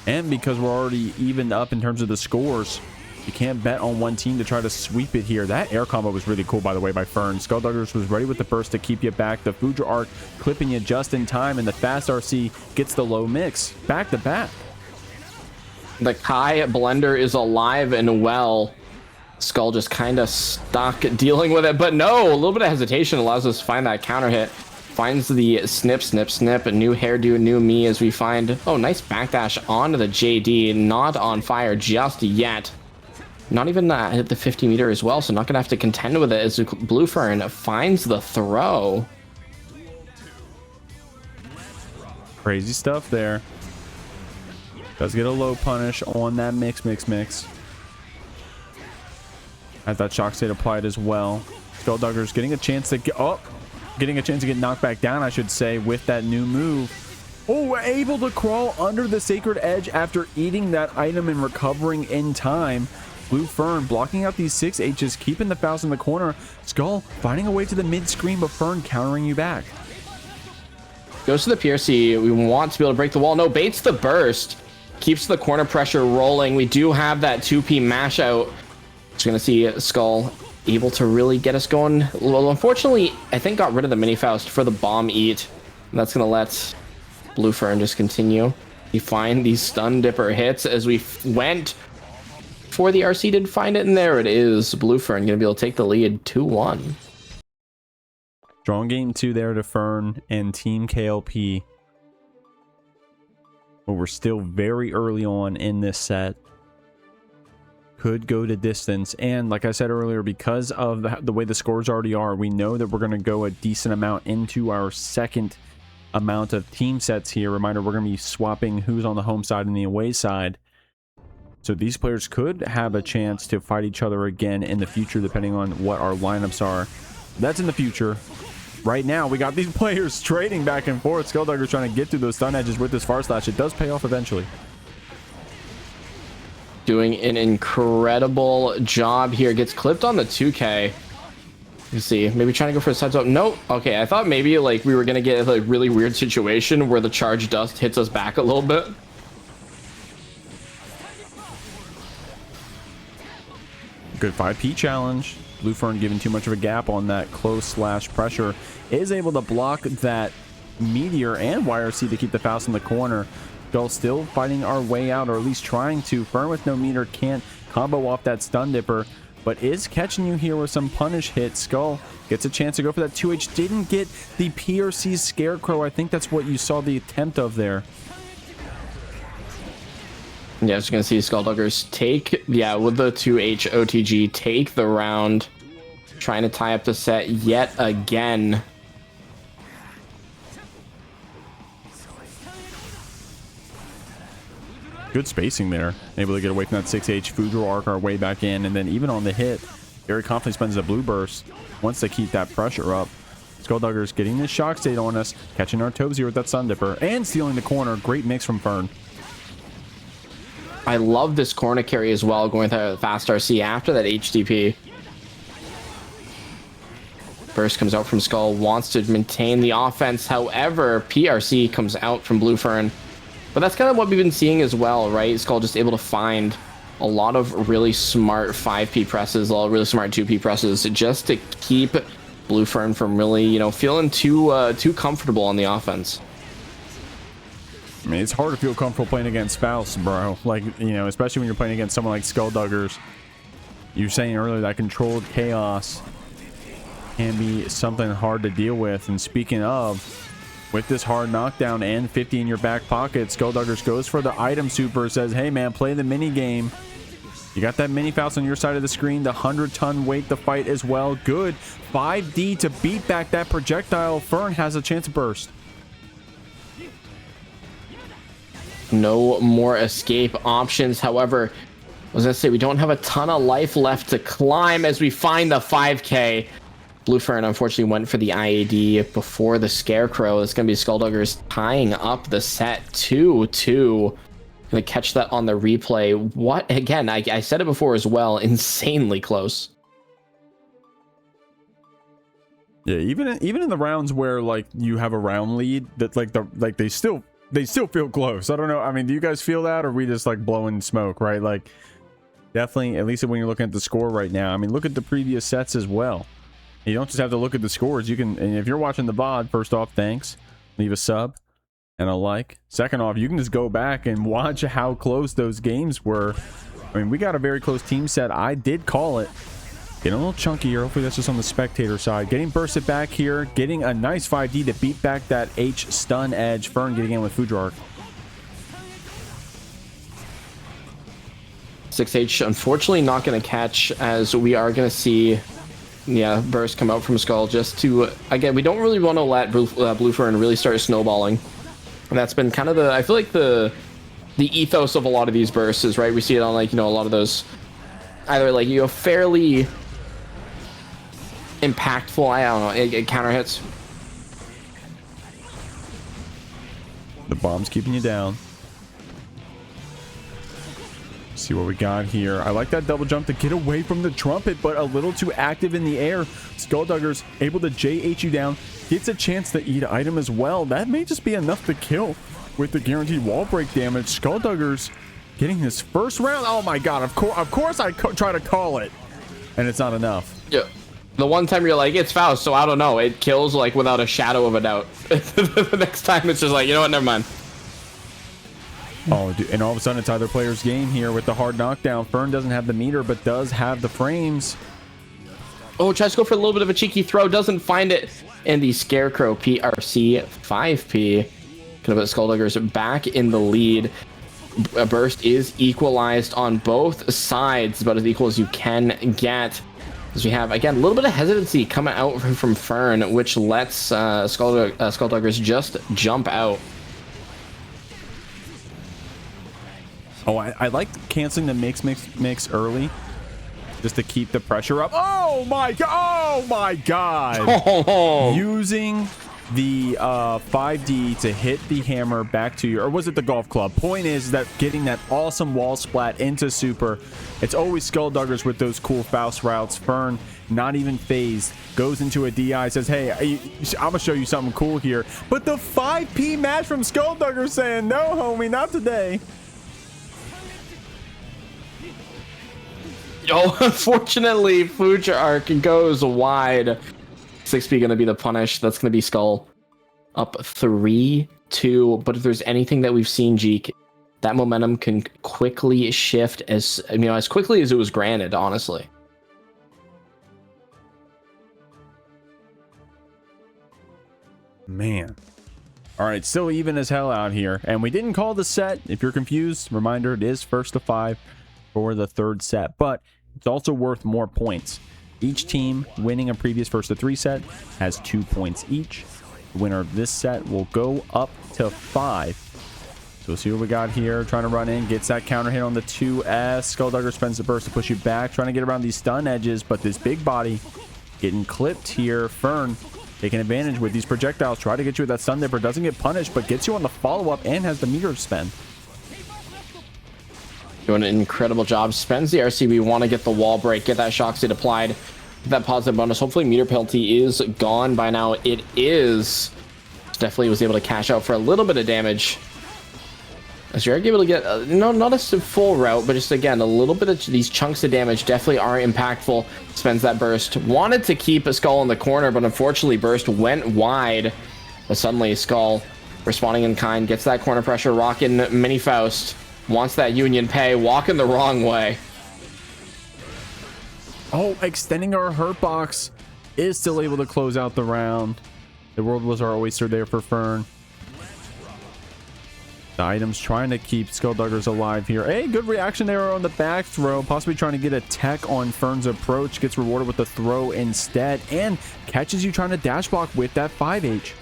And because we're already evened up in terms of the scores, you can't bet on one team to try to sweep it here. That air combo was really cool, by the way, by Fern. Skullduggers was ready with the burst to keep you back. The Fudra arc clipping you just in time, and the fast RC gets the low mix. Back to back. The Kai blender is alive and well. Skull just kind of stuck dealing with it, but no, a little bit of hesitation allows us to find that counter hit. Finds the snip, a new hairdo, new me, as we find, oh, nice backdash onto the JD. Not on fire just yet. Not even hit the 50 meter as well, so not gonna have to contend with it as Bluefern finds the throw. Crazy stuff there. Does get a low punish on that mix. Had that shock state applied as well. Skullduggers getting a chance to get knocked back down, I should say, with that new move. Oh, we're able to crawl under the sacred edge after eating that item and recovering in time. Bluefern blocking out these 6Hs, keeping the Faust in the corner. Skull finding a way to the mid screen, but Fern countering you back. Goes to the PRC. We want to be able to break the wall. No, baits the burst. Keeps the corner pressure rolling. We do have that 2P mash out. Just gonna see Skull able to really get us going. Well, unfortunately, I think got rid of the mini Faust for the bomb eat. And that's gonna let Bluefern just continue. We find these stun dipper hits as we went for the RC, did find it, and there it is. Bluefern gonna be able to take the lead 2-1. Strong game 2 there to Fern and Team KLP. But we're still very early on in this set. Could go to distance, and like I said earlier, because of the way the scores already are, we know that we're going to go a decent amount into our second amount of team sets here. Reminder, we're going to be swapping who's on the home side and the away side. So these players could have a chance to fight each other again in the future, depending on what our lineups are. That's in the future. right now. We got these players trading back and forth. Skullduggers trying to get through those stun edges with this far slash. It does pay off eventually. Doing an incredible job here. Gets clipped on the 2K. Let's see, maybe trying to go for a side swap. Nope. Okay, I thought maybe like we were gonna get a like, really weird situation where the charge dust hits us back a little bit. Good 5P challenge. Blue Fern giving too much of a gap on that close slash pressure. Is able to block that Meteor and YRC to keep the Faust in the corner. Skull still fighting our way out, or at least trying to. Fern with no meter can't combo off that stun dipper, but is catching you here with some punish hits. Skull gets a chance to go for that 2H. Didn't get the PRC Scarecrow. I think that's what you saw the attempt of there. Yeah, just gonna see Skullduggers take, yeah, with the 2H OTG, take the round. Trying to tie up the set yet again. Good spacing there. Able to get away from that 6H. Foudre arc our way back in, and then even on the hit, very confidently spends a blue burst. Wants to keep that pressure up. Skullduggers getting this shock state on us, catching our toes here with that Sun Dipper, and stealing the corner. Great mix from Fern. I love this corner carry as well, going with a fast RC after that HDP. Burst comes out from Skull, wants to maintain the offense. However, PRC comes out from Blue Fern. But that's kind of what we've been seeing as well, right? Skull just able to find a lot of really smart 5P presses, a lot of really smart 2P presses, just to keep Blue Fern from really, you know, feeling too comfortable on the offense. I mean, it's hard to feel comfortable playing against Faust, bro. Like, you know, especially when you're playing against someone like Skullduggers. You were saying earlier that controlled chaos can be something hard to deal with. And speaking of, with this hard knockdown and 50 in your back pocket, Skullduggers goes for the item super, says, hey man, play the mini game. You got that mini Faust on your side of the screen, the 100-ton weight to fight as well. Good 5D to beat back that projectile. Fern has a chance to burst. No more escape options. However, I was gonna say we don't have a ton of life left to climb as we find the 5K. Blue Fern unfortunately went for the IAD before the Scarecrow. It's gonna be Skullduggers tying up the set 2-2. Gonna catch that on the replay. What again? I said it before as well. Insanely close. Yeah, even in the rounds where like you have a round lead, that like they still feel close. I don't know. I mean, do you guys feel that, or are we just like blowing smoke, right? Like, definitely, at least when you're looking at the score right now. I mean, look at the previous sets as well. You don't just have to look at the scores. You can, and if you're watching the VOD, first off, thanks. Leave a sub and a like. Second off, you can just go back and watch how close those games were. I mean, we got a very close team set. I did call it. Getting a little chunky here. Hopefully that's just on the spectator side. Getting bursted back here. Getting a nice 5D to beat back that H stun edge. Fern getting in with Foudre arc. 6H unfortunately not going to catch, as we are going to see, yeah, burst come out from Skull. Just to, again, we don't really want to let Blue Fern really start snowballing. And that's been kind of the, I feel like the ethos of a lot of these bursts is, right? We see it on, like, you know, a lot of those either, like, you know, fairly impactful, I don't know, counter hits. The bomb's keeping you down. See what we got here. I like that double jump to get away from the trumpet, but a little too active in the air. Skullduggers able to JH you down. Gets a chance to eat item as well. That may just be enough to kill with the guaranteed wall break damage. Skullduggers getting this first round. Oh my god, of course I try to call it, and it's not enough. Yeah. The one time you're like, it's Faust, so I don't know. It kills, like, without a shadow of a doubt. The next time it's just like, you know what, never mind. Oh, dude, and all of a sudden it's either player's game here with the hard knockdown. Fern doesn't have the meter, but does have the frames. Oh, tries to go for a little bit of a cheeky throw, doesn't find it. And the Scarecrow PRC 5P. Gonna put Skullduggers back in the lead. A burst is equalized on both sides, about as equal as you can get. As we have, again, a little bit of hesitancy coming out from Fern, which lets Skullduggers just jump out. Oh, I like canceling the mix early. just to keep the pressure up. Oh my god! Oh my god! Using the 5D to hit the hammer back to you, or was it the golf club? Point is that getting that awesome wall splat into super. It's always skullduggers with those cool Faust routes. Fern, not even phased, goes into a DI, says, hey, I'm gonna show you something cool here. But the 5P match from skullduggers saying, no homie, not today. Oh, unfortunately, Future Arc goes wide. 6P gonna be the punish. That's gonna be Skull up 3-2. But if there's anything that we've seen, Jikh, that momentum can quickly shift as quickly as it was granted, honestly. Man. All right, still even as hell out here. And we didn't call the set. If you're confused, reminder, it is 1st to 5 for the 3rd set. But it's also worth more points. Each team winning a previous 1st to 3 set has 2 points each. The winner of this set will go up to 5. So we'll see what we got here. Trying to run in, gets that counter hit on the 2S. Skulldugger spends the burst to push you back, trying to get around these stun edges, but this big body getting clipped here. Fern taking advantage with these projectiles, try to get you with that stun dipper, doesn't get punished, but gets you on the follow-up and has the meter spend. Doing an incredible job. Spends the RCB, want to get the wall break, get that shock state applied, that positive bonus. Hopefully meter penalty is gone by now. It is. Definitely was able to cash out for a little bit of damage. As you're able to get, not a full route, but just again, a little bit of these chunks of damage definitely are impactful. Spends that burst. Wanted to keep a Skull in the corner, but unfortunately burst went wide. But suddenly Skull responding in kind, gets that corner pressure, rocking Mini Faust. Wants that union pay, walking the wrong way. Oh, extending our hurt box is still able to close out the round. The world was our oyster there for Fern. The items trying to keep skullduggers alive here. Hey, good reaction there on the back throw. Possibly trying to get a tech on Fern's approach. Gets rewarded with the throw instead. And catches you trying to dash block with that 5H.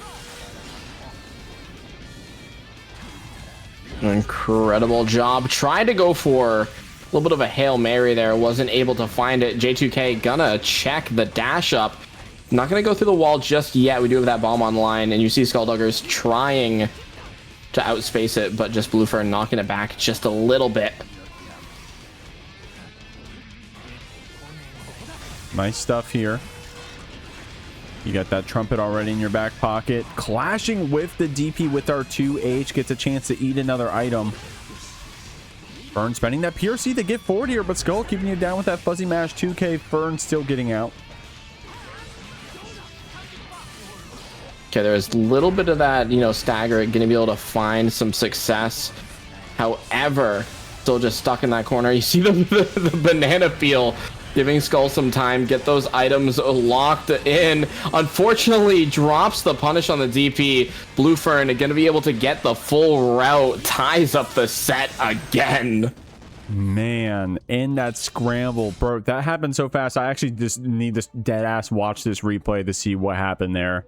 An incredible job. Tried to go for a little bit of a Hail Mary there. Wasn't able to find it. J2K gonna check the dash up. Not gonna go through the wall just yet. We do have that bomb online. And you see Skullduggers trying to outspace it, but just Bluefern knocking it back just a little bit. Nice stuff here. You got that trumpet already in your back pocket. Clashing with the DP with our 2H. Gets a chance to eat another item. Fern spending that PRC to get forward here, but Skull keeping you down with that fuzzy mash. 2K. Fern still getting out. Okay, there's a little bit of that, stagger, going to be able to find some success. However, still just stuck in that corner. You see the banana peel giving Skull some time, get those items locked in. Unfortunately, drops the punish on the DP. Bluefern going to be able to get the full route, ties up the set again. Man, in that scramble, bro, that happened so fast. I actually just need to dead ass watch this replay to see what happened there.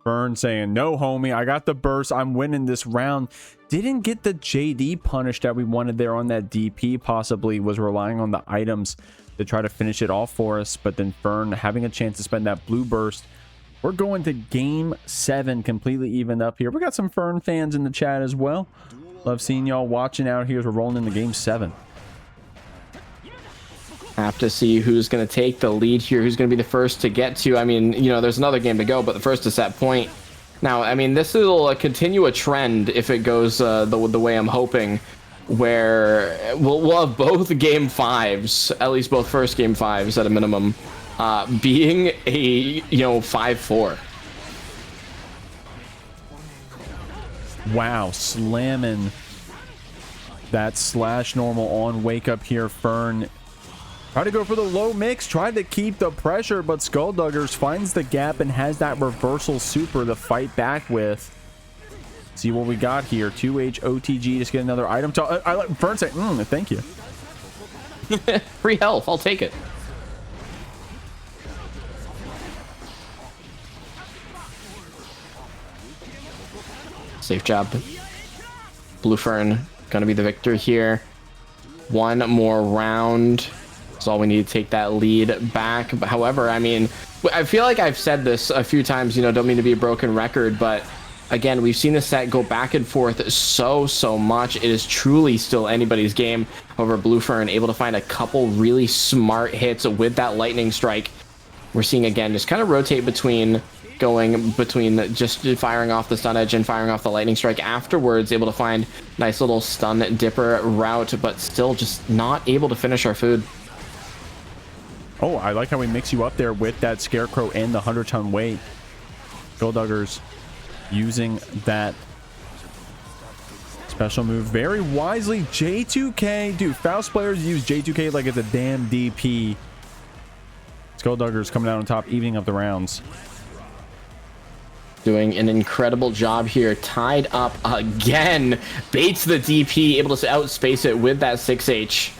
Fern saying, no homie, I got the burst, I'm winning this round. Didn't get the JD punish that we wanted there on that DP. Possibly was relying on the items to try to finish it off for us, but then Fern having a chance to spend that blue burst. We're going to game 7, completely evened up here. We got some Fern fans in the chat as well. Love seeing y'all watching out here as we're rolling into game 7. Have to see who's going to take the lead here, who's going to be the first to get to. I mean, there's another game to go, but the first to set point. Now, I mean, this will continue a trend if it goes the way I'm hoping, where we'll have both game 5s, at least both first game 5s at a minimum, being a 5-4. Wow, slamming that slash normal on wake up here. Fern tried to go for the low mix, tried to keep the pressure, but Skullduggers finds the gap and has that reversal super to fight back with. See what we got here. 2H OTG, just get another item. I let Fern say, thank you. Free health, I'll take it. Safe job. Bluefern gonna be the victor here. One more round. That's all we need to take that lead back. However, I mean, I feel like I've said this a few times, you know, don't mean to be a broken record, but again, we've seen this set go back and forth so much. It is truly still anybody's game. However, Bluefern able to find a couple really smart hits with that lightning strike. We're seeing again just kind of rotate between just firing off the stun edge and firing off the lightning strike afterwards, able to find nice little stun dipper route, but still just not able to finish our food. Oh, I like how we mix you up there with that Scarecrow and the 100-ton weight. Skullduggers using that special move very wisely. J2K, dude, Faust players use J2K like it's a damn DP. Skullduggers coming out on top, evening up the rounds. Doing an incredible job here, tied up again, baits the DP, able to outspace it with that 6H.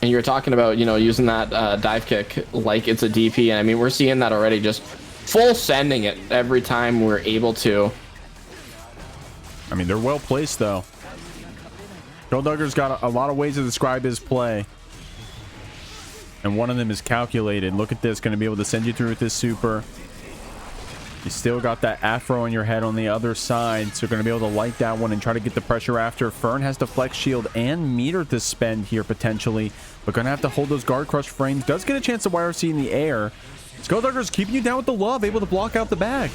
And you're talking about, you know, using that dive kick like it's a DP, and I mean, we're seeing that already, just full sending it every time we're able to. I mean, they're well placed though. Skullduggers got a lot of ways to describe his play, and one of them is calculated. Look at this, going to be able to send you through with this super. You still got that afro on your head on the other side, so you're going to be able to light that one and try to get the pressure after. Fern has the flex shield and meter to spend here potentially, but going to have to hold those guard crush frames. Does get a chance to YRC in the air. Skullduggers keeping you down with the love, able to block out the bag.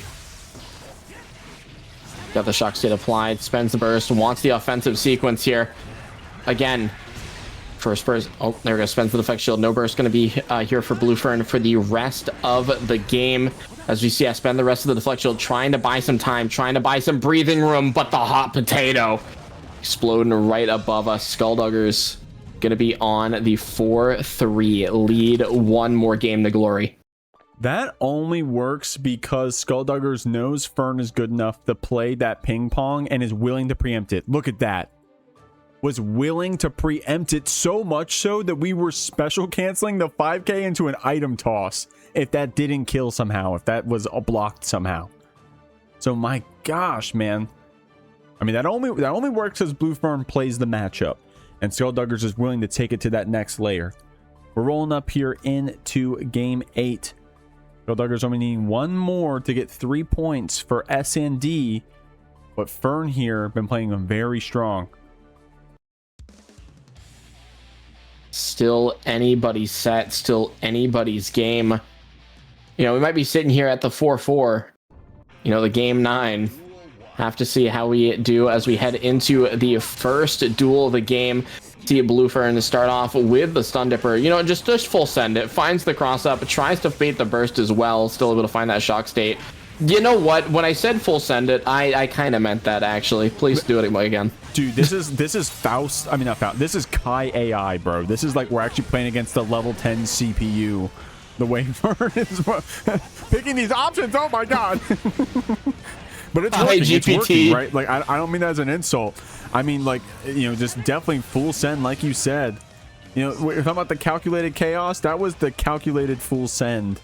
Got the shock state applied, spends the burst, wants the offensive sequence here. Again, first burst. Oh, there we go. Spends the defect shield. No burst going to be here for Bluefern for the rest of the game. As we see, I spend the rest of the deflect shield trying to buy some time, trying to buy some breathing room, but the hot potato exploding right above us. Skullduggers going to be on the 4-3 lead. One more game to glory. That only works because Skullduggers knows Fern is good enough to play that ping pong and is willing to preempt it. Look at that. Was willing to preempt it, so much so that we were special canceling the 5k into an item toss if that didn't kill somehow, if that was blocked somehow. So my gosh, man. I mean, that only works as Bluefern plays the matchup and Skullduggers is willing to take it to that next layer. We're rolling up here into game 8. Skullduggers only needing one more to get 3 points for S&D, but Fern here been playing them very strong. Still anybody's set, still anybody's game. You know, we might be sitting here at the 4-4, you know, the game 9. Have to see how we do as we head into the first duel of the game. See Bluefern to start off with the stun dipper, you know, just full send it, finds the cross up, tries to bait the burst as well, still able to find that shock state. You know what, when I said full send it, I kind of meant that actually. Please do it again. Dude, this is Faust. I mean, not Faust. This is Kai AI, bro. This is like we're actually playing against the level 10 CPU. The way Fern is picking these options. Oh my god. But it's working. It's working, right? Like I don't mean that as an insult. I mean, like, you know, just definitely full send, like you said. You know, we're talking about the calculated chaos. That was the calculated full send,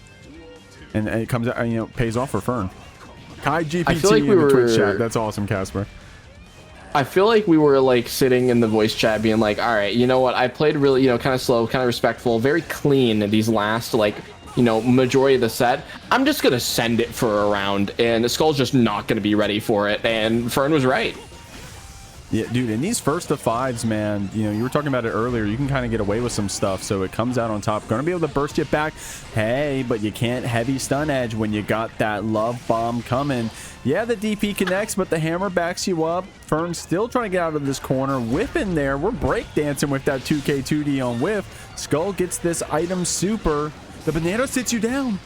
and it comes out, you know, pays off for Fern. Kai GPT like in the Twitch chat. That's awesome, Casper. I feel like we were like sitting in the voice chat being like, all right, you know what? I played really, you know, kind of slow, kind of respectful, very clean these last, like, you know, majority of the set. I'm just going to send it for a round, and the Skull's just not going to be ready for it. And Fern was right. Yeah, dude, in these first to 5s, man, you know, you were talking about it earlier. You can kind of get away with some stuff, so it comes out on top. Going to be able to burst you back. Hey, but you can't heavy stun edge when you got that love bomb coming. Yeah, the DP connects, but the hammer backs you up. Fern's still trying to get out of this corner. Whip in there. We're breakdancing with that 2K2D on whiff. Skull gets this item super. The banana sits you down.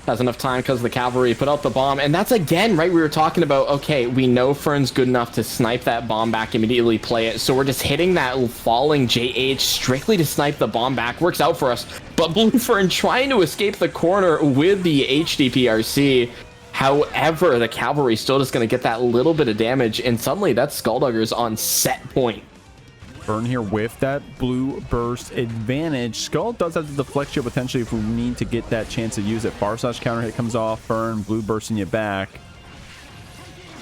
Has enough time because the cavalry put out the bomb, and that's again right, we were talking about, okay, we know Fern's good enough to snipe that bomb back, immediately play it, so we're just hitting that falling JH strictly to snipe the bomb back. Works out for us, but Bluefern trying to escape the corner with the HDPRC. However, the cavalry still just going to get that little bit of damage, and suddenly that's Skullduggers on set point. Fern here with that blue burst advantage. Skull does have the deflect shield potentially if we need to get that chance to use it. Far slash counter hit comes off. Fern, blue bursting you back.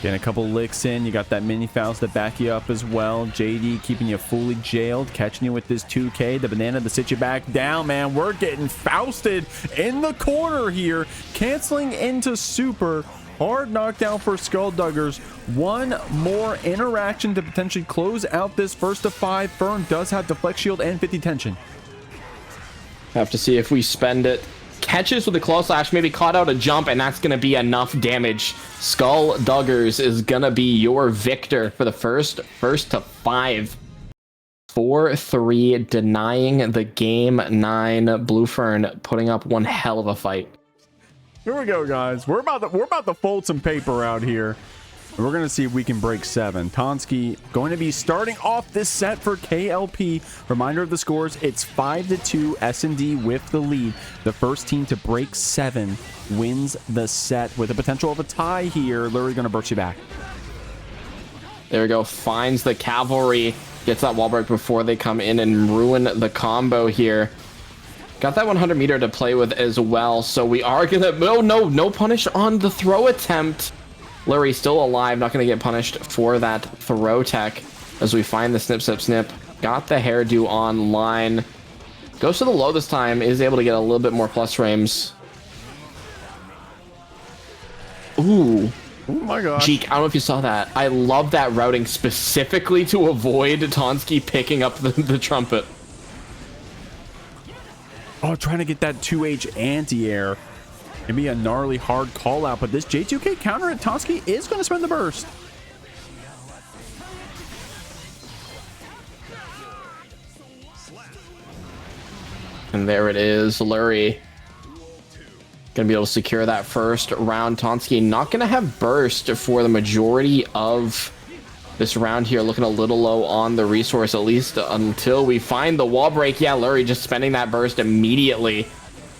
Getting a couple licks in. You got that mini Faust to back you up as well. JD keeping you fully jailed, catching you with this 2K. The banana to sit you back down, man. We're getting Fausted in the corner here. Canceling into super. Hard knockdown for Skullduggers. One more interaction to potentially close out this first of 5. Fern does have deflect shield and 50 tension. Have to see if we spend it. Catches with a claw slash, maybe caught out a jump, and that's going to be enough damage. Skullduggers is going to be your victor for the first to 5. 4-3, denying the game 9. Blue Fern putting up one hell of a fight. Here we go, guys. We're about to fold some paper out here. We're going to see if we can break 7. tonsqi going to be starting off this set for KLP. Reminder of the scores. It's 5-2 S&D with the lead. The first team to break 7 wins the set with the potential of a tie here. Lurry going to burst you back. There we go. Finds the cavalry. Gets that wall break before they come in and ruin the combo here. Got that 100 meter to play with as well. So we are going to... No punish on the throw attempt. Lurry still alive, not going to get punished for that throw tech as we find the snip. Got the hairdo online. Goes to the low this time, is able to get a little bit more plus frames. Ooh. Oh my gosh. Jikh, I don't know if you saw that. I love that routing specifically to avoid tonsqi picking up the trumpet. Oh, trying to get that 2H anti-air. It'd be a gnarly hard call out, but this J2K counter at tonsqi is going to spend the burst. And there it is, Lurry. Gonna be able to secure that first round. tonsqi not gonna have burst for the majority of this round here. Looking a little low on the resource, at least until we find the wall break. Yeah, Lurry just spending that burst immediately.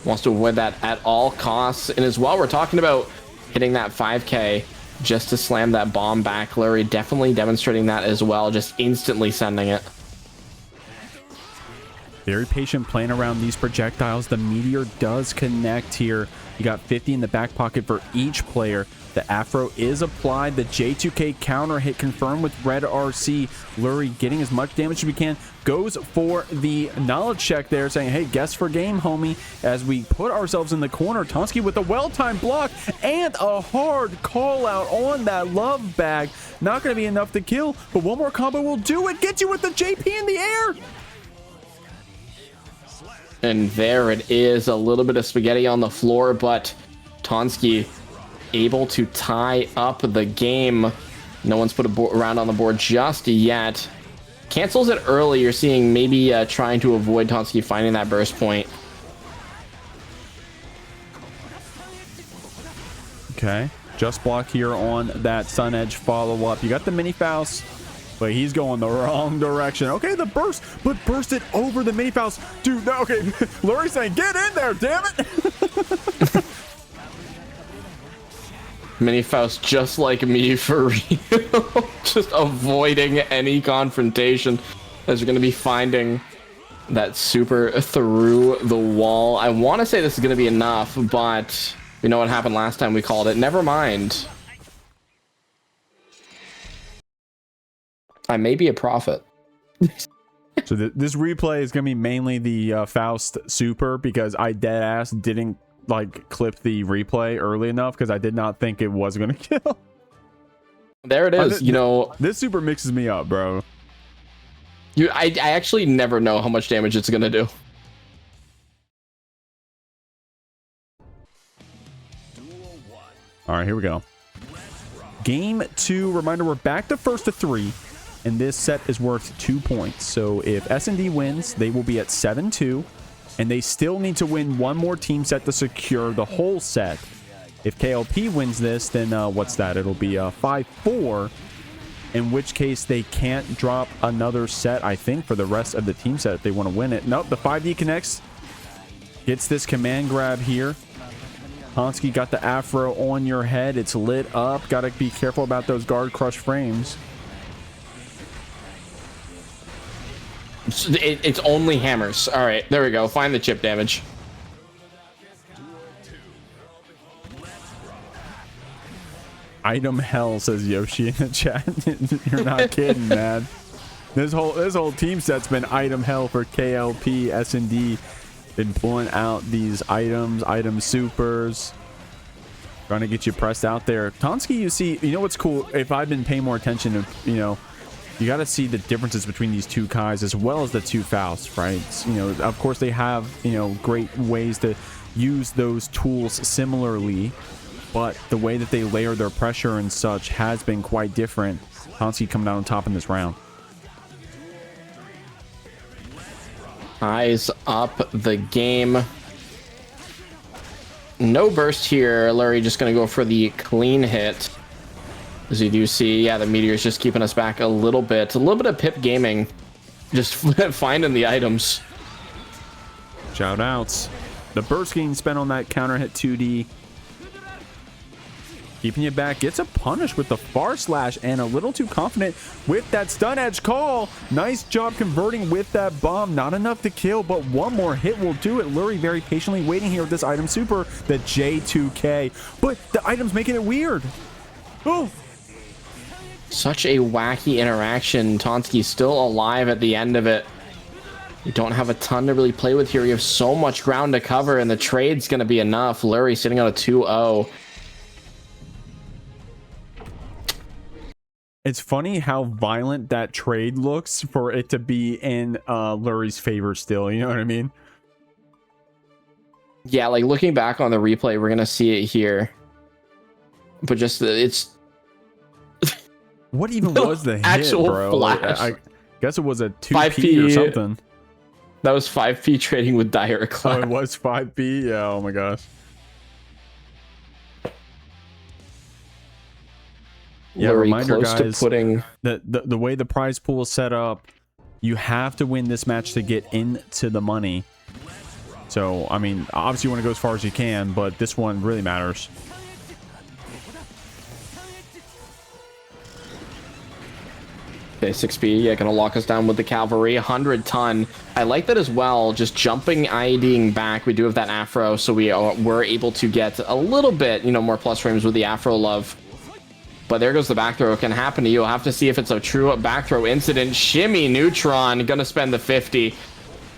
Wants to avoid that at all costs. And as well, we're talking about hitting that 5K just to slam that bomb back. Lurry definitely demonstrating that as well, just instantly sending it. Very patient playing around these projectiles. The meteor does connect here. You got 50 in the back pocket for each player. The afro is applied. The J2K counter hit confirmed with red RC. Lurry getting as much damage as we can. Goes for the knowledge check there, saying, hey, guess for game, homie. As we put ourselves in the corner, tonsqi with a well-timed block and a hard call out on that love bag. Not going to be enough to kill, but one more combo will do it. Get you with the JP in the air. And there it is, a little bit of spaghetti on the floor, but tonsqi able to tie up the game. No one's put a round on the board just yet. Cancels it early. You're seeing maybe trying to avoid tonsqi finding that burst point. Okay, just block here on that Sun Edge follow-up. You got the mini Faust, but he's going the wrong direction. Okay, the burst, but burst it over the mini Faust. Dude, no, okay, Lurry's saying, get in there, damn it. Mini Faust just like me for real. Just avoiding any confrontation as you're going to be finding that super through the wall. I want to say this is going to be enough, but you know what happened last time we called it. Never mind. I may be a prophet. So this replay is going to be mainly the Faust super, because I dead ass didn't like clip the replay early enough because I did not think it was going to kill. There it is. You know, this super mixes me up, bro. I actually never know how much damage it's going to do. All right, here we go. Game 2. Reminder, we're back to first to 3. And this set is worth 2 points. So if S&D wins, they will be at 7-2. And they still need to win one more team set to secure the whole set. If KLP wins this, then what's that? It'll be 5-4. In which case, they can't drop another set, I think, for the rest of the team set if they want to win it. Nope, the 5D connects. Gets this command grab here. tonsqi got the afro on your head. It's lit up. Got to be careful about those guard crush frames. It's only hammers. All right, there we go. Find the chip damage. Item hell, says Yoshi in the chat. You're not kidding, man. This whole team set's been item hell for KLP, S&D. Been pulling out these item supers. Trying to get you pressed out there. tonsqi, you see, you know what's cool? If I've been paying more attention to, you know, you got to see the differences between these two Kais as well as the two Fausts, right? You know, of course they have, you know, great ways to use those tools similarly, but the way that they layer their pressure and such has been quite different. tonsqi coming out on top in this round. Eyes up the game. No burst here. Lurry just going to go for the clean hit. As you do see, yeah, the Meteor's just keeping us back a little bit. A little bit of Pip Gaming. Just finding the items. Shout outs. The burst getting spent on that counter hit 2D. Keeping you back. Gets a punish with the far slash and a little too confident with that stun edge call. Nice job converting with that bomb. Not enough to kill, but one more hit will do it. Lurry very patiently waiting here with this item super, the J2K. But the item's making it weird. Oh. Such a wacky interaction. tonsqi still alive at the end of it. We don't have a ton to really play with here. We have so much ground to cover, and the trade's going to be enough. Lurry sitting on a 2-0. It's funny how violent that trade looks for it to be in Lurry's favor still. You know what I mean? Yeah, like looking back on the replay, we're going to see it here. But just, it's... What even was the actual hit, bro? flash. I guess it was a 2P or something. That was 5P trading with Dire-Claw. Oh, it was 5P? Yeah, oh my gosh. Yeah, reminder, guys, the way the prize pool is set up, you have to win this match to get into the money. So, I mean, obviously you want to go as far as you can, but this one really matters. Okay, 6B, yeah, gonna lock us down with the cavalry. 100 ton. I like that as well. Just jumping, IDing back. We do have that Afro, so we're able to get a little bit, you know, more plus frames with the Afro love. But there goes the back throw. It can happen to you. You'll have to see if it's a true back throw incident. Shimmy Neutron. Gonna spend the 50.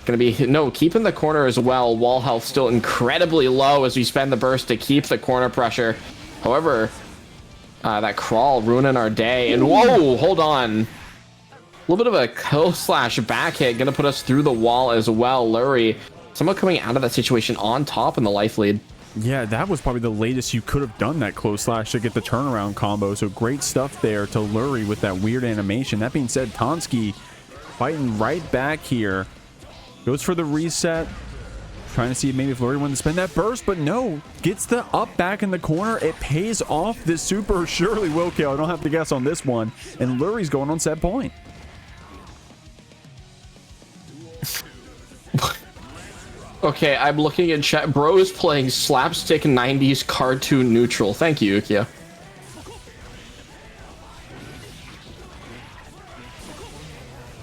Gonna be, no, keeping the corner as well. Wall health still incredibly low as we spend the burst to keep the corner pressure. However, that crawl ruining our day. And whoa, hold on. A little bit of a kill slash back hit. Gonna put us through the wall as well. Lurry, someone coming out of that situation on top in the life lead. Yeah, that was probably the latest you could have done that close slash to get the turnaround combo. So great stuff there to Lurry with that weird animation. That being said, tonsqi fighting right back here. Goes for the reset. Trying to see maybe if Lurry wanted to spend that burst, but no. Gets the up back in the corner. It pays off. This super surely will kill. I don't have to guess on this one. And Lurry's going on set point. Okay, I'm looking in chat. Bro is playing slapstick 90s cartoon neutral. Thank you, Ukia.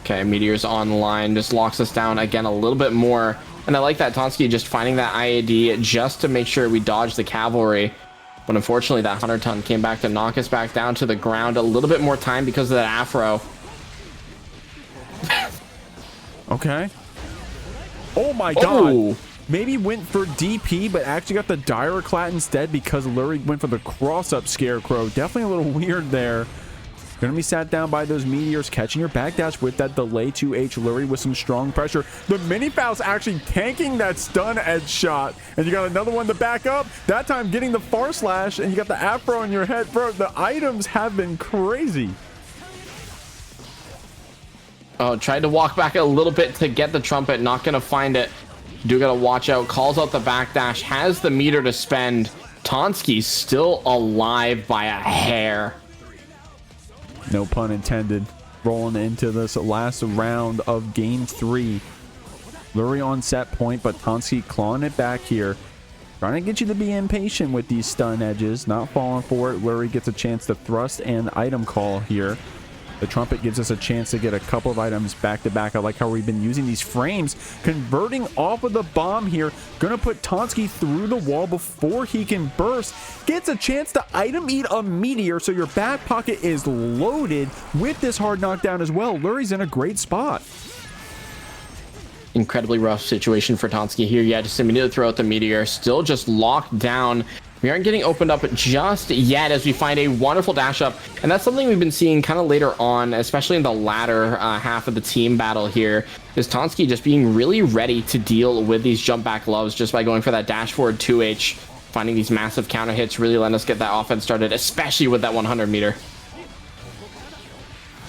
Okay, Meteor's online. Just locks us down again a little bit more. And I like that tonsqi just finding that IAD just to make sure we dodge the cavalry. But unfortunately, that 100 ton came back to knock us back down to the ground. A little bit more time because of that Afro. Okay. Oh my god. Maybe went for DP, but actually got the Dire-Claw instead because Lurry went for the cross-up Scarecrow. Definitely a little weird there. Gonna be sat down by those Meteors, catching your backdash with that delay 2H. Lurry with some strong pressure. The mini Faust actually tanking that stun edge shot. And you got another one to back up. That time getting the far slash, and you got the Afro in your head. Bro, the items have been crazy. Oh, tried to walk back a little bit to get the trumpet. Not going to find it. Do got to watch out. Calls out the backdash. Has the meter to spend. tonsqi still alive by a hair. No pun intended. Rolling into this last round of game 3. Lurry on set point, but tonsqi clawing it back here. Trying to get you to be impatient with these stun edges. Not falling for it. Lurry gets a chance to thrust and item call here. The trumpet gives us a chance to get a couple of items back to back. I like how we've been using these frames, converting off of the bomb here. Gonna put tonsqi through the wall before he can burst. Gets a chance to item eat a meteor, so your back pocket is loaded with this hard knockdown as well. Lurry's in a great spot. Incredibly rough situation for tonsqi here. Yeah, just immediately throw out the meteor. Still just locked down. We aren't getting opened up just yet as we find a wonderful dash up. And that's something we've been seeing kind of later on, especially in the latter half of the team battle here, is tonsqi just being really ready to deal with these jump back loves just by going for that dash forward 2H. Finding these massive counter hits really letting us get that offense started, especially with that 100 meter.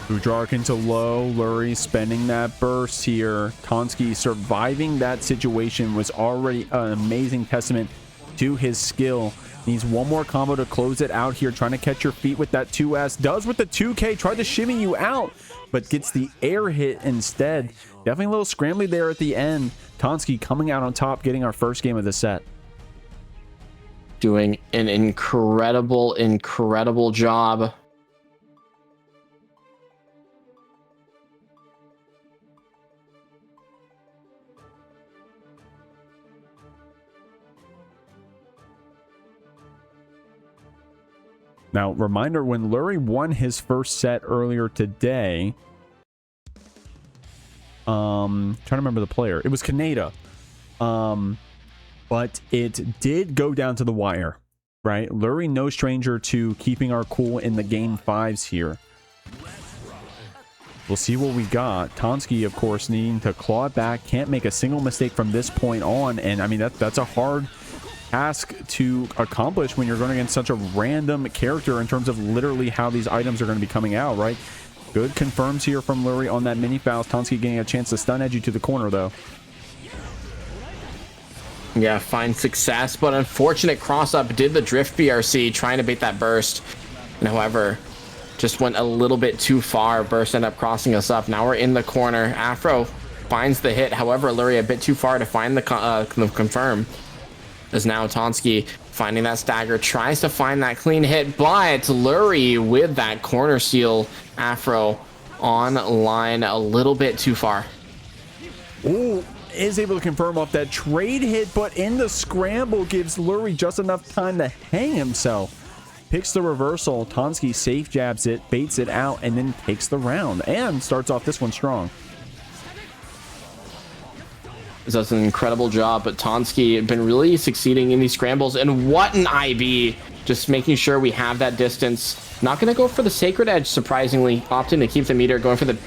Bujark into low, lurry spending that burst here. tonsqi surviving that situation was already an amazing testament to his skill. Needs one more combo to close it out here, trying to catch your feet with that 2S. Does with the 2K, tried to shimmy you out, but gets the air hit instead. Definitely a little scrambly there at the end. tonsqi coming out on top, getting our first game of the set. Doing an incredible job. Now, reminder, when Lurry won his first set earlier today, trying to remember the player. It was Kaneda. But it did go down to the wire, right? Lurry, no stranger to keeping our cool in the game 5s here. We'll see what we got. tonsqi, of course, needing to claw it back. Can't make a single mistake from this point on. And, I mean, that's a hard task to accomplish when you're going against such a random character in terms of literally how these items are going to be coming out, right? Good confirms here from Lurry on that mini Faust. tonsqi getting a chance to stun edge you to the corner, though. Yeah, fine success, but unfortunate cross up. Did the drift BRC trying to bait that burst, and however, just went a little bit too far. Burst ended up crossing us up. Now we're in the corner. Afro finds the hit, however, Lurry a bit too far to find the confirm. As now tonsqi finding that stagger, tries to find that clean hit, but Lurry with that corner seal. Afro on line a little bit too far. Ooh, is able to confirm off that trade hit, but in the scramble gives Lurry just enough time to hang himself. Picks the reversal. tonsqi safe jabs it, baits it out, and then takes the round and starts off this one strong. Does an incredible job, but tonsqi have been really succeeding in these scrambles, and what an IB, just making sure we have that distance. Not going to go for the sacred edge, surprisingly, opting to keep the meter, going for the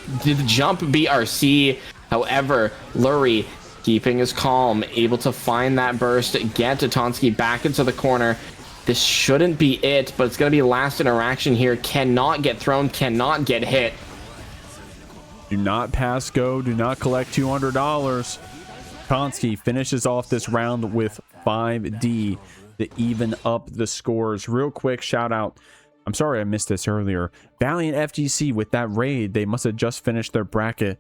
jump BRC. However, Lurry keeping his calm, able to find that burst, get to tonsqi back into the corner. This shouldn't be it, but it's going to be last interaction here. Cannot get thrown, cannot get hit. Do not pass go, do not collect $200. tonsqi finishes off this round with 5D to even up the scores. Real quick shout out, I'm sorry I missed this earlier, Valiant FGC with that raid. They must have just finished their bracket.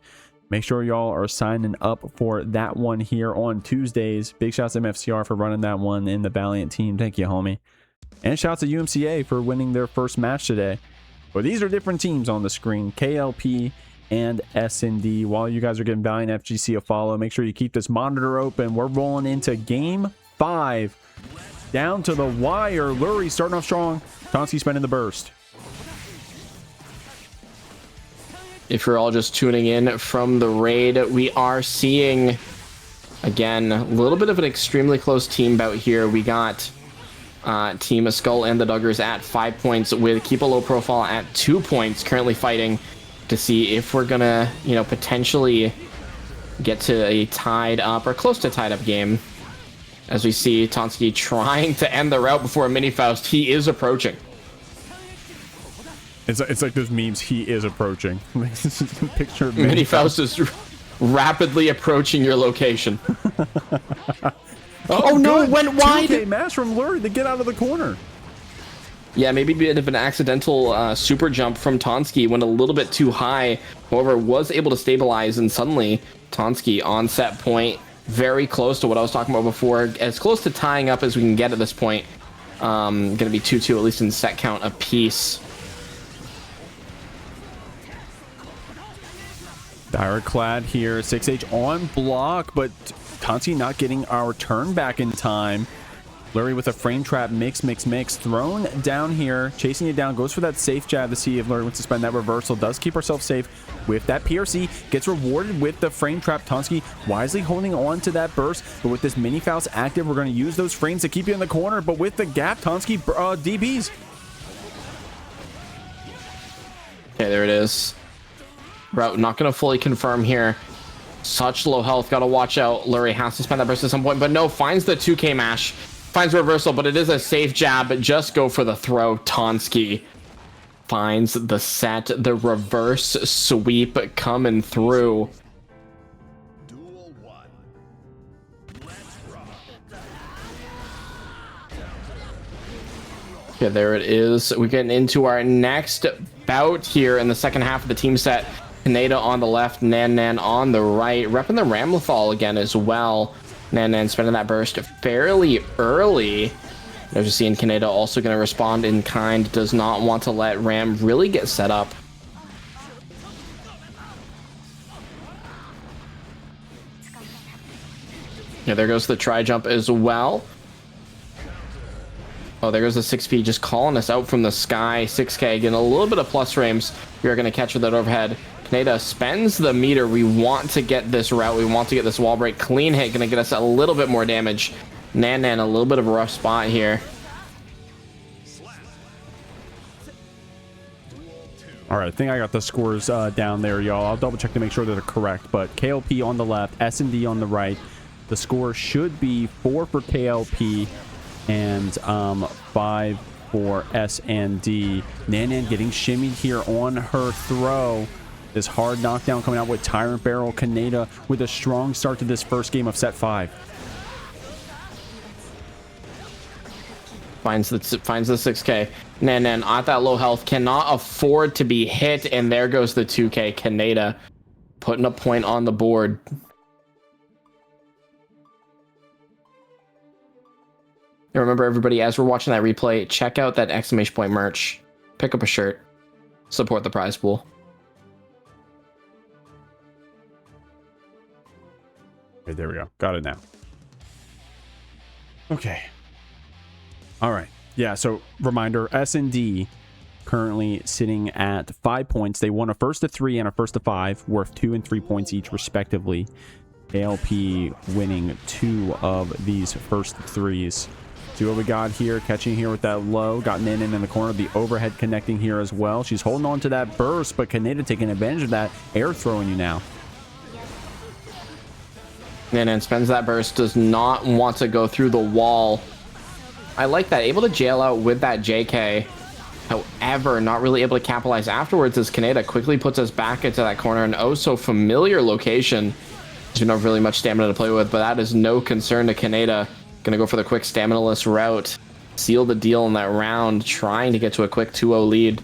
Make sure y'all are signing up for that one here on Tuesdays. Big shouts to MFCR for running that one in the Valiant team. Thank you, homie. And shouts to UMCA for winning their first match today. But these are different teams on the screen. KLP and S&D. While you guys are giving Valiant FGC a follow, make sure you keep this monitor open. We're rolling into game 5. Down to the wire. Lurry starting off strong. tonsqi spending the burst. If you're all just tuning in from the raid, we are seeing, again, a little bit of an extremely close team bout here. We got Team Skull and the Duggers at 5 points, with Keep a Low Profile at 2 points, currently fighting to see if we're gonna, potentially get to a tied up or close to tied up game. As we see tonsqi trying to end the route before Mini Faust. He is approaching. It's like those memes. He is approaching. Picture of Mini Faust is rapidly approaching your location. Oh no, it went wide. 2K mash from Lurry to get out of the corner. Yeah, maybe a bit of an accidental super jump from tonsqi, went a little bit too high. However, was able to stabilize, and suddenly tonsqi on set point, very close to what I was talking about before, as close to tying up as we can get at this point. Gonna be 2-2 at least in set count apiece. Clad here, 6H on block, but tonsqi not getting our turn back in time. Lurry with a frame trap, mix, thrown down here, chasing it down, goes for that safe jab to see if Lurry wants to spend that reversal, does keep herself safe with that PRC, gets rewarded with the frame trap. tonsqi wisely holding on to that burst, but with this mini Faust active, we're going to use those frames to keep you in the corner, but with the gap, tonsqi DBs. Okay, there it is. Route not going to fully confirm here. Such low health, got to watch out. Lurry has to spend that burst at some point, but no, finds the 2K mash. Finds reversal, but it is a safe jab. Just go for the throw. tonsqi finds the set, the reverse sweep coming through. Okay, there it is. We're getting into our next bout here in the second half of the team set. Kaneda on the left, Nan Nan on the right. Repping the Ramlethal again as well. Nan Nan spending that burst fairly early. As you're seeing, Kaneda also going to respond in kind. Does not want to let Ram really get set up. Yeah, there goes the try jump as well. Oh, there goes the 6P just calling us out from the sky. 6K getting a little bit of plus frames. We are going to catch with that overhead. Kaneda spends the meter. We want to get this route. We want to get this wall break. Clean hit going to get us a little bit more damage. Nan Nan a little bit of a rough spot here. All right, I think I got the scores down there, y'all. I'll double check to make sure that they're correct. But KLP on the left, S&D on the right. The score should be 4 for KLP and 5 for S&D. Nan Nan getting shimmied here on her throw. This hard knockdown coming out with Tyrant Barrel. Kaneda with a strong start to this first game of set 5. Finds the 6K. Nan Nan at that low health, cannot afford to be hit, and there goes the 2K. Kaneda putting a point on the board. And remember, everybody, as we're watching that replay, check out that exclamation point merch. Pick up a shirt. Support the prize pool. Okay, there we go. Got it now. Okay. All right. Yeah, so reminder, S&D currently sitting at 5 points. They won a first to 3 and a first to 5, worth 2 and 3 points each respectively. ALP winning 2 of these first 3s. See what we got here, catching here with that low. Got Nan Nan in the corner, the overhead connecting here as well. She's holding on to that burst, but Kaneda taking advantage of that, air throwing you now. Nan Nan spends that burst, does not want to go through the wall. I like that, able to jail out with that JK. However, not really able to capitalize afterwards as Kaneda quickly puts us back into that corner, an oh so familiar location. There's not really much stamina to play with, but that is no concern to Kaneda. Gonna go for the quick stamina-less route. Seal the deal in that round, trying to get to a quick 2-0 lead.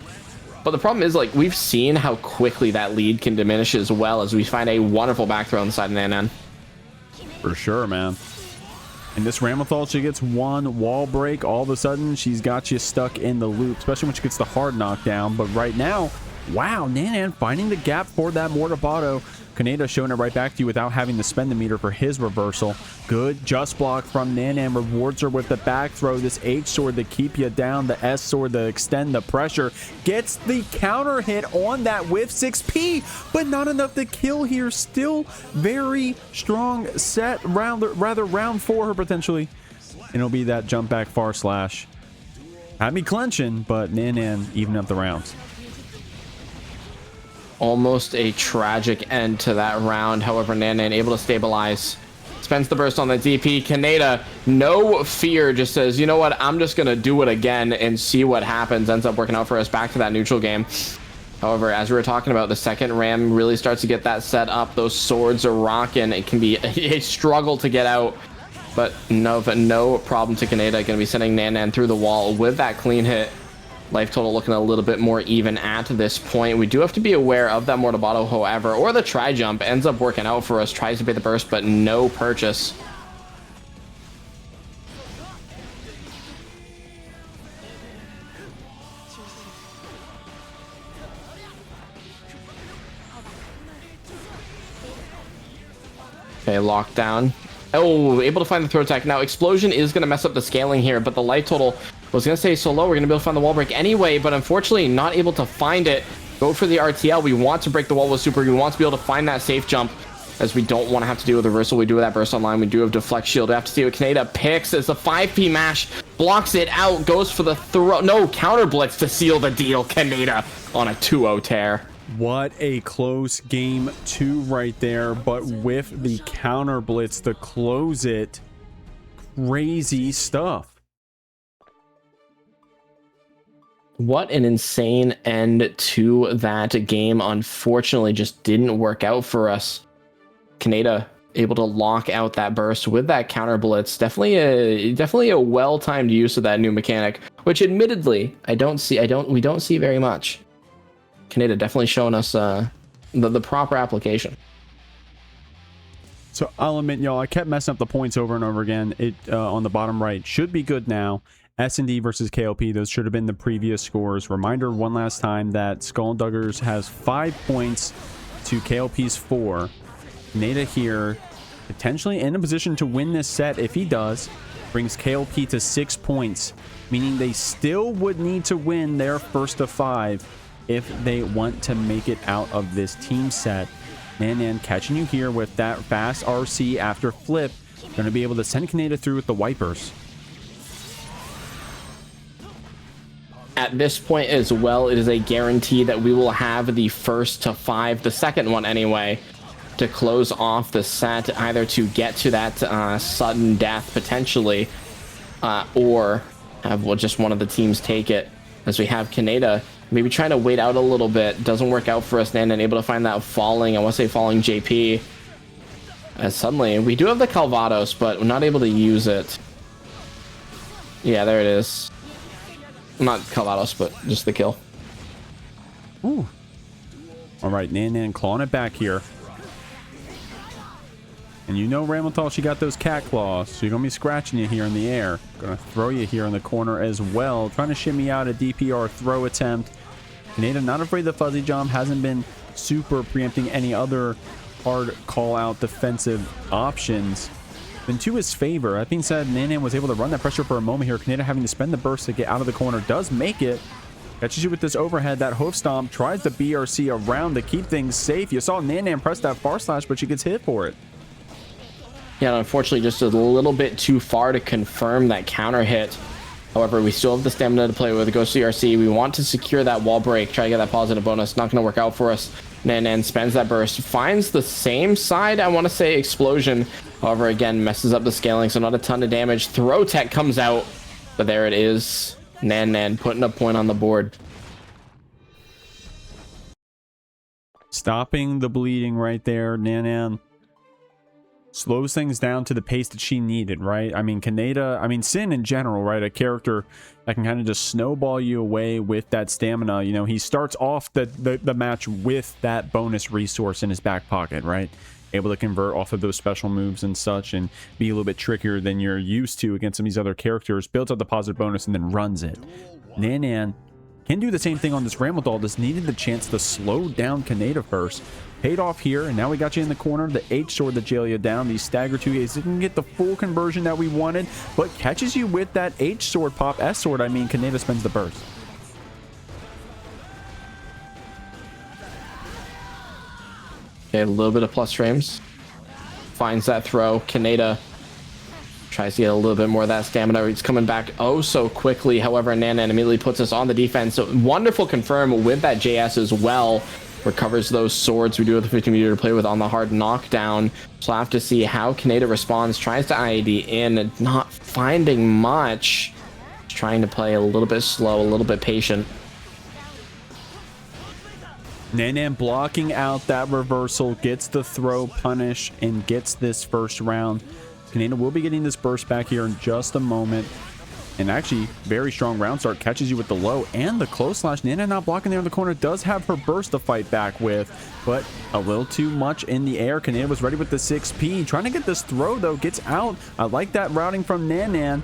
But the problem is, like, we've seen how quickly that lead can diminish as well as we find a wonderful back throw on the side of Nan Nan. For sure, man. And this Ramlethal, she gets one wall break. All of a sudden, she's got you stuck in the loop, especially when she gets the hard knockdown. But right now, wow, Nan Nan finding the gap for that mortar botto. Kaneda showing it right back to you without having to spend the meter for his reversal. Good just block from Nan Nan, rewards her with the back throw. This H sword to keep you down, the S sword to extend the pressure. Gets the counter hit on that with 6P, but not enough to kill here. Still very strong set, round 4 her potentially. And it'll be that jump back far slash. Had me clenching, but Nan Nan even up the rounds. Almost a tragic end to that round. However, Nan Nan able to stabilize. Spends the burst on the DP. Kaneda, no fear, just says, you know what, I'm just going to do it again and see what happens. Ends up working out for us back to that neutral game. However, as we were talking about, the second Ram really starts to get that set up. Those swords are rocking. It can be a struggle to get out. But no problem to Kaneda. Going to be sending Nan Nan through the wall with that clean hit. Life total looking a little bit more even at this point. We do have to be aware of that Mortabato, however, or the try jump ends up working out for us. Tries to pay the burst, but no purchase. Okay, lockdown. Oh, able to find the throw attack. Now, explosion is going to mess up the scaling here, but the life total was going to stay so low. We're going to be able to find the wall break anyway, but unfortunately not able to find it. Go for the RTL. We want to break the wall with super. We want to be able to find that safe jump, as we don't want to have to deal with reversal. We do have that burst online. We do have deflect shield. We have to see what Kaneda picks as the 5p mash blocks it out, goes for the throw. No, counter blitz to seal the deal. Kaneda on a 2-0 tear. What a close game 2 right there, but with the counter blitz to close it. Crazy stuff. What an insane end to that game. Unfortunately, just didn't work out for us. Kaneda able to lock out that burst with that counter blitz. Definitely a well-timed use of that new mechanic, which admittedly we don't see very much. Kaneda definitely showing us the proper application. So I'll admit, y'all, I kept messing up the points over and over again. It on the bottom right should be good now. S&D versus KLP, those should have been the previous scores. Reminder one last time that Skullduggers has 5 points to KLP's 4. Kaneda here potentially in a position to win this set. If he does, brings KLP to 6 points, meaning they still would need to win their first of 5 if they want to make it out of this team set. Nan Nan catching you here with that fast RC after flip. Going to be able to send Kaneda through with the wipers. At this point as well, it is a guarantee that we will have the first to 5, the second one anyway, to close off the set, either to get to that sudden death potentially, or have just one of the teams take it, as we have Kaneda maybe trying to wait out a little bit. Doesn't work out for us. Nan Nan able to find that falling, I want to say falling JP, as suddenly we do have the Calvados, but we're not able to use it. Yeah, there it is. Not Calvados, but just the kill. Ooh. All right, Nan Nan clawing it back here. And you know Ramlethal, she got those cat claws, so you're going to be scratching you here in the air. Going to throw you here in the corner as well. Trying to shimmy out a DPR throw attempt. Kaneda not afraid of the fuzzy jump. Hasn't been super preempting any other hard call-out defensive options. Been to his favor. That being said, Nan Nan was able to run that pressure for a moment here. Kaneda having to spend the burst to get out of the corner. Does make it. Catches you with this overhead. That hoof stomp. Tries to BRC around to keep things safe. You saw Nan Nan press that far slash, but she gets hit for it. Yeah, unfortunately, just a little bit too far to confirm that counter hit. However, we still have the stamina to play with. It goes to CRC. We want to secure that wall break. Try to get that positive bonus. Not going to work out for us. Nan Nan spends that burst. Finds the same side. I want to say explosion. However, again, messes up the scaling, so not a ton of damage. Throw tech comes out. But there it is. Nan Nan putting a point on the board. Stopping the bleeding right there. Nan Nan slows things down to the pace that she needed, right? I mean, Kaneda, I mean, Sin in general, right? A character that can kind of just snowball you away with that stamina. You know, he starts off the match with that bonus resource in his back pocket, right? Able to convert off of those special moves and such and be a little bit trickier than you're used to against some of these other characters. Builds up the positive bonus and then runs it. Nan Nan can do the same thing on this Ramlethal. Just needed the chance to slow down Kaneda first. Paid off here, and now we got you in the corner. The H sword that jail you down. These stagger 2As didn't get the full conversion that we wanted, but catches you with that H sword pop. S sword, I mean, Kaneda spends the burst. Okay, a little bit of plus frames. Finds that throw. Kaneda tries to get a little bit more of that stamina. He's coming back oh so quickly. However, Nan Nan immediately puts us on the defense. So wonderful confirm with that JS as well. Recovers those swords. We do have the 50 meter to play with on the hard knockdown. So I'll have to see how Kaneda responds. Tries to IAD in, not finding much. Just trying to play a little bit slow, a little bit patient. Nan Nan blocking out that reversal, gets the throw punish, and gets this first round. Kaneda will be getting this burst back here in just a moment. And actually, very strong round start. Catches you with the low and the close slash. Nan Nan not blocking there in the corner. Does have her burst to fight back with, but a little too much in the air. Kaneda was ready with the 6P. Trying to get this throw, though. Gets out. I like that routing from Nan Nan.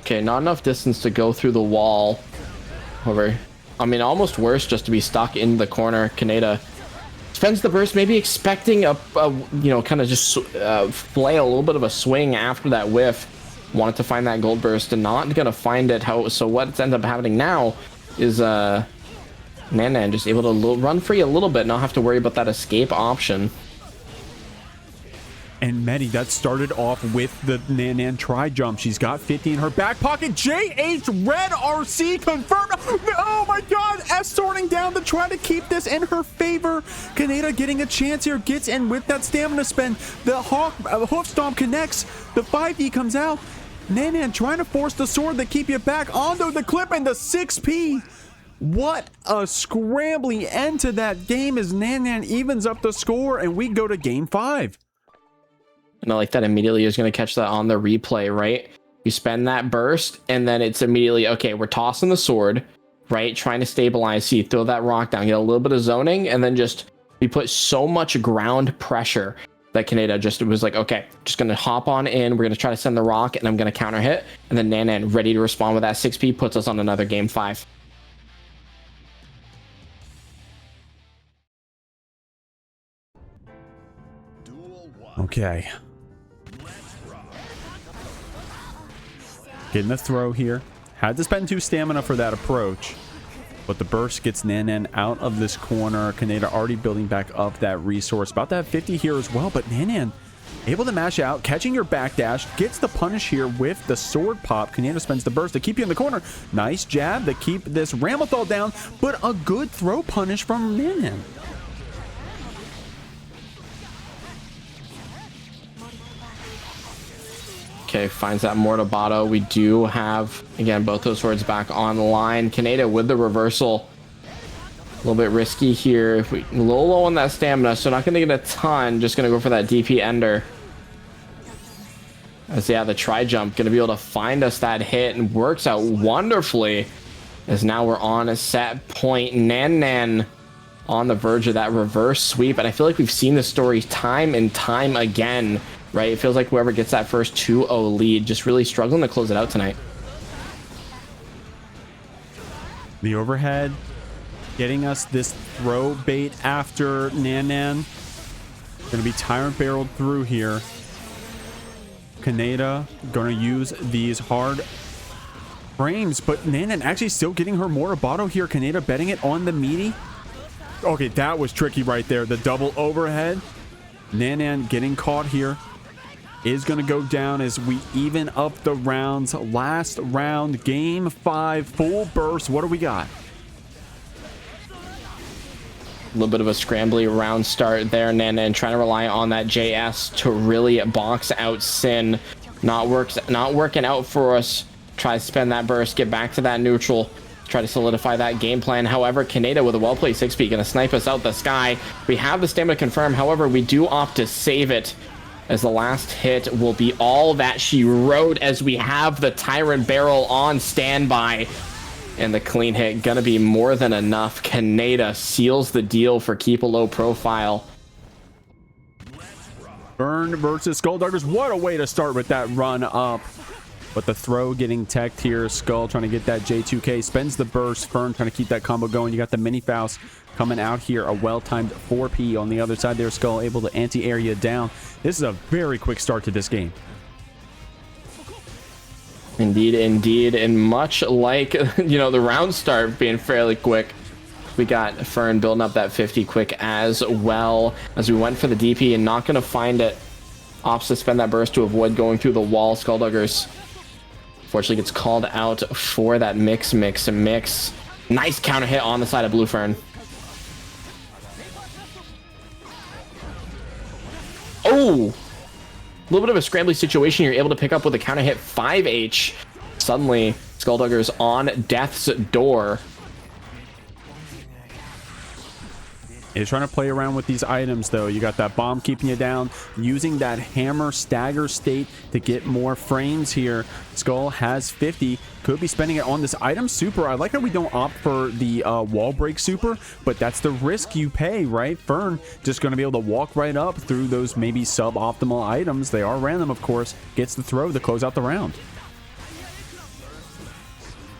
Okay, not enough distance to go through the wall. However, I mean, almost worse just to be stuck in the corner. Kaneda spends the burst, maybe expecting a you know, kind of just flail a little bit of a swing after that whiff. Wanted to find that gold burst and not gonna find it. So what ends up happening now is Nan Nan just able to run free a little bit, not have to worry about that escape option. And Medi, that started off with the Nan Nan try jump. She's got 50 in her back pocket. JH Red RC confirmed. Oh my God, S sorting down to try to keep this in her favor. Kaneda getting a chance here, gets in with that stamina spend. The hoof stomp connects. The 5D comes out. Nan Nan trying to force the sword to keep you back onto the clip, and the 6P. What a scrambly end to that game as Nan Nan evens up the score, and we go to game 5. And I like that immediately is going to catch that on the replay, right? You spend that burst, and then it's immediately, okay, we're tossing the sword, right? Trying to stabilize, see, throw that rock down, get a little bit of zoning, and then just, we put so much ground pressure that Kaneda just was like, okay, just going to hop on in, we're going to try to send the rock, and I'm going to counter hit, and then Nan Nan ready to respond with that 6P puts us on another game 5. Okay. Getting the throw here. Had to spend 2 stamina for that approach. But the burst gets Nan Nan out of this corner. Kaneda already building back up that resource. About to have 50 here as well. But Nan Nan able to mash out, catching your backdash. Gets the punish here with the sword pop. Kaneda spends the burst to keep you in the corner. Nice jab to keep this Ramlethal down. But a good throw punish from Nan Nan. Okay, finds that Mortabato. We do have, again, both those swords back on the line. Kaneda with the reversal. A little bit risky here. A little low on that stamina, so not going to get a ton. Just going to go for that DP ender. As, yeah, the tri-jump going to be able to find us that hit, and works out wonderfully. As now we're on a set point. Nan Nan on the verge of that reverse sweep. And I feel like we've seen this story time and time again. Right, it feels like whoever gets that first 2-0 lead just really struggling to close it out tonight. The overhead getting us this throw bait after Nan Nan. Gonna be tyrant barreled through here. Kaneda gonna use these hard frames, but Nan Nan actually still getting her Mortabato here. Kaneda betting it on the meaty. Okay, that was tricky right there. The double overhead. Nan Nan getting caught here. Is going to go down as we even up the rounds. Last round, game 5, full burst. What do we got? A little bit of a scrambly round start there. Nan Nan trying to rely on that JS to really box out Sin. Not working out for us. Try to spend that burst, get back to that neutral. Try to solidify that game plan. However, Kaneda with a well-played 6P going to snipe us out the sky. We have the stamina confirmed. However, we do opt to save it, as the last hit will be all that she wrote, as we have the Tyrant Barrel on standby. And the clean hit gonna be more than enough. Kaneda seals the deal for keep a low profile. Burn versus Skullduggers. What a way to start with that run up. But the throw getting teched here. Skull trying to get that J2K. Spends the burst. Fern trying to keep that combo going. You got the mini Faust coming out here. A well-timed 4P on the other side there. Skull able to anti-area down. This is a very quick start to this game. Indeed, indeed. And much like, you know, the round start being fairly quick, we got Fern building up that 50 quick as well. As we went for the DP and not going to find it. Opts to spend that burst to avoid going through the wall. Skullduggers fortunately gets called out for that mix. Nice counter hit on the side of Blue Fern. Oh, a little bit of a scrambly situation. You're able to pick up with a counter hit 5H. Suddenly, Skullduggers on death's door. Is trying to play around with these items, though. You got that bomb keeping you down, using that hammer stagger state to get more frames here. Skull has 50, could be spending it on this item super. I like that we don't opt for the wall break super, but that's the risk you pay, right? Fern just going to be able to walk right up through those maybe suboptimal items. They are random, of course. Gets the throw to close out the round.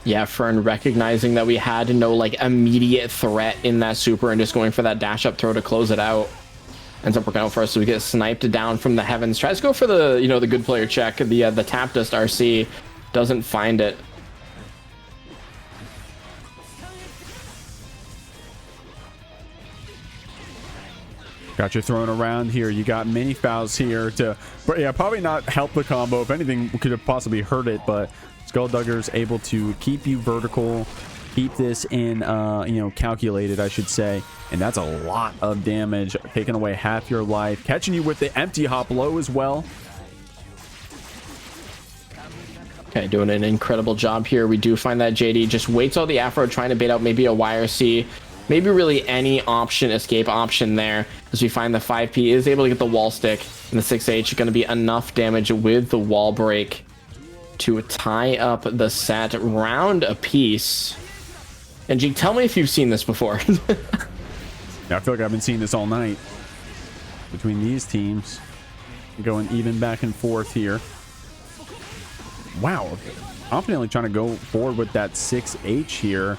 Yeah, Fern recognizing that we had no like immediate threat in that super and just going for that dash up throw to close it out. Ends up working out for us, so we get sniped down from the heavens. Tries to go for the, you know, the good player check. The tap dust RC doesn't find it. Got you thrown around here. You got mini Faust here to, yeah, probably not help the combo. If anything, could have possibly hurt it, but Skullduggers able to keep you vertical, keep this in, you know, calculated, I should say. And that's a lot of damage, taking away half your life, catching you with the empty hop low as well. Okay, doing an incredible job here. We do find that JD just waits out the Afro, trying to bait out maybe a YRC, maybe really any option, escape option there, as we find the 5P is able to get the wall stick, and the 6H going to be enough damage with the wall break to tie up the set round apiece. And Jikh, tell me if you've seen this before. Yeah, I feel like I've been seeing this all night between these teams, going even back and forth here. Wow, confidently trying to go forward with that 6H here.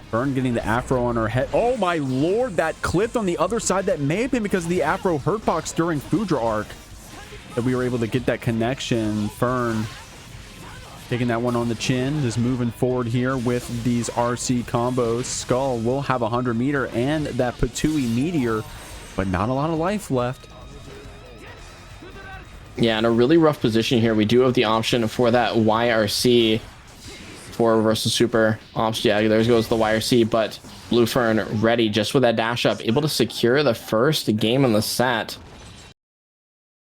Fern getting the Afro on her head. Oh my lord, that clipped on the other side. That may have been because of the Afro hurt box during Foudre arc that we were able to get that connection. Fern taking that one on the chin, just moving forward here with these RC combos. Skull will have a 100-meter and that Patui meteor, but not a lot of life left. Yeah, in a really rough position here. We do have the option for that YRC for reversal super ops. Yeah, there goes the YRC, but Blue Fern ready just with that dash up, able to secure the first game in the set.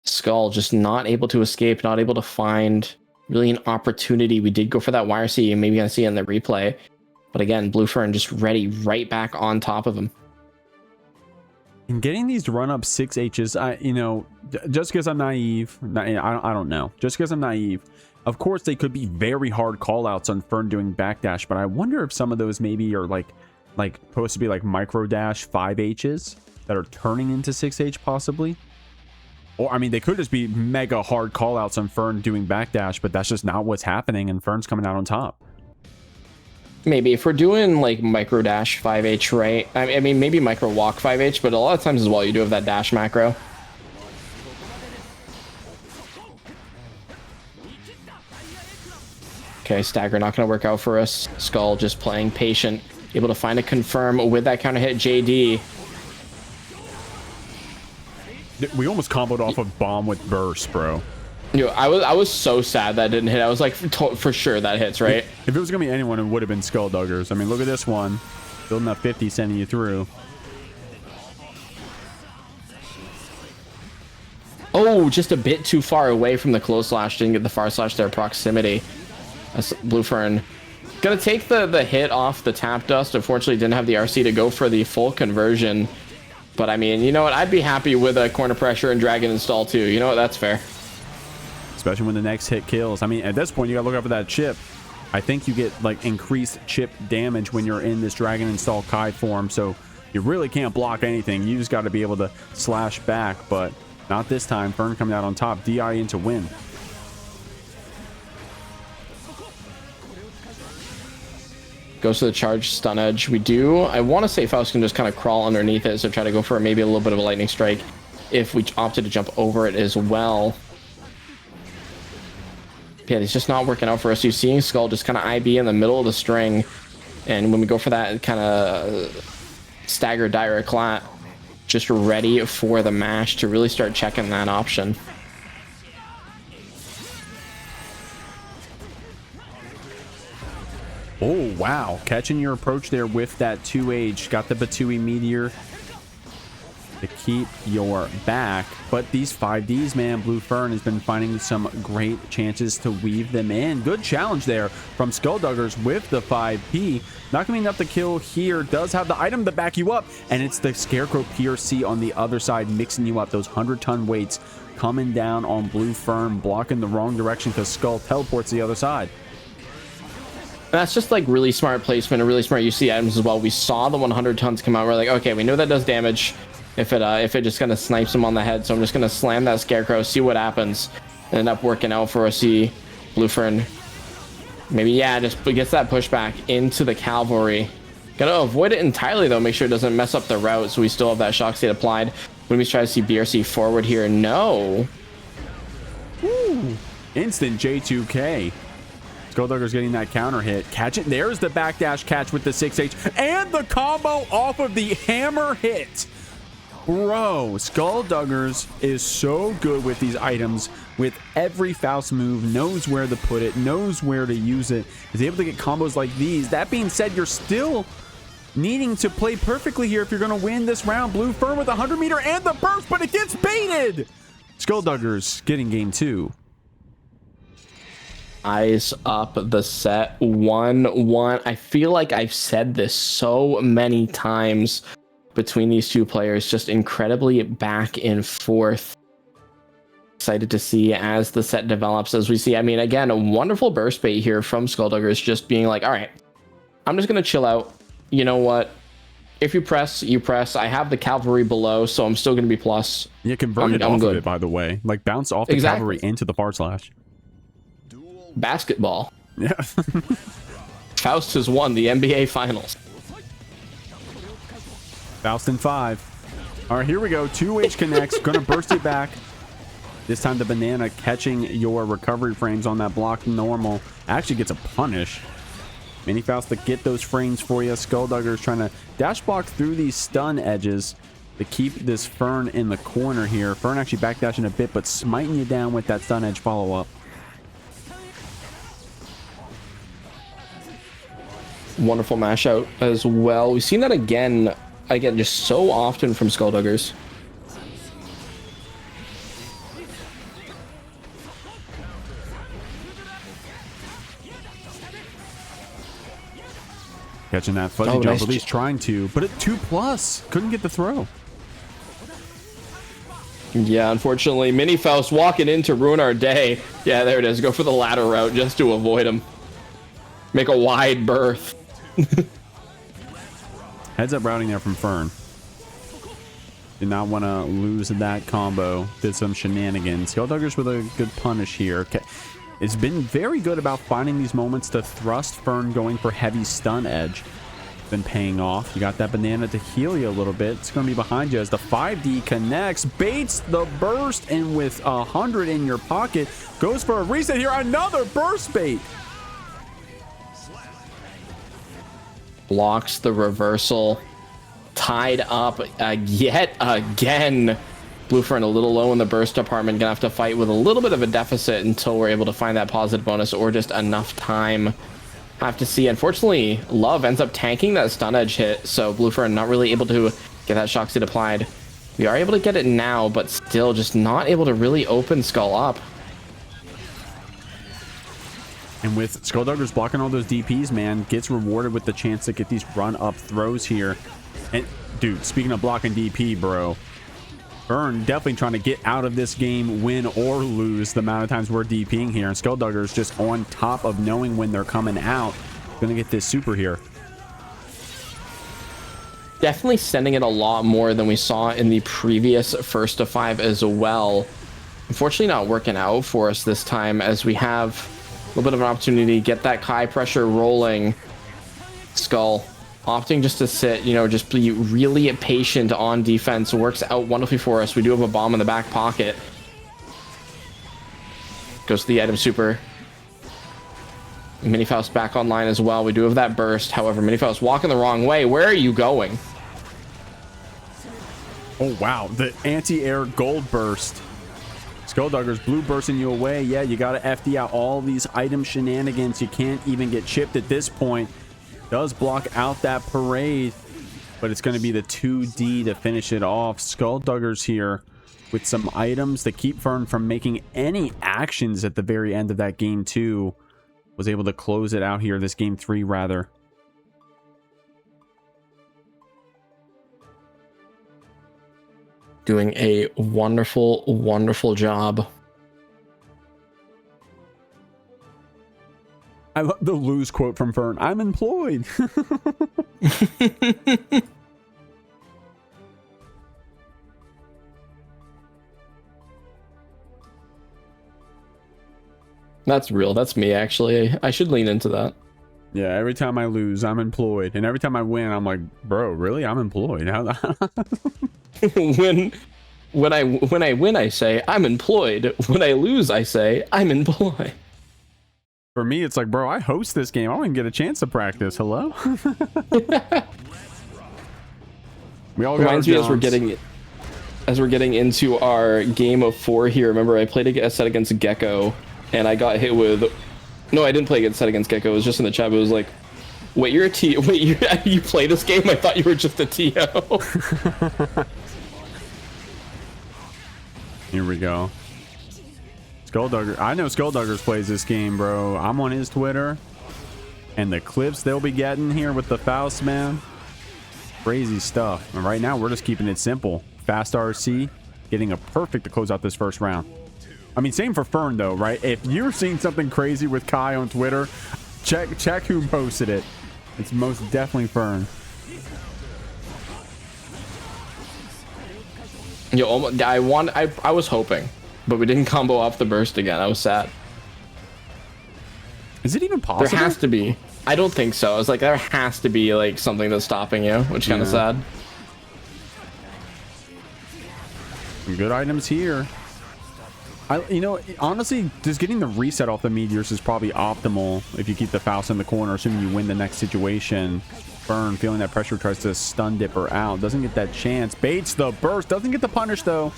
Skull just not able to escape, not able to find really an opportunity. We did go for that YRC, and maybe gonna see it in the replay, but again, Blue Fern just ready right back on top of him. And getting these run-up 6Hs, you know, just because I'm naive, I don't know. Just because I'm naive, of course they could be very hard call-outs on Fern doing backdash, but I wonder if some of those maybe are like supposed to be like micro dash 5Hs that are turning into 6H possibly. Or, I mean, they could just be mega hard call-outs on Fern doing backdash, but that's just not what's happening, and Fern's coming out on top. Maybe if we're doing like micro dash 5H, right? I mean, maybe micro walk 5H, but a lot of times as well, you do have that dash macro. Okay, stagger not going to work out for us. Skull just playing patient, able to find a confirm with that counter hit. JD. We almost comboed off of bomb with burst, bro. You know, I was so sad that didn't hit. I was like, for sure that hits, right? If it was gonna be anyone, it would have been Skullduggers. I mean, look at this one, building up 50, sending you through. Oh, just a bit too far away from the close slash. Didn't get the far slash there. Proximity. That's Blue Fern gonna take the hit off the tap dust. Unfortunately, didn't have the RC to go for the full conversion. But I mean, you know what? I'd be happy with a corner pressure and dragon install too. You know what? That's fair. Especially when the next hit kills. I mean, at this point, you gotta look out for that chip. I think you get like increased chip damage when you're in this dragon install Kai form, so you really can't block anything. You just got to be able to slash back, but not this time. Fern coming out on top. DI in to win. Goes to the charge stun edge. We do. I want to say Faust can just kind of crawl underneath it, so try to go for maybe a little bit of a lightning strike if we opted to jump over it as well. Yeah, it's just not working out for us. You're seeing Skull just kind of IB in the middle of the string, and when we go for that kind of stagger direct lat, just ready for the mash to really start checking that option. Oh wow, catching your approach there with that 2H. Got the Batui meteor to keep your back, but these 5Ds, man, Blue Fern has been finding some great chances to weave them in. Good challenge there from Skullduggers with the 5P. Not gonna be enough to kill here. Does have the item to back you up, and it's the Scarecrow PRC on the other side mixing you up. Those 100-ton weights coming down on Blue Fern, blocking the wrong direction because Skull teleports to the other side. That's just like really smart placement and really smart UC items as well. We saw the 100 tons come out. We're like, okay, we know that does damage if it just kind of snipes him on the head, so I'm just gonna slam that Scarecrow, see what happens, and end up working out for us. See Blue Fern Maybe, yeah, just gets that pushback into the cavalry. Gotta avoid it entirely, though. Make sure it doesn't mess up the route, so we still have that shock state applied. When we try to see BRC forward here, no. Woo. Instant J2K. Skullduggers getting that counter hit. Catch it. There's the backdash catch with the 6H. And the combo off of the hammer hit. Bro, Skullduggers is so good with these items. With every Faust move, knows where to put it, knows where to use it, is able to get combos like these. That being said, you're still needing to play perfectly here if you're going to win this round. Blue Fern with 100-meter and the burst, but it gets baited. Skullduggers getting game 2. Eyes up the set 1-1. I feel like I've said this so many times between these two players, just incredibly back and forth. Excited to see as the set develops, as we see, I mean, again, a wonderful burst bait here from Skullduggers, just being like, all right, I'm just going to chill out. You know what? If you press, you press. I have the cavalry below, so I'm still going to be plus. Yeah, converted off of it, by the way. Like, bounce off the cavalry into the far slash. Basketball. Yeah. Faust has won the NBA Finals. Faust in 5. All right, here we go. 2H connects. Gonna burst it back. This time the banana catching your recovery frames on that block normal. Actually gets a punish. Mini Faust to get those frames for you. Skullduggers trying to dash block through these stun edges to keep this Fern in the corner here. Fern actually backdashing a bit, but smiting you down with that stun edge follow-up. Wonderful mash out as well. We've seen that again just so often from Skullduggers. Catching that fuzzy jump, nice. At least trying to, but at 2+, couldn't get the throw. Yeah, unfortunately, Mini Faust walking in to ruin our day. Yeah, there it is. Go for the ladder route just to avoid him. Make a wide berth. Heads up routing there from Fern. Did not want to lose that combo. Did some shenanigans. Skullduggers with a good punish here. Okay. It's been very good about finding these moments to thrust Fern going for heavy stun edge. Been paying off. You got that banana to heal you a little bit. It's going to be behind you as the 5D connects, baits the burst, and with 100 in your pocket, goes for a reset here. Another burst bait. Blocks the reversal. Tied up yet again. Blue Fern a little low in the burst department. Gonna have to fight with a little bit of a deficit until we're able to find that positive bonus or just enough time. Have to see. Unfortunately, Love ends up tanking that stun edge hit, so Blue Fern not really able to get that shock seed applied. We are able to get it now, but still just not able to really open Skull up. And with Skullduggers blocking all those DPs, man, gets rewarded with the chance to get these run-up throws here. And, dude, speaking of blocking DP, bro, Fern definitely trying to get out of this game, win or lose the amount of times we're DPing here. And Skullduggers just on top of knowing when they're coming out. Gonna get this super here. Definitely sending it a lot more than we saw in the previous first to 5 as well. Unfortunately not working out for us this time, as we have a little bit of an opportunity to get that high pressure rolling. Skull opting just to sit, you know, just be really patient on defense. Works out wonderfully for us. We do have a bomb in the back pocket. Goes to the item super. Mini Faust back online as well. We do have that burst. However, Mini Faust walking the wrong way. Where are you going? Oh, wow. The anti-air gold burst. Skullduggers blue bursting you away. Yeah, you got to FD out all these item shenanigans. You can't even get chipped at this point. Does block out that parade, but it's going to be the 2D to finish it off. Skullduggers here with some items that keep Fern from making any actions at the very end of that game 2. Was able to close it out here, this game 3 rather. Doing a wonderful, wonderful job. I love the lose quote from Fern. I'm employed. That's real. That's me, actually. I should lean into that. Yeah, every time I lose, I'm employed. And every time I win, I'm like, bro, really? I'm employed. How when I win, I say, I'm employed. When I lose, I say, I'm employed. For me, it's like, bro, I host this game. I don't even get a chance to practice. Hello? We all got Reminds me as we're getting into our game of 4 here. Remember, I played a set against Gecko, and I got hit with... No, I didn't play a set against Gecko. It was just in the chat. It was like, wait, you're a T... Wait, you play this game? I thought you were just a TO. Here we go. Skulldugger. I know Skullduggers plays this game, bro. I'm on his Twitter. And the clips they'll be getting here with the Faust, man. Crazy stuff. And right now, we're just keeping it simple. Fast RC, getting a perfect to close out this first round. I mean, same for Fern, though, right? If you're seeing something crazy with Kai on Twitter, check who posted it. It's most definitely Fern. Yo, I was hoping, but we didn't combo off the burst again. I was sad. Is it even possible? There has to be. I don't think so. I was like, there has to be like something that's stopping you, which is kind of sad. Some good items here. You know, honestly, just getting the reset off the meteors is probably optimal if you keep the Faust in the corner, assuming you win the next situation. Fern, feeling that pressure, tries to stun Dipper out. Doesn't get that chance. Baits the burst. Doesn't get the punish, though.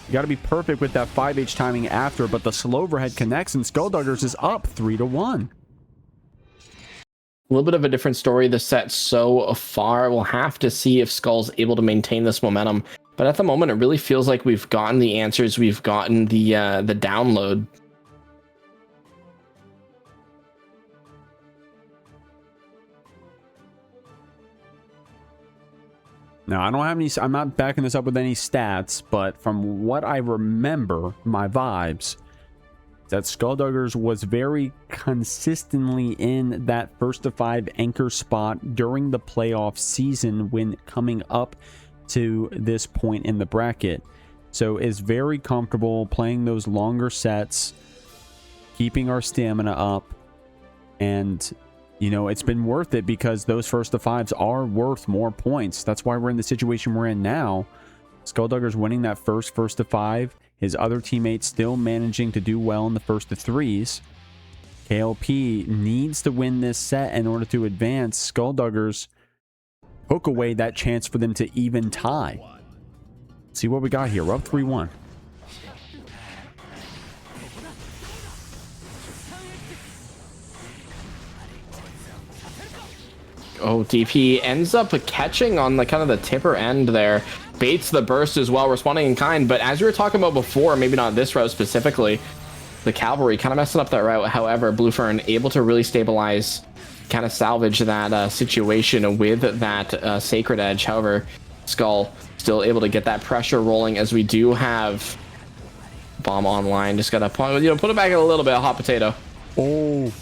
You got to be perfect with that 5H timing after, but the slow overhead connects, and Skullduggers is up 3-1. A little bit of a different story the set so far. We'll have to see if Skull's able to maintain this momentum. But at the moment, it really feels like we've gotten the answers. We've gotten the download. Now, I don't have any... I'm not backing this up with any stats, but from what I remember, my vibes, that Skullduggers was very consistently in that first to 5 anchor spot during the playoff season when coming up to this point in the bracket. So is very comfortable playing those longer sets, keeping our stamina up, and you know, it's been worth it because those first to 5s are worth more points. That's why we're in the situation we're in now. Skullduggers winning that first to 5, his other teammates still managing to do well in the first to 3s. KLP needs to win this set in order to advance. Skullduggers poke away that chance for them to even tie. Let's see what we got here. We're up 3-1. Oh, DP ends up catching on the kind of the tipper end there. Baits the burst as well, responding in kind. But as we were talking about before, maybe not this route specifically, the cavalry kind of messing up that route. However, Blue Fern able to really stabilize, kind of salvage that situation with that Sacred Edge. However, Skull still able to get that pressure rolling as we do have bomb online. Just gotta put it back in a little bit of hot potato. Oh,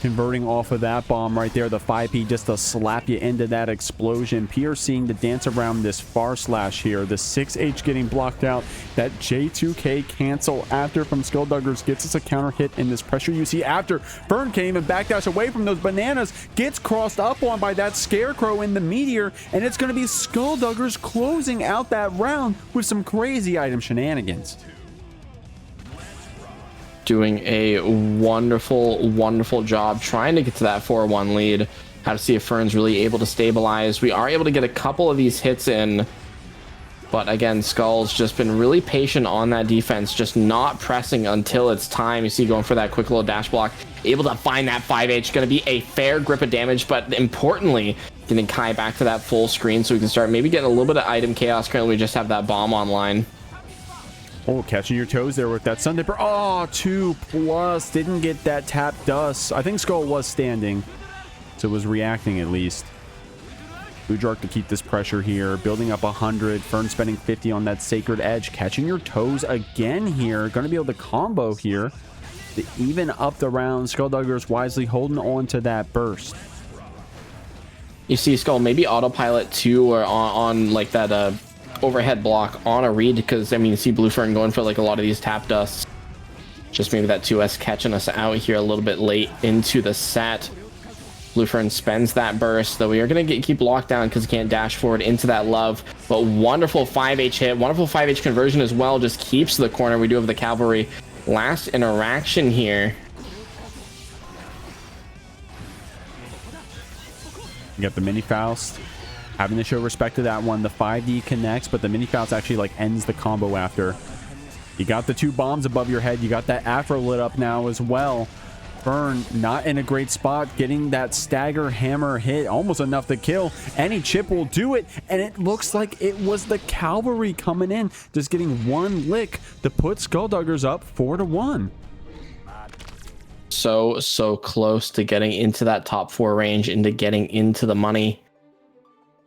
converting off of that bomb right there, the 5P just to slap you into that explosion. Pierre seeing the dance around this far slash here. The 6H getting blocked out. That J2K cancel after from Skullduggers gets us a counter hit in this pressure you see after. Fern came and backdash away from those bananas, gets crossed up on by that Scarecrow in the meteor, and it's going to be Skullduggers closing out that round with some crazy item shenanigans. Doing a wonderful job trying to get to that 4-1 lead. How to see if Fern's really able to stabilize. We are able to get a couple of these hits in, but again, Skull's just been really patient on that defense, just not pressing until it's time. You see going for that quick little dash block, able to find that 5H. Going to be a fair grip of damage, but importantly, getting Kai back to that full screen so we can start maybe getting a little bit of item chaos. Currently, we just have that bomb online. Oh, catching your toes there with that Sun Dipper. Oh, 2+. Didn't get that tap dust. I think Skull was standing, so it was reacting at least. Bujark to keep this pressure here. Building up 100. Fern spending 50 on that Sacred Edge. Catching your toes again here. Going to be able to combo here to even up the round. Skullduggers wisely holding on to that burst. You see Skull maybe autopilot too, or on like that overhead block on a read, because I mean you see Blue Fern going for like a lot of these tap dusts. Just maybe that 2S catching us out here a little bit late into the set. Bluefern spends that burst, though we are going to keep locked down because he can't dash forward into that love. But wonderful 5H hit, wonderful 5H conversion as well, just keeps the corner. We do have the cavalry. Last interaction here. You got the mini Faust having to show respect to that one. The 5D connects, but the mini Faust actually like ends the combo after. You got the 2 bombs above your head. You got that afro lit up now as well. Fern not in a great spot, getting that stagger hammer hit, almost enough to kill. Any chip will do it, and it looks like it was the cavalry coming in, just getting one lick to put Skullduggers up 4-1. So close to getting into that top 4 range, into getting into the money.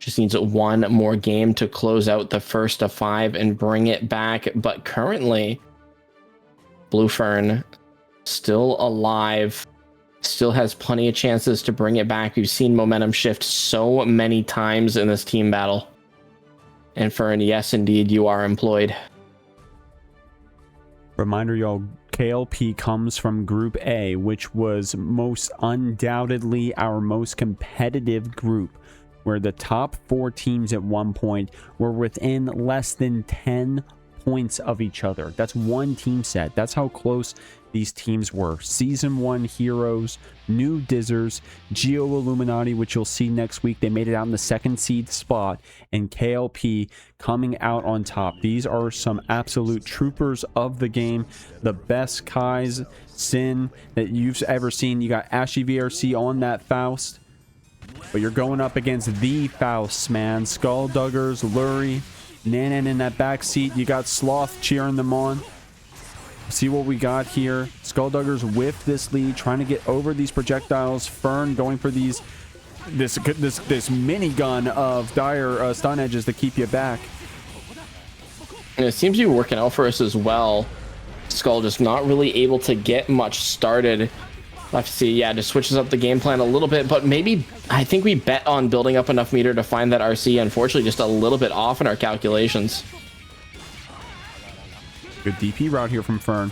Just needs one more game to close out the first of 5 and bring it back. But currently, Bluefern still alive, still has plenty of chances to bring it back. We've seen momentum shift so many times in this team battle. And Fern, yes, indeed, you are employed. Reminder, y'all, KLP comes from Group A, which was most undoubtedly our most competitive group, where the top 4 teams at one point were within less than 10 points of each other. That's one team set. That's how close these teams were. Season 1 heroes, new Dizzers, Geo Illuminati, which you'll see next week. They made it out in the 2nd seed spot, and KLP coming out on top. These are some absolute troopers of the game. The best Kai's Sin that you've ever seen. You got Ashy VRC on that Faust, but you're going up against the Fausts, man. Skullduggers, Lurry, Nan Nan in that back seat. You got Sloth cheering them on. See what we got here. Skullduggers with this lead, trying to get over these projectiles. Fern going for this minigun of dire stun edges to keep you back. And it seems to be working out for us as well. Skull just not really able to get much started. Let's see, yeah, just switches up the game plan a little bit, but maybe I think we bet on building up enough meter to find that RC. Unfortunately, just a little bit off in our calculations. Good DP route here from Fern.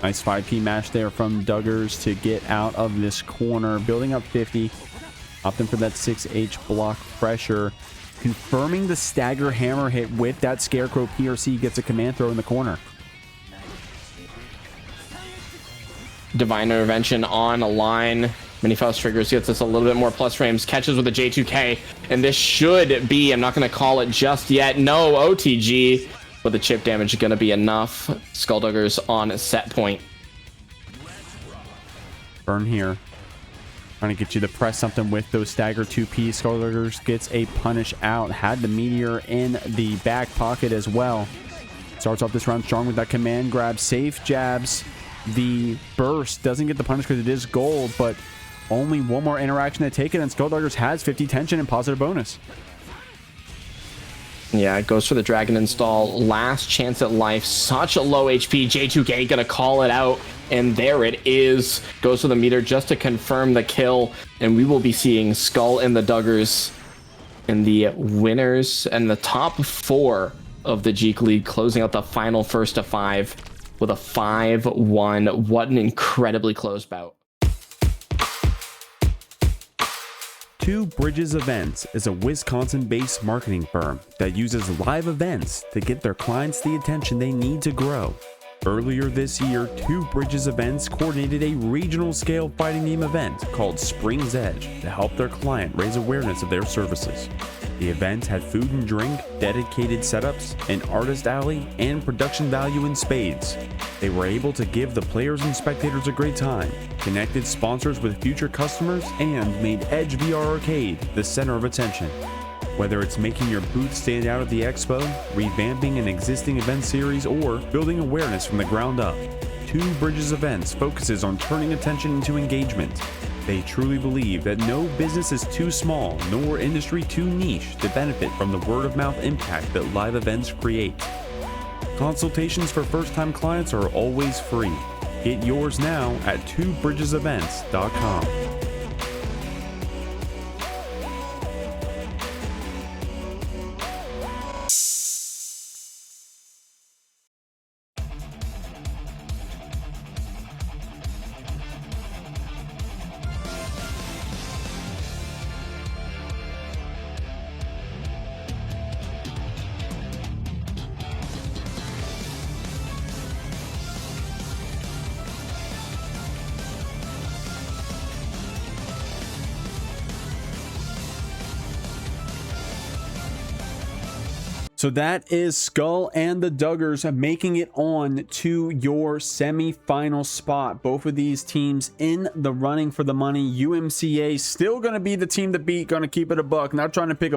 Nice 5P match there from Duggers to get out of this corner. Building up 50. Opting for that 6H block pressure. Confirming the stagger hammer hit with that Scarecrow PRC. Gets a command throw in the corner. Divine Intervention on a line. Mini Faust triggers, gets us a little bit more plus frames. Catches with a J2K. And this should be, I'm not going to call it just yet. No, OTG. But the chip damage going to be enough. Skullduggers on set point. Burn here. Trying to get you to press something with those stagger 2P. Skullduggers gets a punish out. Had the meteor in the back pocket as well. Starts off this round strong with that command grab. Safe jabs. The burst doesn't get the punish because it is gold, but only one more interaction to take it, and Skullduggers has 50 tension and positive bonus. Yeah, it goes for the dragon install. Last chance at life. Such a low HP. J2K gonna call it out. And there it is. Goes for the meter just to confirm the kill. And we will be seeing Skull and the Duggers in the winners and the top 4 of the JeekLeague, closing out the final first of 5 with a 5-1. What an incredibly close bout. Two Bridges Events is a Wisconsin-based marketing firm that uses live events to get their clients the attention they need to grow. Earlier this year, Two Bridges Events coordinated a regional scale fighting game event called Spring's Edge to help their client raise awareness of their services. The event had food and drink, dedicated setups, an artist alley, and production value in spades. They were able to give the players and spectators a great time, connected sponsors with future customers, and made Edge VR Arcade the center of attention. Whether it's making your booth stand out at the expo, revamping an existing event series, or building awareness from the ground up, Two Bridges Events focuses on turning attention into engagement. They truly believe that no business is too small nor industry too niche to benefit from the word-of-mouth impact that live events create. Consultations for first-time clients are always free. Get yours now at twobridgesevents.com. So that is Skull and the Duggers making it on to your semi-final spot. Both of these teams in the running for the money. UMCA still going to be the team to beat, going to keep it a buck. Not trying to pick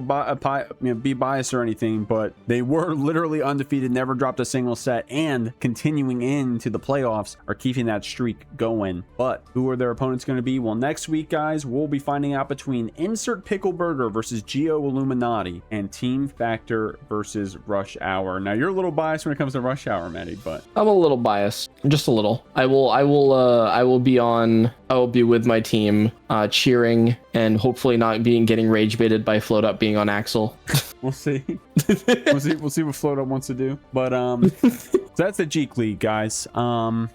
be biased or anything, but they were literally undefeated, never dropped a single set, and continuing into the playoffs are keeping that streak going. But who are their opponents going to be? Well, next week, guys, we'll be finding out between Insert Pickle Burger versus Geo Illuminati and Team Factor versus Rush Hour. Now, you're a little biased when it comes to Rush Hour, Matty, but I'm a little biased, just a little. I will be with my team, cheering and hopefully not getting rage baited by Float Up being on Axel. We'll see. We'll see what Float Up wants to do. But so that's the JeekLeague, guys.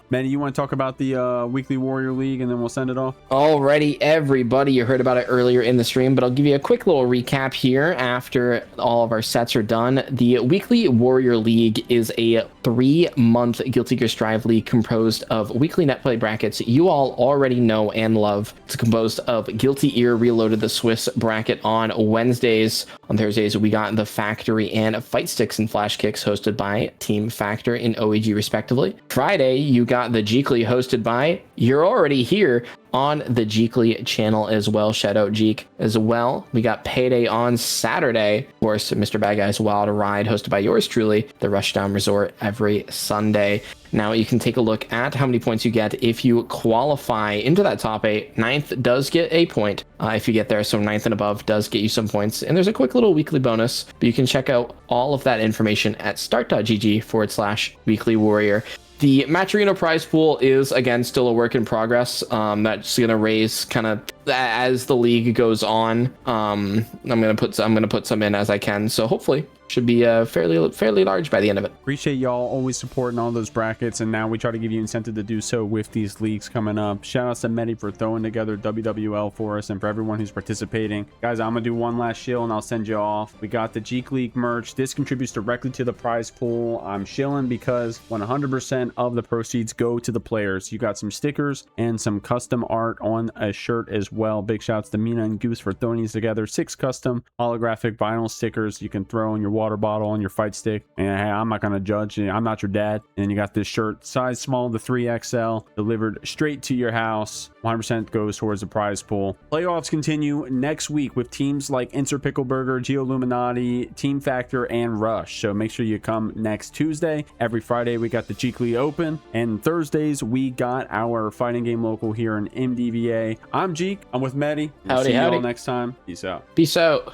Manny, you want to talk about the Weekly Warrior League and then we'll send it off? Alrighty, everybody, you heard about it earlier in the stream, but I'll give you a quick little recap here after all of our sets are done. The Weekly Warrior League is a 3-month Guilty Gear Strive League composed of weekly net play brackets you all already know and love. It's composed of Guilty Ear Reloaded, the Swiss bracket on Wednesdays. On Thursdays, we got the Factory and Fight Sticks and Flash Kicks hosted by Team Factor and OEG respectively. Friday, you got the JeekLeague hosted by You're Already Here on the JeekLeague channel as well. Shout out Jikh as well. We got Payday on Saturday. Of course, Mr. Bad Guy's Wild Ride hosted by yours truly, the Rushdown Resort, every Sunday. Now you can take a look at how many points you get if you qualify into that top 8. 9th does get a point if you get there, so 9th and above does get you some points. And there's a quick little weekly bonus, but you can check out all of that information at start.gg/Weekly Warrior. The Match Arena prize pool is, again, still a work in progress. That's going to raise kind of as the league goes on. I'm going to put some in as I can. So hopefully should be fairly large by the end of it. Appreciate y'all always supporting all those brackets, and now we try to give you incentive to do so with these leagues coming up. Shout out to Medi for throwing together WWL for us and for everyone who's participating. Guys, I'm gonna do one last shill and I'll send you off. We got the JeekLeague merch. This contributes directly to the prize pool. I'm shilling because 100% of the proceeds go to the players. You got some stickers and some custom art on a shirt as well. Big shouts to Mina and Goose for throwing these together. 6 custom holographic vinyl stickers you can throw in your water bottle on your fight stick. And hey, I'm not gonna judge. I'm not your dad. And you got this shirt, size small to 3XL, delivered straight to your house. 100% goes towards the prize pool. Playoffs continue next week with teams like Insert Pickle Burger, Geoluminati, Team Factor, and Rush. So make sure you come next Tuesday. Every Friday we got the JeekLeague Open, and Thursdays we got our fighting game local here in MDVA. I'm Jekh. I'm with Medi. We'll see you all next time. Peace out. Peace out.